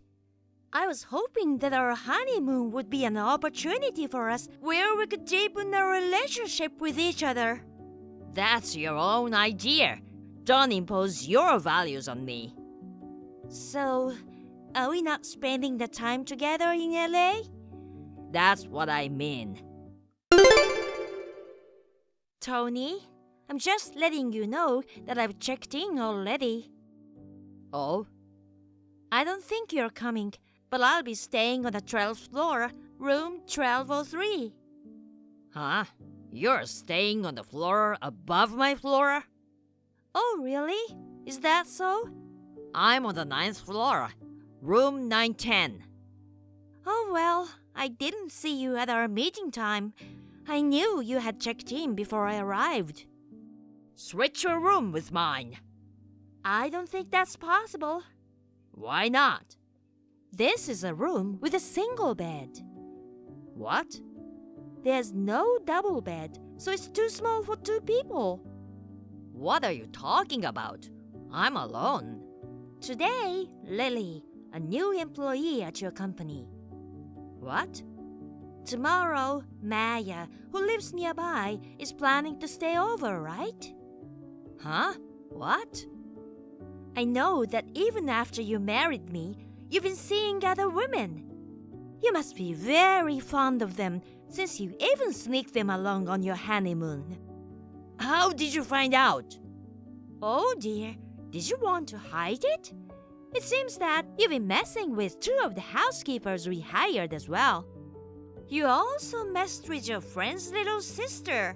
I was hoping that our honeymoon would be an opportunity for us where we could deepen our relationship with each other. That's your own idea. Don't impose your values on me. So, are we not spending the time together in LA? That's what I mean. Tony, I'm just letting you know that I've checked in already. Oh? I don't think you're coming, but I'll be staying on the 12th floor, room 1203. Huh? You're staying on the floor above my floor? Oh, really? Is that so? I'm on the 9th floor, room 910. Oh, well, I didn't see you at our meeting time. I knew you had checked in before I arrived. Switch your room with mine. I don't think that's possible. Why not? This is a room with a single bed. What? There's no double bed, so it's too small for 2 people. What are you talking about? I'm alone. Today, Lily, a new employee at your company. What? Tomorrow, Maya, who lives nearby, is planning to stay over, right? Huh? What? I know that even after you married me, you've been seeing other women. You must be very fond of them since you even sneaked them along on your honeymoon. How did you find out? Oh dear, did you want to hide it? It seems that you've been messing with 2 of the housekeepers we hired as well. You also messed with your friend's little sister.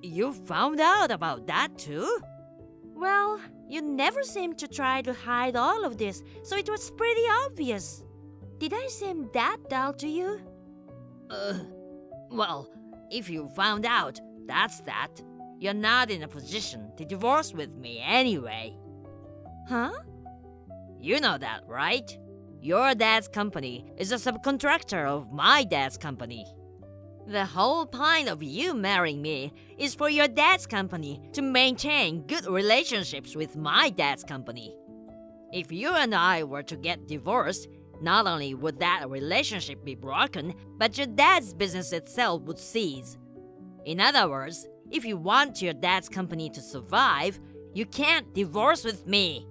You found out about that too? Well, you never seemed to try to hide all of this, so it was pretty obvious. Did I seem that dull to you? Well, if you found out, that's that. You're not in a position to divorce with me anyway. Huh? You know that, right? Your dad's company is a subcontractor of my dad's company. The whole point of you marrying me is for your dad's company to maintain good relationships with my dad's company. If you and I were to get divorced, not only would that relationship be broken, but your dad's business itself would cease. In other words, if you want your dad's company to survive, you can't divorce with me.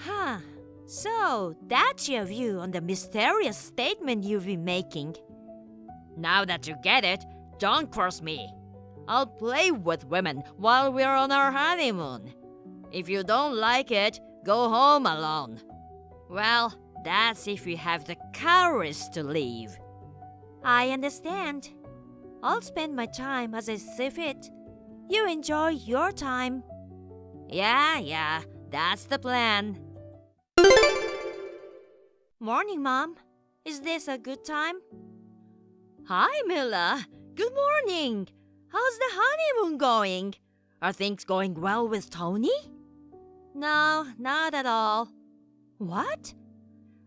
Huh. So, that's your view on the mysterious statement you've been making. Now that you get it, don't cross me. I'll play with women while we're on our honeymoon. If you don't like it, go home alone. Well, that's if you have the courage to leave. I understand. I'll spend my time as I see fit. You enjoy your time. Yeah, that's the plan. Morning, Mom. Is this a good time? Hi, Mila. Good morning. How's the honeymoon going? Are things going well with Tony? No, not at all. What?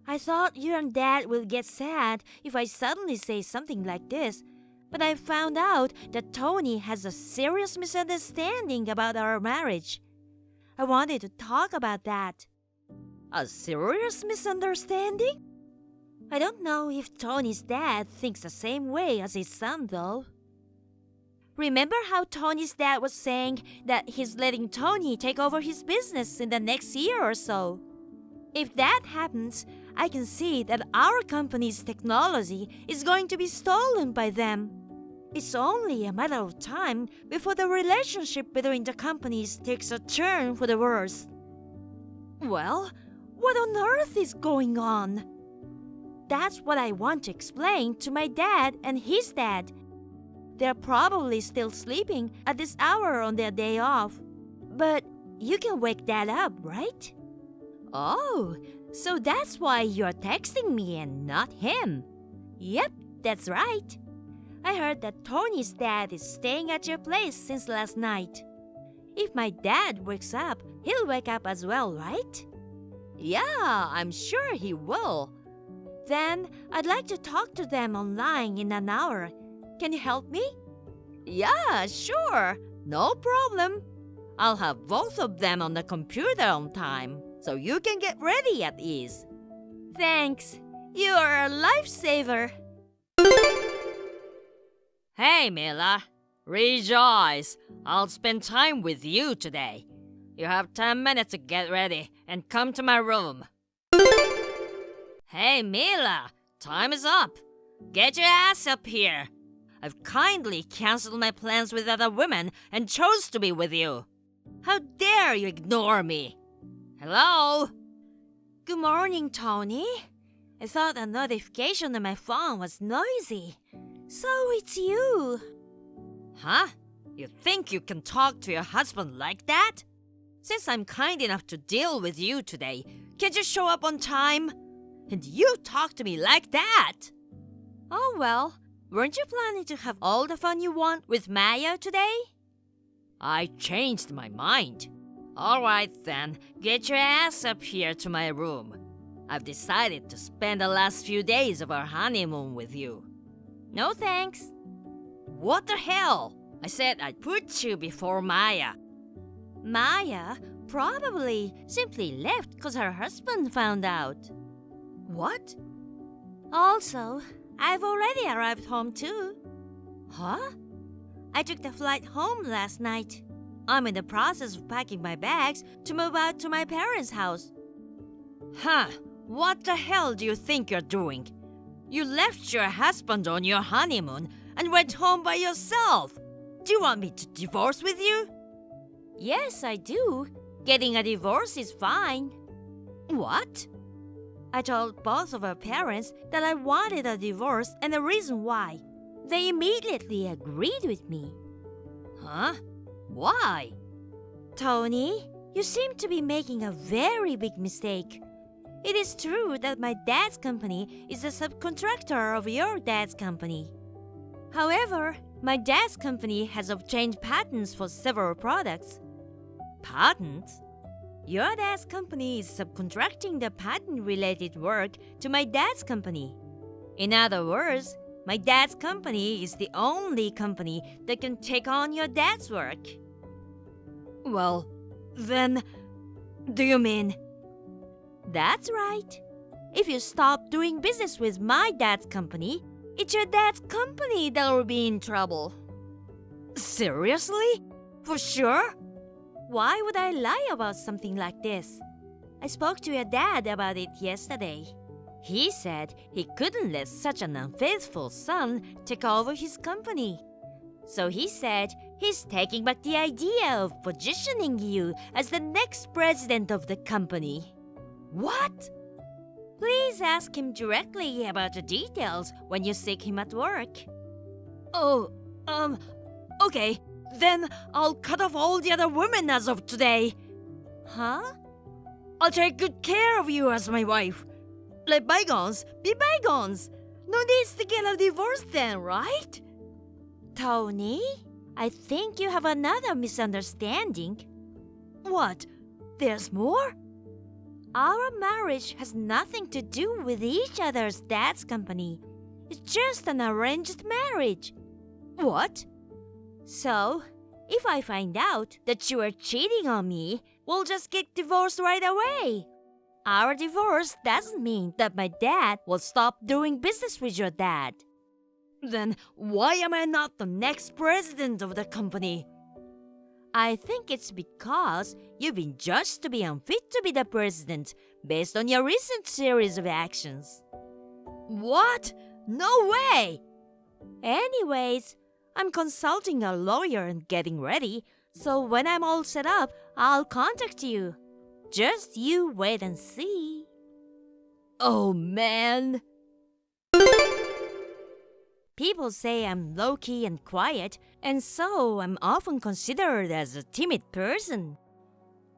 I thought you and Dad will get sad if I suddenly say something like this, but I found out that Tony has a serious misunderstanding about our marriage. I wanted to talk about that. A serious misunderstanding? I don't know if Tony's dad thinks the same way as his son, though. Remember how Tony's dad was saying that he's letting Tony take over his business in the next year or so? If that happens, I can see that our company's technology is going to be stolen by them. It's only a matter of time before the relationship between the companies takes a turn for the worse. Well, what on earth is going on? That's what I want to explain to my dad and his dad. They're probably still sleeping at this hour on their day off. But you can wake Dad up, right? Oh, so that's why you're texting me and not him. Yep, that's right. I heard that Tony's dad is staying at your place since last night. If my dad wakes up, he'll wake up as well, right? Yeah, I'm sure he will. Then I'd like to talk to them online in an hour. Can you help me? Yeah, sure. No problem. I'll have both of them on the computer on time, so you can get ready at ease. Thanks. You are a lifesaver. Hey, Mila. Rejoice. I'll spend time with you today. You have 10 minutes to get ready and come to my room. Hey, Mila. Time is up. Get your ass up here. I've kindly canceled my plans with other women and chose to be with you. How dare you ignore me? Hello? Good morning, Tony. I thought a notification on my phone was noisy. So it's you. Huh? You think you can talk to your husband like that? Since I'm kind enough to deal with you today, can't you show up on time? And you talk to me like that? Oh well, weren't you planning to have all the fun you want with Maya today? I changed my mind. All right then, get your ass up here to my room. I've decided to spend the last few days of our honeymoon with you. No thanks. What the hell? I said I'd put you before Maya. Maya probably simply left because her husband found out. What? Also, I've already arrived home too. Huh? I took the flight home last night. I'm in the process of packing my bags to move out to my parents' house. Huh? What the hell do you think you're doing? You left your husband on your honeymoon and went home by yourself. Do you want me to divorce with you? Yes, I do. Getting a divorce is fine. What? I told both of her parents that I wanted a divorce and the reason why. They immediately agreed with me. Huh? Why? Tony, you seem to be making a very big mistake. It is true that my dad's company is a subcontractor of your dad's company. However, my dad's company has obtained patents for several products. Patents? Your dad's company is subcontracting the patent-related work to my dad's company. In other words, my dad's company is the only company that can take on your dad's work. Well, then, do you mean? That's right. If you stop doing business with my dad's company, it's your dad's company that will be in trouble. Seriously? For sure? Why would I lie about something like this? I spoke to your dad about it yesterday. He said he couldn't let such an unfaithful son take over his company. So he said he's taking back the idea of positioning you as the next president of the company. What? Please ask him directly about the details when you seek him at work. Oh, okay. Then I'll cut off all the other women as of today. Huh? I'll take good care of you as my wife. Let bygones be bygones. No needs to get a divorce then, right? Tony, I think you have another misunderstanding. What? There's more? Our marriage has nothing to do with each other's dad's company. It's just an arranged marriage. What? So, if I find out that you are cheating on me, we'll just get divorced right away. Our divorce doesn't mean that my dad will stop doing business with your dad. Then why am I not the next president of the company? I think it's because you've been judged to be unfit to be the president based on your recent series of actions. What? No way! Anyways, I'm consulting a lawyer and getting ready, so when I'm all set up, I'll contact you. Just you wait and see. Oh man! People say I'm low-key and quiet, and so I'm often considered as a timid person.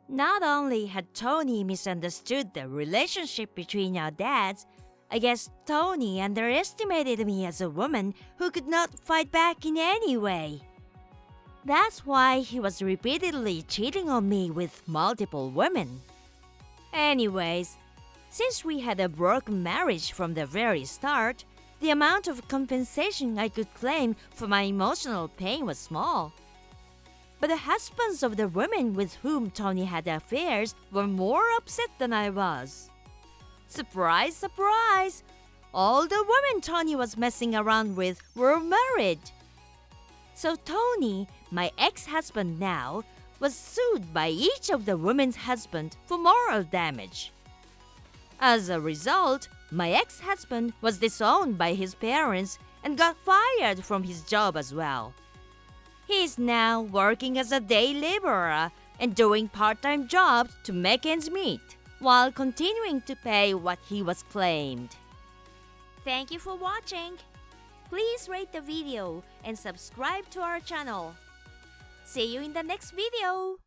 Not only had Tony misunderstood the relationship between our dads, I guess Tony underestimated me as a woman who could not fight back in any way. That's why he was repeatedly cheating on me with multiple women. Anyways, since we had a broken marriage from the very start, the amount of compensation I could claim for my emotional pain was small. But the husbands of the women with whom Tony had affairs were more upset than I was. Surprise, surprise! All the women Tony was messing around with were married. So Tony, my ex-husband now, was sued by each of the women's husbands for moral damage. As a result, my ex-husband was disowned by his parents and got fired from his job as well. He is now working as a day laborer and doing part-time jobs to make ends meet, while continuing to pay what he was claimed. Thank you for watching. Please rate the video and subscribe to our channel. See you in the next video.